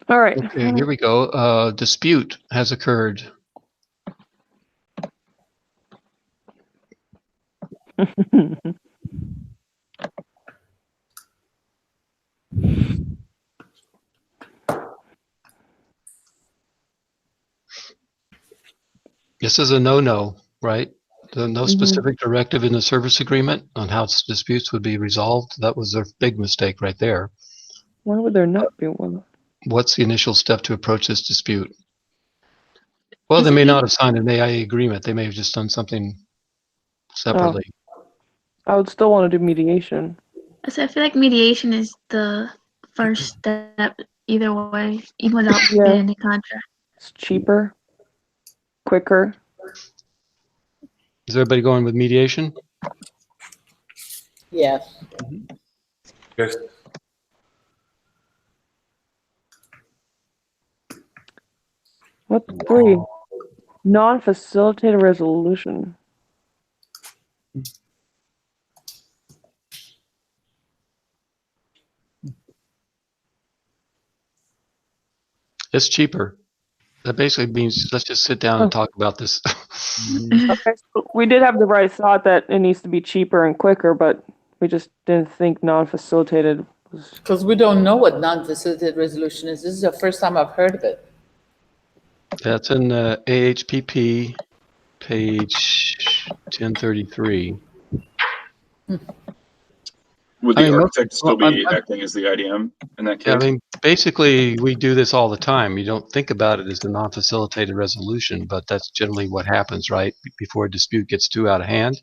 All right. Okay, here we go. Dispute has occurred. This is a no-no, right? No specific directive in the service agreement on how disputes would be resolved. That was their big mistake right there. Why would there not be one? What's the initial step to approach this dispute? Well, they may not have signed an AIA agreement. They may have just done something separately. I would still want to do mediation. So I feel like mediation is the first step either way, even without Yeah. being in a contract. It's cheaper, quicker. Is everybody going with mediation? Yes. Yes. What 3? Non-facilitated resolution. It's cheaper. That basically means let's just sit down and talk about this. Okay, so we did have the right thought that it needs to be cheaper and quicker, but we just didn't think non-facilitated was. Because we don't know what non-facilitated resolution is. This is the first time I've heard of it. That's in AHPP, page 1033. Would I the mean, architect still be I'm- acting as the IDM in that Yeah, I case? mean, basically, we do this all the time. You don't think about it as a non-facilitated resolution, but that's generally what happens, right? Before a dispute gets too out of hand,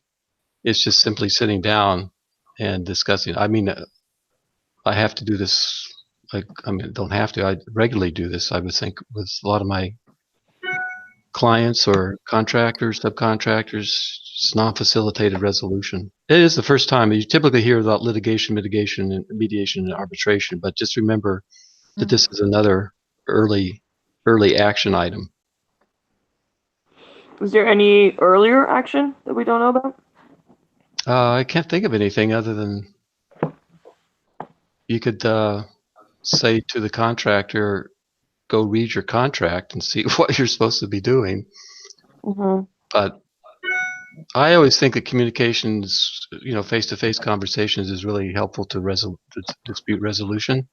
it's just simply sitting down and discussing. I mean, I have to do this. Don't have to. I regularly do this. I would think with a lot of my clients or contractors, subcontractors, it's non-facilitated resolution. It is the first time you typically hear about litigation, mitigation, and mediation and arbitration, but just remember that this is another early action item. Is there any earlier action that we don't know about? I can't think of anything other than you could say to the contractor, go read your contract and see what you're supposed to be doing. Mm-hmm. But I always think that communications, face-to-face conversations is really helpful to dispute resolution.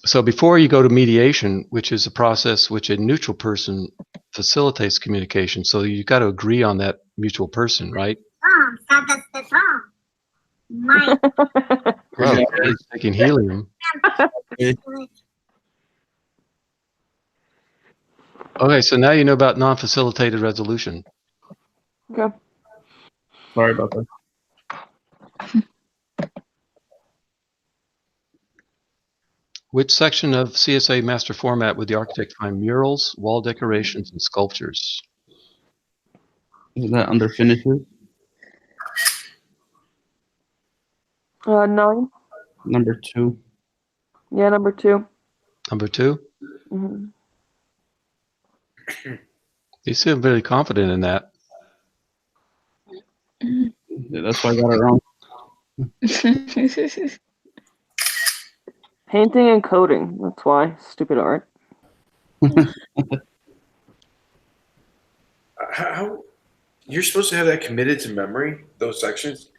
So before you go to mediation, which is a process which a neutral person facilitates communication, so you've got to agree on that mutual person, right? Wrong. That's wrong. Mike. Well, it's taking helium. Okay, so now you know about non-facilitated resolution. Okay. Sorry about that. Which section of CSA master format would the architect find murals, wall decorations, and sculptures? Is that under finishes? 9. Number 2. Yeah, number 2. Number 2? Mm-hmm. You seem very confident in that. Yeah, that's why I got it wrong. Painting and coding. That's why. Stupid art. How you're supposed to have that committed to memory? Those sections?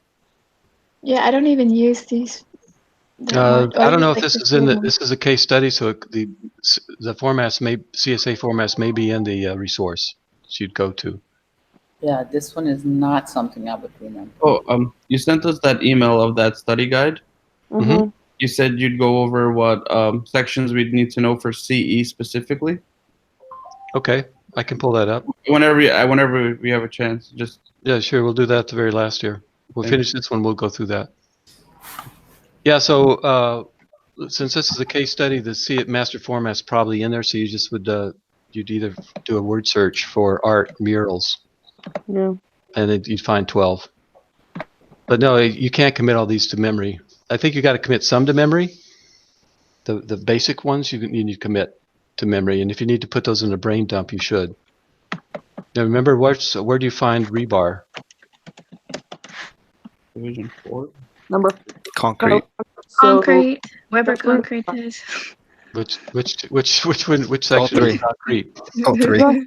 Yeah, I don't even use these that much. I don't know if like this the is in the, few this is a case study, so the formats may CSA formats may be in the resource that you'd go to. Yeah, this one is not something I would remember. Oh, you sent us that email of that study guide. Mm-hmm. You said you'd go over what sections we'd need to know for CE specifically. Okay, I can pull that up. Whenever we have a chance, just Yeah, sure. We'll do that at the very last year. We'll Thank finish this one. We'll go through that. Yeah. So since this is a case study, the see it master format's probably in there. So you just would you'd either do a word search for art murals, Yeah. and then you'd find 12. But no, you can't commit all these to memory. I think you got to commit some to memory. The basic ones you need to commit to memory, and if you need to put those in a brain dump, you should. Now remember, where do you find rebar? Division 4. Number. Concrete. So concrete, Weber that's really- concrete is. Which one? Which All section three. is concrete? Oh, three.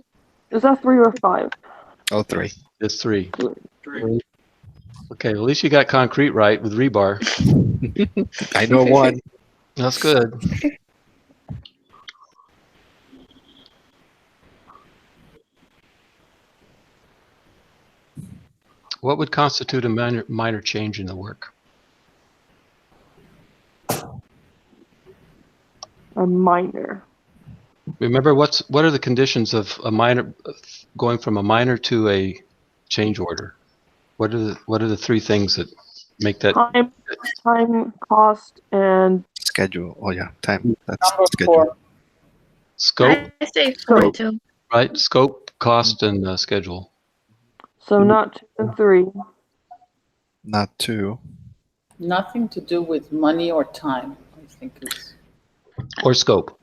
Is that 3 or 5? Oh, three. It's 3. Three. Okay, well, at least you got concrete right with rebar. I know one. That's good. What would constitute a minor change in the work? A minor. Remember, what are the conditions of a minor going from a minor to a change order? What are the 3 things that make that? Time, cost, and Schedule. Oh, yeah. Time. That's Number schedule. 4. Scope, I say 4 Scope. too. right? Scope, cost, and schedule. so not 2 and 3. Not two. Nothing to do with money or time, I think is. Or scope.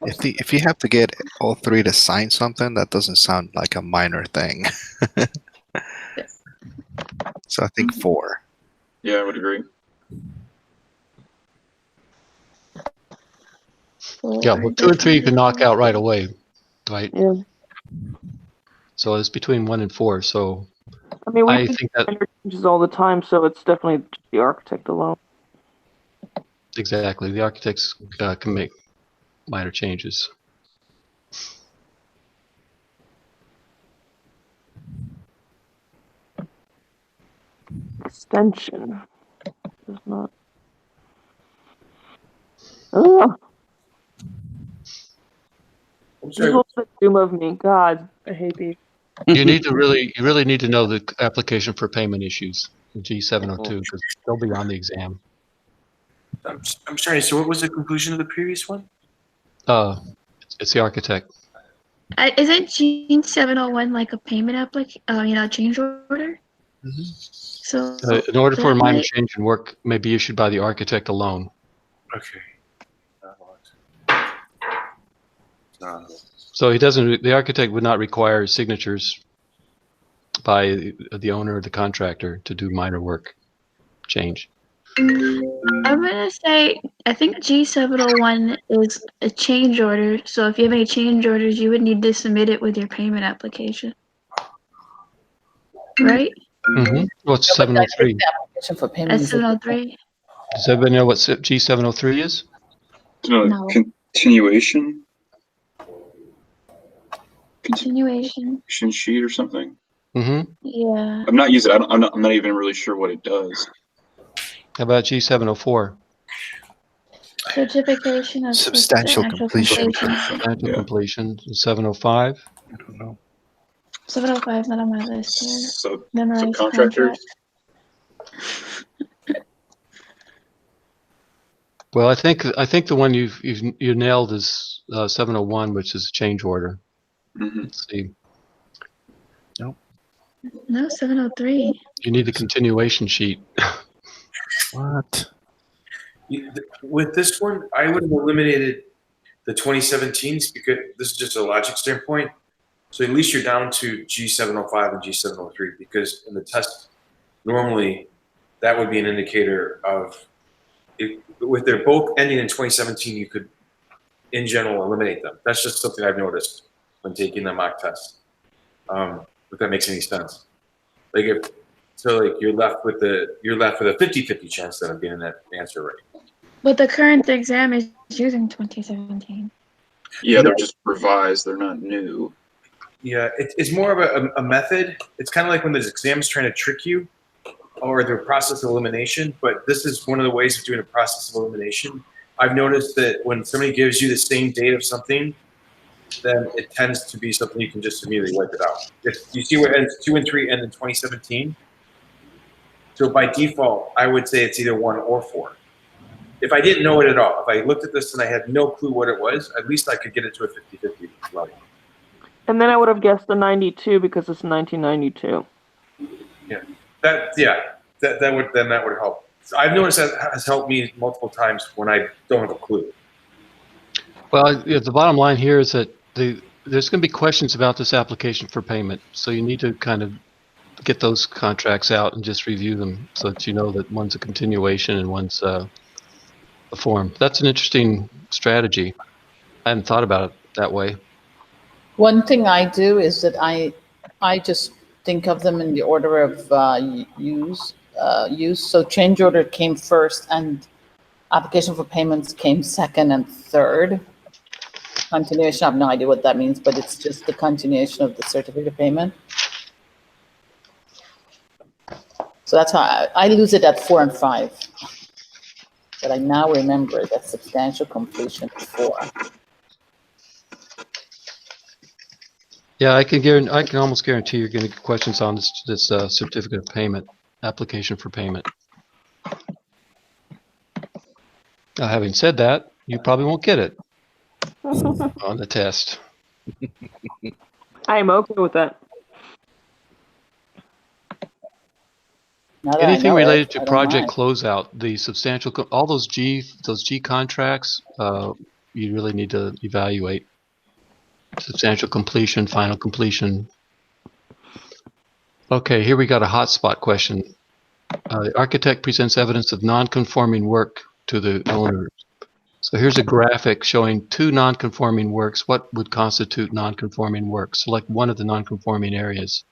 If you have to get all 3 to sign something, that doesn't sound like a minor thing. So I think 4. Yeah, I would agree. Yeah, well, 2 and 3 you can knock out right away, right? Yeah. So it's between 1 and 4. So I mean, we I do think that minor changes all the time, so it's definitely the architect alone. exactly the architects can make minor changes. Extension does not. Ugh. I'm This sorry. is the doom of me. God, I hate these. You really need to know the application for payment issues in G702 because they'll be on the exam. I'm sorry. So what was the conclusion of the previous one? It's the architect. Isn't Gene 701 like a payment change order? So In order for a that minor might- change in work may be issued by the architect alone. Okay. So the architect would not require signatures by the owner or the contractor to do minor work change. I'm gonna say I think G701 is a change order. So if you have any change orders, you would need to submit it with your payment application, right? Mm-hmm. What's Yeah, but I think 703? the application for payment That's is a 703. Does everybody know what G703 is? No. Continuation Continuation. sheet or something. Mm-hmm. Yeah. I've not used it. I'm not even really sure what it does. How about G704? Certification of Substantial completion. Substantial Yeah. completion. 705? I don't know. 705 is not on my list here. So Memorize subcontractors. contract. Well, I think the one you nailed is 701, which is a change order. Mhm. Let's see. No, 703. You need the continuation sheet. What? With this one, I would have eliminated the 2017s because this is just a logic standpoint. So at least you're down to G705 and G703 because in the test, normally that would be an indicator of, if they're both ending in 2017, you could, in general, eliminate them. That's just something I've noticed when taking the mock test. If that makes any sense. Like you're left with a 50-50 chance then of getting that answer right. But the current exam is using 2017. Yeah, they're just revised. They're not new. Yeah, it's more of a method. It's kind of like when there's exams trying to trick you, or the process of elimination. But this is one of the ways of doing a process of elimination. I've noticed that when somebody gives you the same date of something, then it tends to be something you can just immediately wipe it out. If you see where ends 2 and 3 end in 2017, so by default, I would say it's either 1 or 4. If I didn't know it at all, if I looked at this and I had no clue what it was, at least I could get it to a 50-50 level. And then I would have guessed the 92 because it's 1992. That would help. So I've noticed that has helped me multiple times when I don't have a clue. Well, the bottom line here is that there's going to be questions about this application for payment. So you need to kind of get those contracts out and just review them so that you know that one's a continuation and one's a form. That's an interesting strategy. I hadn't thought about it that way. One thing I do is that I just think of them in the order of use. So change order came first and application for payments came second and third. Continuation, I have no idea what that means, but it's just the continuation of the certificate of payment. So that's how I lose it at 4 and 5. But I now remember that substantial completion is 4. Yeah, I can almost guarantee you're going to get questions on this certificate of payment, application for payment. Now, having said that, you probably won't get it on the test. I am okay with that. Now that I Anything know related it, to I don't project mind. closeout, the substantial, all those G contracts, you really need to evaluate. Substantial completion, final completion. Okay, here we got a hotspot question. The architect presents evidence of non-conforming work to the owner. So here's a graphic showing 2 non-conforming works. What would constitute non-conforming work? Select one of the non-conforming areas.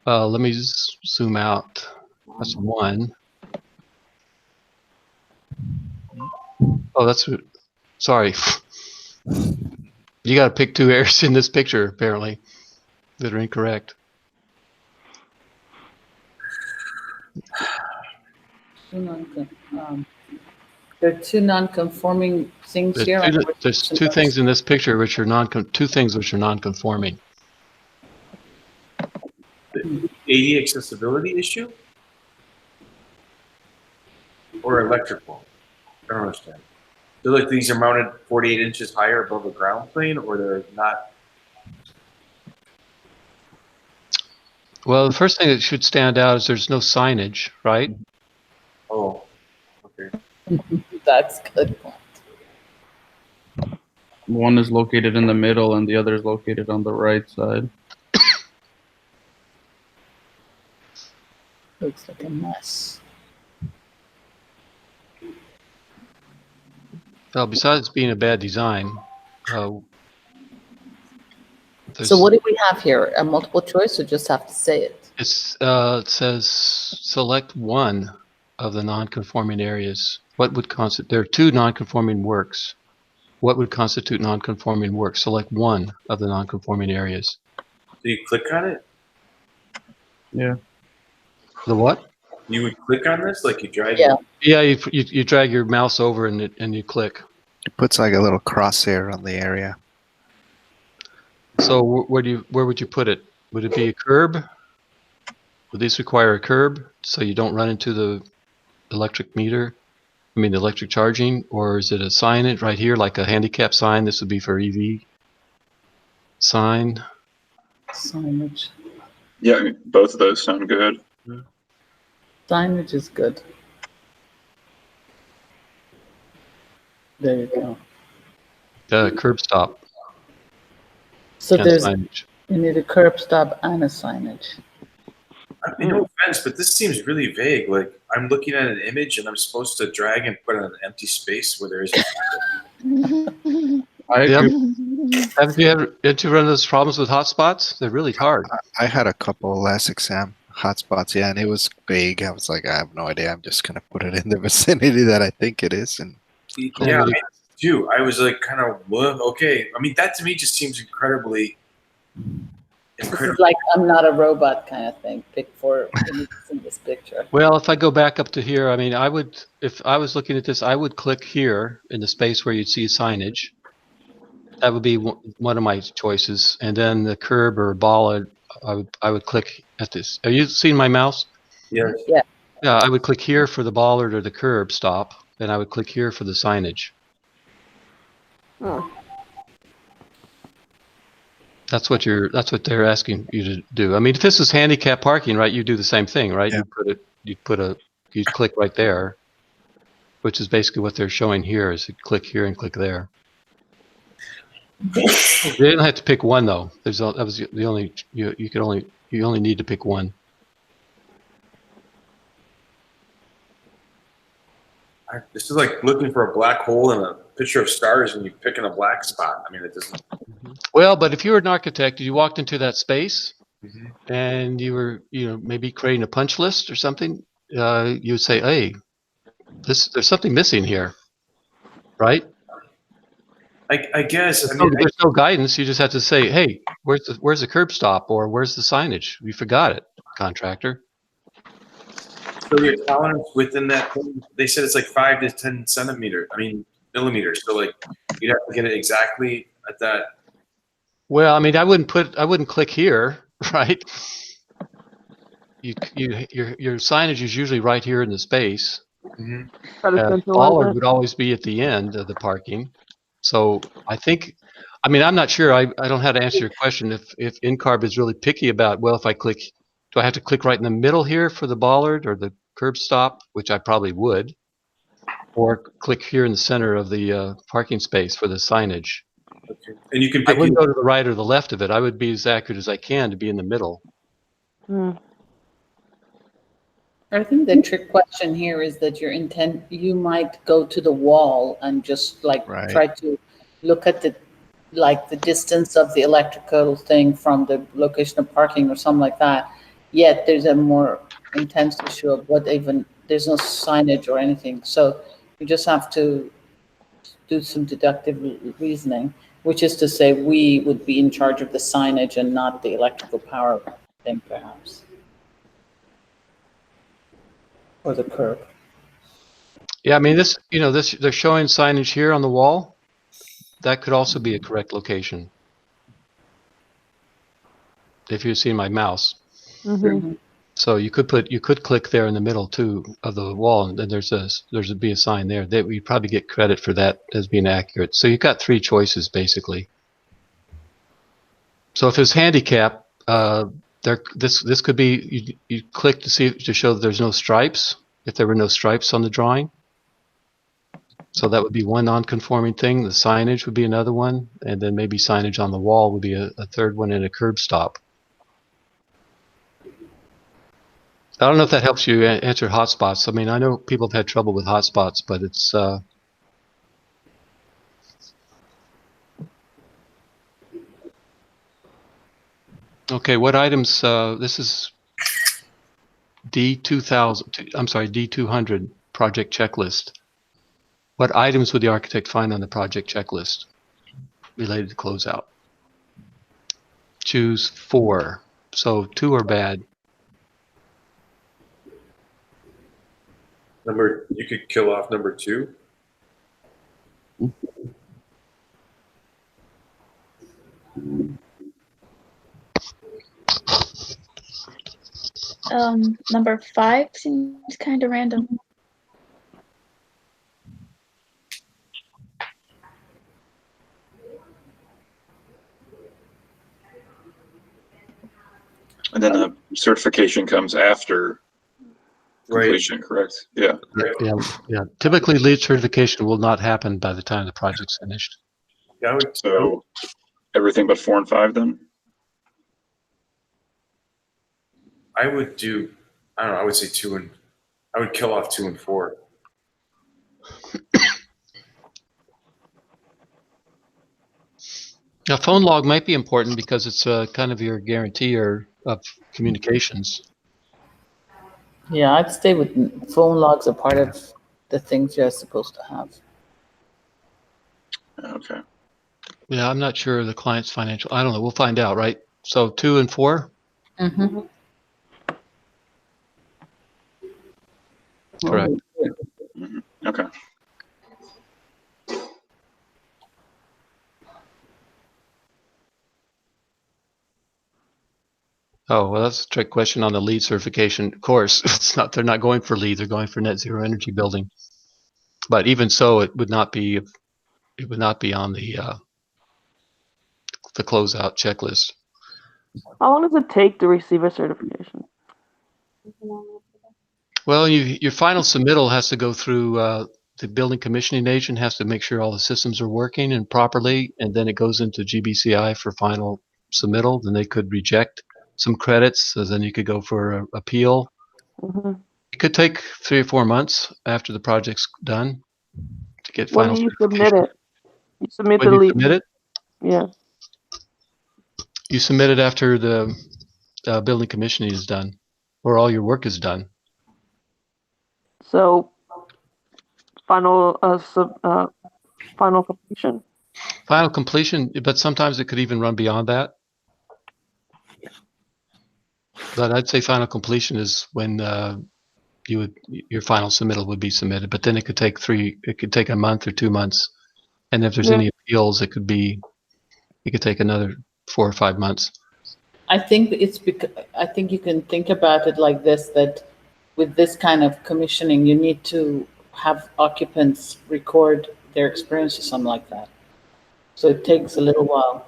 Let me zoom out. That's 1. Oh, sorry. You got to pick 2 areas in this picture, apparently, that are incorrect. There are 2 non-conforming things here. There's 2 things in this picture which are 2 things which are non-conforming. The AD accessibility issue? Or electrical? I don't understand. So like these are mounted 48 inches higher above the ground plane, or they're not? Well, the first thing that should stand out is there's no signage, right? Oh, okay. That's good point. One is located in the middle and the other is located on the right side. Looks like a mess. Well, besides being a bad design, So what do we have here? A multiple choice or just have to say it? it says select one of the non-conforming areas. What would constitute? There are 2 non-conforming works. What would constitute non-conforming work? Select one of the non-conforming areas. Do you click on it? Yeah. The what? You would click on this, like you drag Yeah. it? Yeah, you drag your mouse over and you click. It puts like a little crosshair on the area. So where would you put it? Would it be a curb? Would these require a curb so you don't run into the electric meter? I mean, the electric charging, or is it a sign right here, like a handicap sign? This would be for EV sign. Signage. Yeah, I mean, both of those sound good. Signage is good. There you go. Curb stop. So and there's, signage. you need a curb stop and a signage. I mean, no offense, but this seems really vague. Like I'm looking at an image and I'm supposed to drag and put in an empty space where there is. I Yep. agree. Have you ever run those problems with hotspots? They're really hard. I had a couple last exam hotspots, yeah, and it was vague. I was like, I have no idea. I'm just gonna put it in the vicinity that I think it is, and Yeah, I do. I was like, kind of, well, okay. I mean, that to me just seems incredibly. This is like I'm not a robot kind of thing. Pick four images in this picture. Well, if I go back up to here, I mean, I would, if I was looking at this, I would click here in the space where you'd see signage. That would be one of my choices, and then the curb or bollard, I would click at this. Are you seeing my mouse? Yeah. Yeah. Yeah, I would click here for the bollard or the curb stop, and I would click here for the signage. Oh. That's what they're asking you to do. I mean, if this is handicap parking, right, you do the same thing, right? Yeah. You click right there, which is basically what they're showing here, is you click here and click there. You didn't have to pick one though. That was the only, you only need to pick one. This is like looking for a black hole in a picture of stars and you pick in a black spot. I mean, it doesn't. Well, but if you were an architect, you walked into that space and you were, maybe creating a punch list or something, you would say, hey, there's something missing here, right? I guess. There's no guidance. You just have to say, hey, where's the curb stop, or where's the signage? We forgot it, contractor. So your tolerance within that thing, they said it's like 5 to 10 millimeters. So like you'd have to get it exactly at that. Well, I mean, I wouldn't click here, right? Your signage is usually right here in the space. Bollard would always be at the end of the parking. So I'm not sure. I don't know how to answer your question. If NCARB is really picky about, well, if I click, do I have to click right in the middle here for the bollard or the curb stop, which I probably would, or click here in the center of the parking space for the signage. Okay. And you can I pick. wouldn't go to the right or the left of it. I would be as accurate as I can to be in the middle. I think the trick question here is that you might go to the wall and just try to look at the distance of the electrical thing from the location of parking or something like that. Yet there's a more intense issue of there's no signage or anything. So you just have to do some deductive reasoning, which is to say we would be in charge of the signage and not the electrical power thing, perhaps. Or the curb. Yeah, I mean, they're showing signage here on the wall. That could also be a correct location. If you see my mouse. Mm-hmm. So you could click there in the middle too of the wall, and then there's be a sign there. That we probably get credit for that as being accurate. So you've got three choices basically. So if it's handicap, this could be you click to show that there's no stripes. If there were no stripes on the drawing, so that would be one non-conforming thing. The signage would be another one, and then maybe signage on the wall would be a third one, and a curb stop. I don't know if that helps you answer hotspots. I mean, I know people have had trouble with hotspots, but it's okay. What items? This is D2000. I'm sorry, D200 project checklist. What items would the architect find on the project checklist related to closeout? Choose 4. So 2 are bad. You could kill off number 2. Number 5 seems kind of random. And then the certification comes after completion, correct? Yeah. Yeah. Typically, lead certification will not happen by the time the project's finished. So everything but 4 and 5 then? I would do, I don't know, I would say I would kill off 2 and 4. Now, phone log might be important because it's kind of your guarantor of communications. Yeah, I'd stay with phone logs are part of the things you're supposed to have. Okay. Yeah, I'm not sure of the client's financial. I don't know. We'll find out, right? So 2 and 4? Mm-hmm. Correct. Mhm. Okay. Oh, well, that's a trick question on the LEED certification. Of course, it's not. They're not going for LEED. They're going for net zero energy building. But even so, it would not be. It would not be on the closeout checklist. How long does it take to receive a certification? Well, your final submittal has to go through the building commissioning agent has to make sure all the systems are working and properly, and then it goes into GBCI for final submittal. Then they could reject some credits, so then you could go for an appeal. Mm-hmm. It could take 3 or 4 months after the project's done to get When final do you submit certification. it? You submit When the you lead. submit it, Yeah. you submit it after the building commissioning is done, or all your work is done. So final final completion. Final completion, but sometimes it could even run beyond that. But I'd say final completion is when your final submittal would be submitted. But then it could take a month or 2 months, and if there's Yeah. any appeals, it could take another 4 or 5 months. I think it's because I think you can think about it like this, that with this kind of commissioning, you need to have occupants record their experience or something like that. So it takes a little while.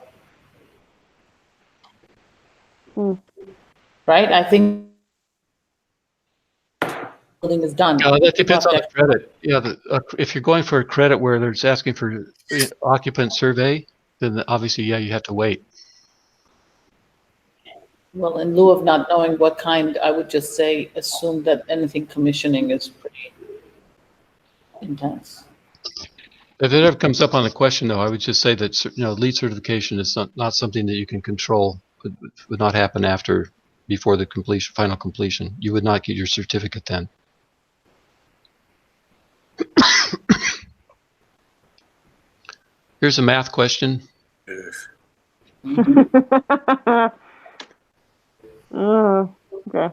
Hmm. Right? I think building is done. That depends on the Project. credit. Yeah, if you're going for a credit where they're just asking for occupant survey, then obviously, yeah, you have to wait. Well, in lieu of not knowing what kind, I would just say, assume that anything commissioning is pretty intense. If it ever comes up on the question, though, I would just say that LEED certification is not something that you can control. It would not happen before the final completion. You would not get your certificate then. Here's a math question. Okay.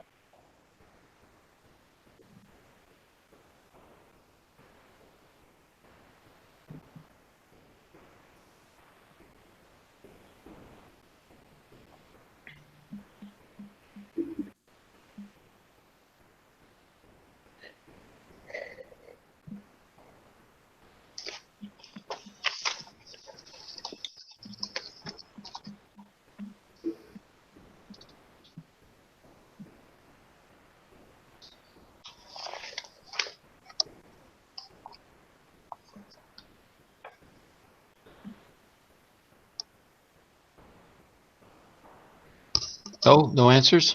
Oh, no answers?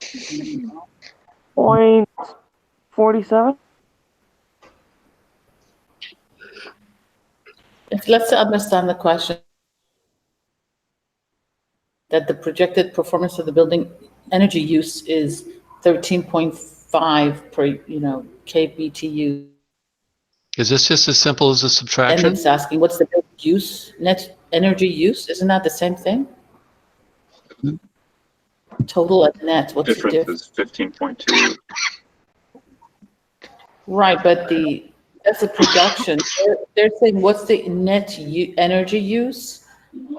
0.47. Let's understand the question. That the projected performance of the building energy use is 13.5 per, kBTU. Is this just as simple as a And subtraction? it's asking, what's the use, net energy use? Isn't that the same thing? Total and net, what's the Difference difference? is 15.2. Right, but that's a production. They're saying, what's the net energy use?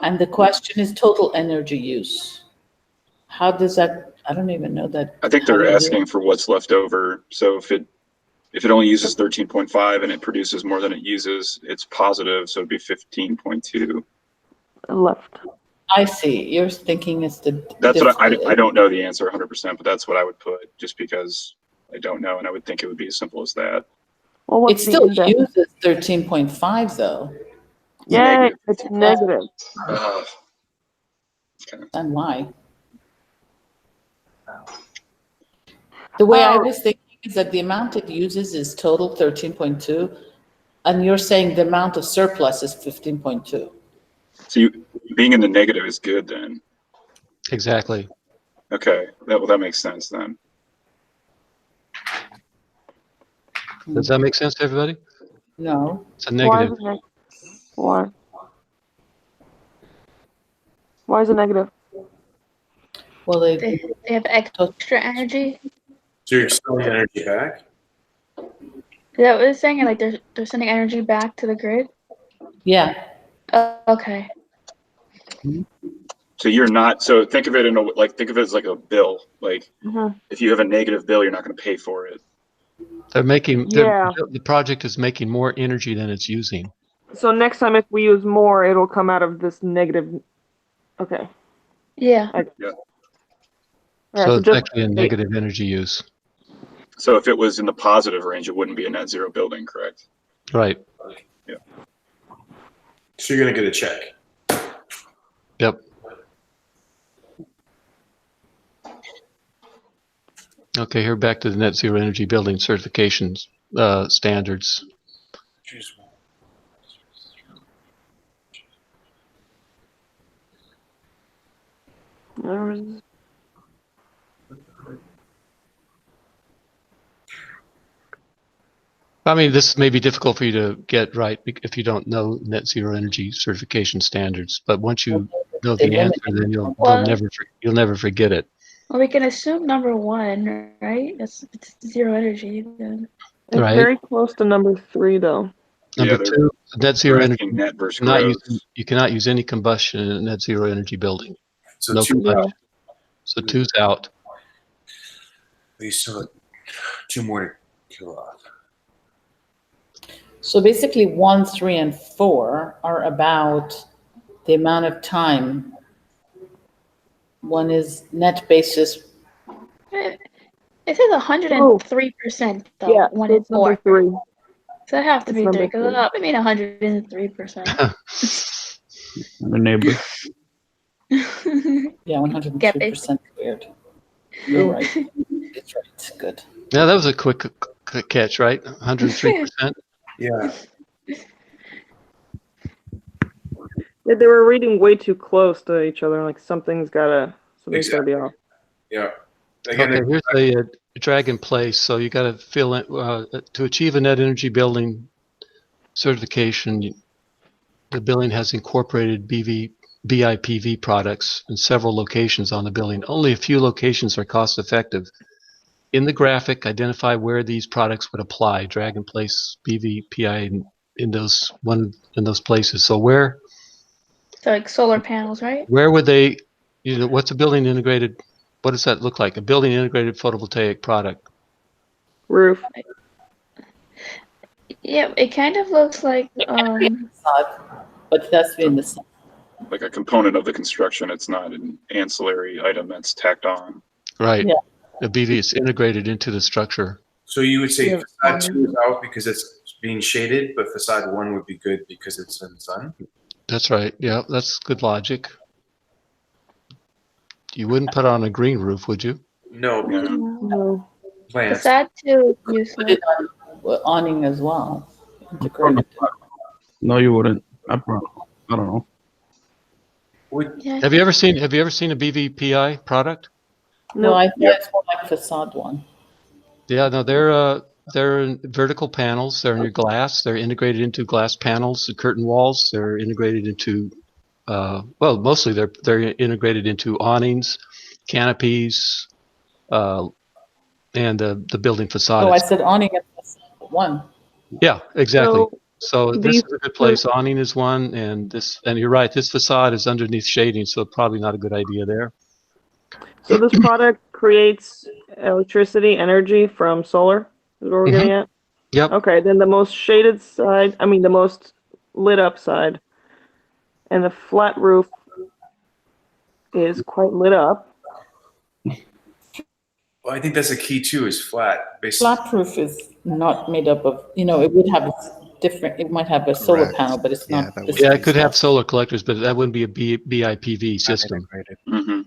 And the question is total energy use. How does that, I don't even know that. I think how do they're you do asking it? for what's left over. So if it only uses 13.5 and it produces more than it uses, it's positive. So it'd be 15.2. Left. I see. You're thinking it's the. That's what I don't know the answer 100%, but that's what I would put just because I don't know. And I would think it would be as simple as that. Well, It what's the still index? uses 13.5 though. Yeah, Negative. it's negative. Okay. And why? The way I was thinking is that the amount it uses is total 13.2, and you're saying the amount of surplus is 15.2. So being in the negative is good then. Exactly. Okay, that makes sense then. Does that make sense to everybody? No. It's a negative. Why? Why is it negative? Well, They have extra energy. So you're selling energy back? Is that what it's saying? Like they're sending energy back to the grid? yeah. Okay. So you're not, so think of it think of it as like a bill. Like if you have a negative bill, you're not going to pay for it. They're making, Yeah. the project is making more energy than it's using. So next time if we use more, it'll come out of this negative. Okay. Yeah. Yeah. Yeah, So it's just actually a negative energy use. So if it was in the positive range, it wouldn't be a net zero building, correct? Right. Yeah. So you're going to get a check. Yep. Okay, here back to the net zero energy building certifications standards. I mean, this may be difficult for you to get right if you don't know net zero energy certification standards. But once you know the answer, then you'll never forget it. Well, we can assume number 1, right? It's zero energy. Then. it's Right. very close to number 3, though. Number 2, net zero energy. Net versus You cannot use any combustion in a net zero energy building. So No 2, combustion. So 2's out. you still have 2 more to kill off. So basically 1, 3, and 4 are about the amount of time. One is net basis. It says 103% though. Yeah, 1 so and it's number 4. 3. So it have to It's be number 3. Because 3. I mean 103%. The neighbor. Yeah, 103% weird. You're right. It's right. It's good. Yeah, that was a quick catch, right? 103%. Yeah. Yeah, they were reading way too close to each other. Like something's gotta be off. Yeah. Again, Okay, here's a drag in place. So you got to fill in to achieve a net energy building certification. The building has incorporated BIPV products in several locations on the building. Only a few locations are cost effective. In the graphic, identify where these products would apply. Drag and place BVPI in those places. So where? So like solar panels, right? Where would they? What's a building integrated? What does that look like? A building integrated photovoltaic product. Roof. Yeah, it kind of looks like But that's in the sun. Like a component of the construction. It's not an ancillary item that's tacked on. Right. Yeah. The BV is integrated into the structure. So you would say facade 2 is out because it's being shaded, but facade 1 would be good because it's in the sun? That's right. Yeah, that's good logic. You wouldn't put on a green roof, would you? No, because No. plants. facade 2 Put useless. it on awning as well. Integrated. No, you wouldn't. I don't know. Yeah. Have you ever seen a BVPI product? No, I think it's more like facade one. Yeah, no, they're in vertical panels. They're in your glass. They're integrated into glass panels, the curtain walls. They're integrated into mostly they're integrated into awnings, canopies, and the building facade. Oh, I said awning and facade one. Yeah, exactly. So this these is a good place. Awning is one, and you're right. This facade is underneath shading, so probably not a good idea there. So this product creates electricity, energy from solar, is what we're getting at? Yep. Okay, then the most shaded side, the most lit up side, and the flat roof is quite lit up. Well, I think that's a key too, is flat. Basically. Flat roof is not made up of, it would have it might have a solar Correct. panel, but it's Yeah, not. that the would Yeah, same it could have stuff. solar collectors, but that wouldn't be a BIPV system. Integrated. Mm-hmm.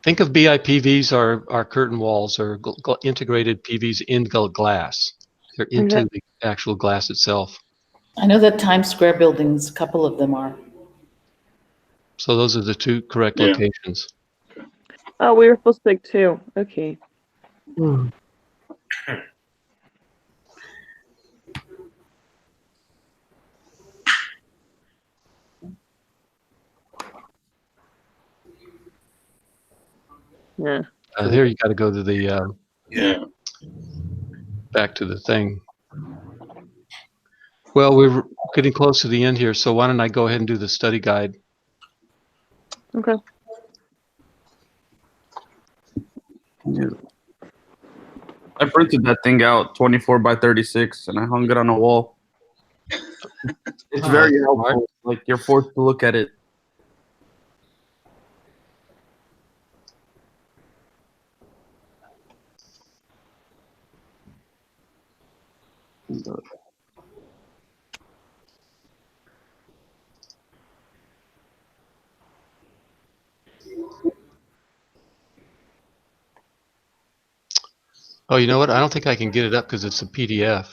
Think of BIPVs are curtain walls or integrated PVs in glass. They're into the actual glass itself. I know that Times Square buildings, a couple of them are. So those are the two correct Yeah. locations. Oh, we were supposed to pick 2. Okay. Yeah. Here you got to go to the Yeah. back to the thing. Well, we're getting close to the end here, so why don't I go ahead and do the study guide? Okay. Yeah. I printed that thing out 24 by 36 and I hung it on a wall. It's Oh, very that's helpful. smart. Like you're forced to look at it. Oh, you know what? I don't think I can get it up because it's a PDF.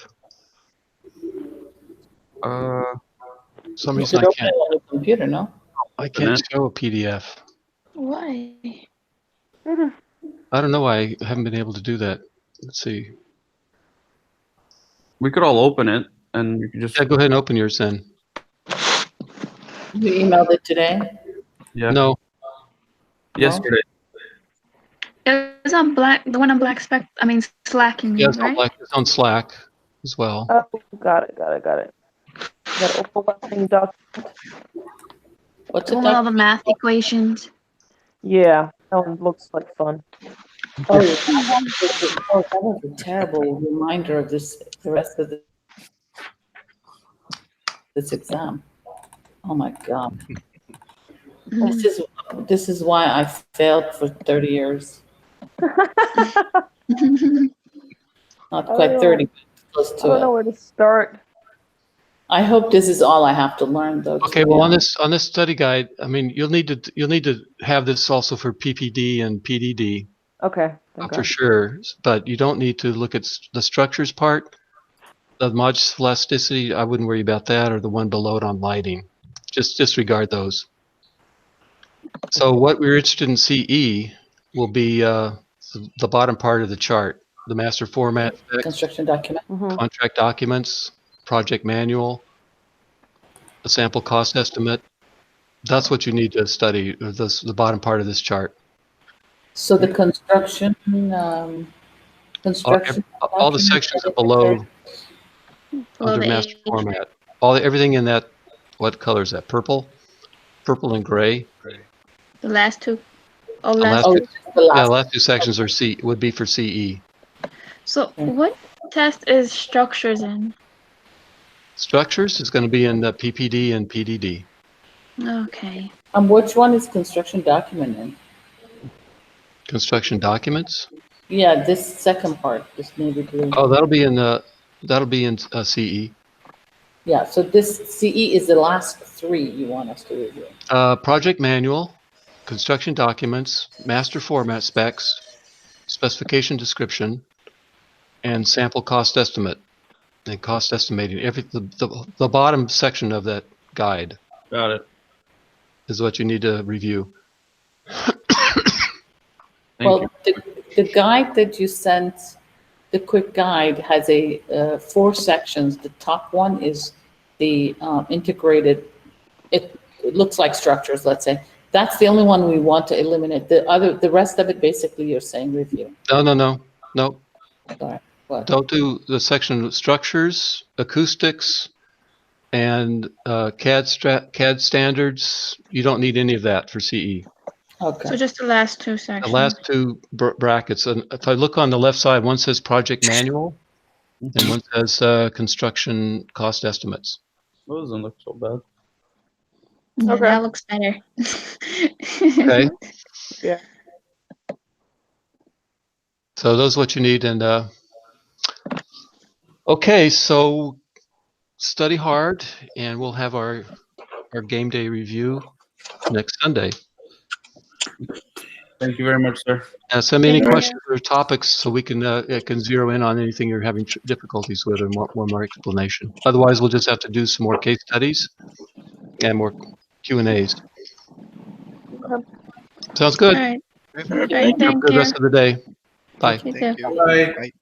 For some You reason could I open can't. it on your computer, no? I can't show a PDF. Why? I don't know why I haven't been able to do that. Let's see. We could all open it and you could just Yeah, go ahead and open yours then. You emailed it today? yeah. No, Yesterday. It was on Black, the one on Black Spec. I mean Slack, you yeah, mean, right? it's on Slack as well. Oh, got it. Gotta open that thing doc. What's The it? one with all the math equations. Yeah, that one looks like fun. Oh, yeah. Oh, that was a terrible reminder of this, the rest of this exam. Oh, my God. This is why I failed for 30 years. Not quite 30, but close I to don't know it. where to start. I hope this is all I have to learn, though. Okay, well on this study guide, I mean you'll need to have this also for PPD and PDD Okay. Thank for God. sure, but you don't need to look at the structures part. The modulus elasticity, I wouldn't worry about that, or the one below it on lighting. Just disregard those. So what we're interested in CE will be the bottom part of the chart, the master format specs, Construction document. contract documents, project manual, a sample cost estimate. That's what you need to study, the bottom part of this chart. So the construction, All the sections are below under the master age. format. Everything in that, what color is that? Purple and gray. The last 2. Oh, The last last two. two, the yeah, last. last two sections are would be for CE. So what test is structures in? Structures is going to be in the PPD and PDD. Okay. And which one is construction document in? Construction documents. Yeah, this second part, this navy blue. Oh, that'll be in CE. Yeah, so this CE is the last 3 you want us to review. Project manual, construction documents, master format specs, specification description, and sample cost estimate. And cost estimating. The bottom section of that guide Got it. is what you need to review. Well, the guide that you sent, the quick guide, has 4 sections. The top one is the integrated. It looks like structures, let's say. That's the only one we want to eliminate. The rest of it, basically, you're saying review. No. Sorry, what? Don't do the section of structures, acoustics, and CAD standards. You don't need any of that for CE. Okay. So just the last 2 The sections. last 2 brackets. And if I look on the left side, one says project manual, and one says construction cost estimates. That doesn't look so bad. Yeah, Okay. that looks better. Okay. Yeah. So those are what you need. And okay, so study hard, and we'll have our game day review next Sunday. Thank you very much, sir. Send me any Thank you. questions or topics so we can zero in on anything you're having difficulties with or more explanation. Otherwise, we'll just have to do some more case studies and more Q&As. Okay. Sounds All good. right. All right, All right. thank you. Have a Thank good you. rest of the day. Bye. You too. Thank you. Bye. Bye.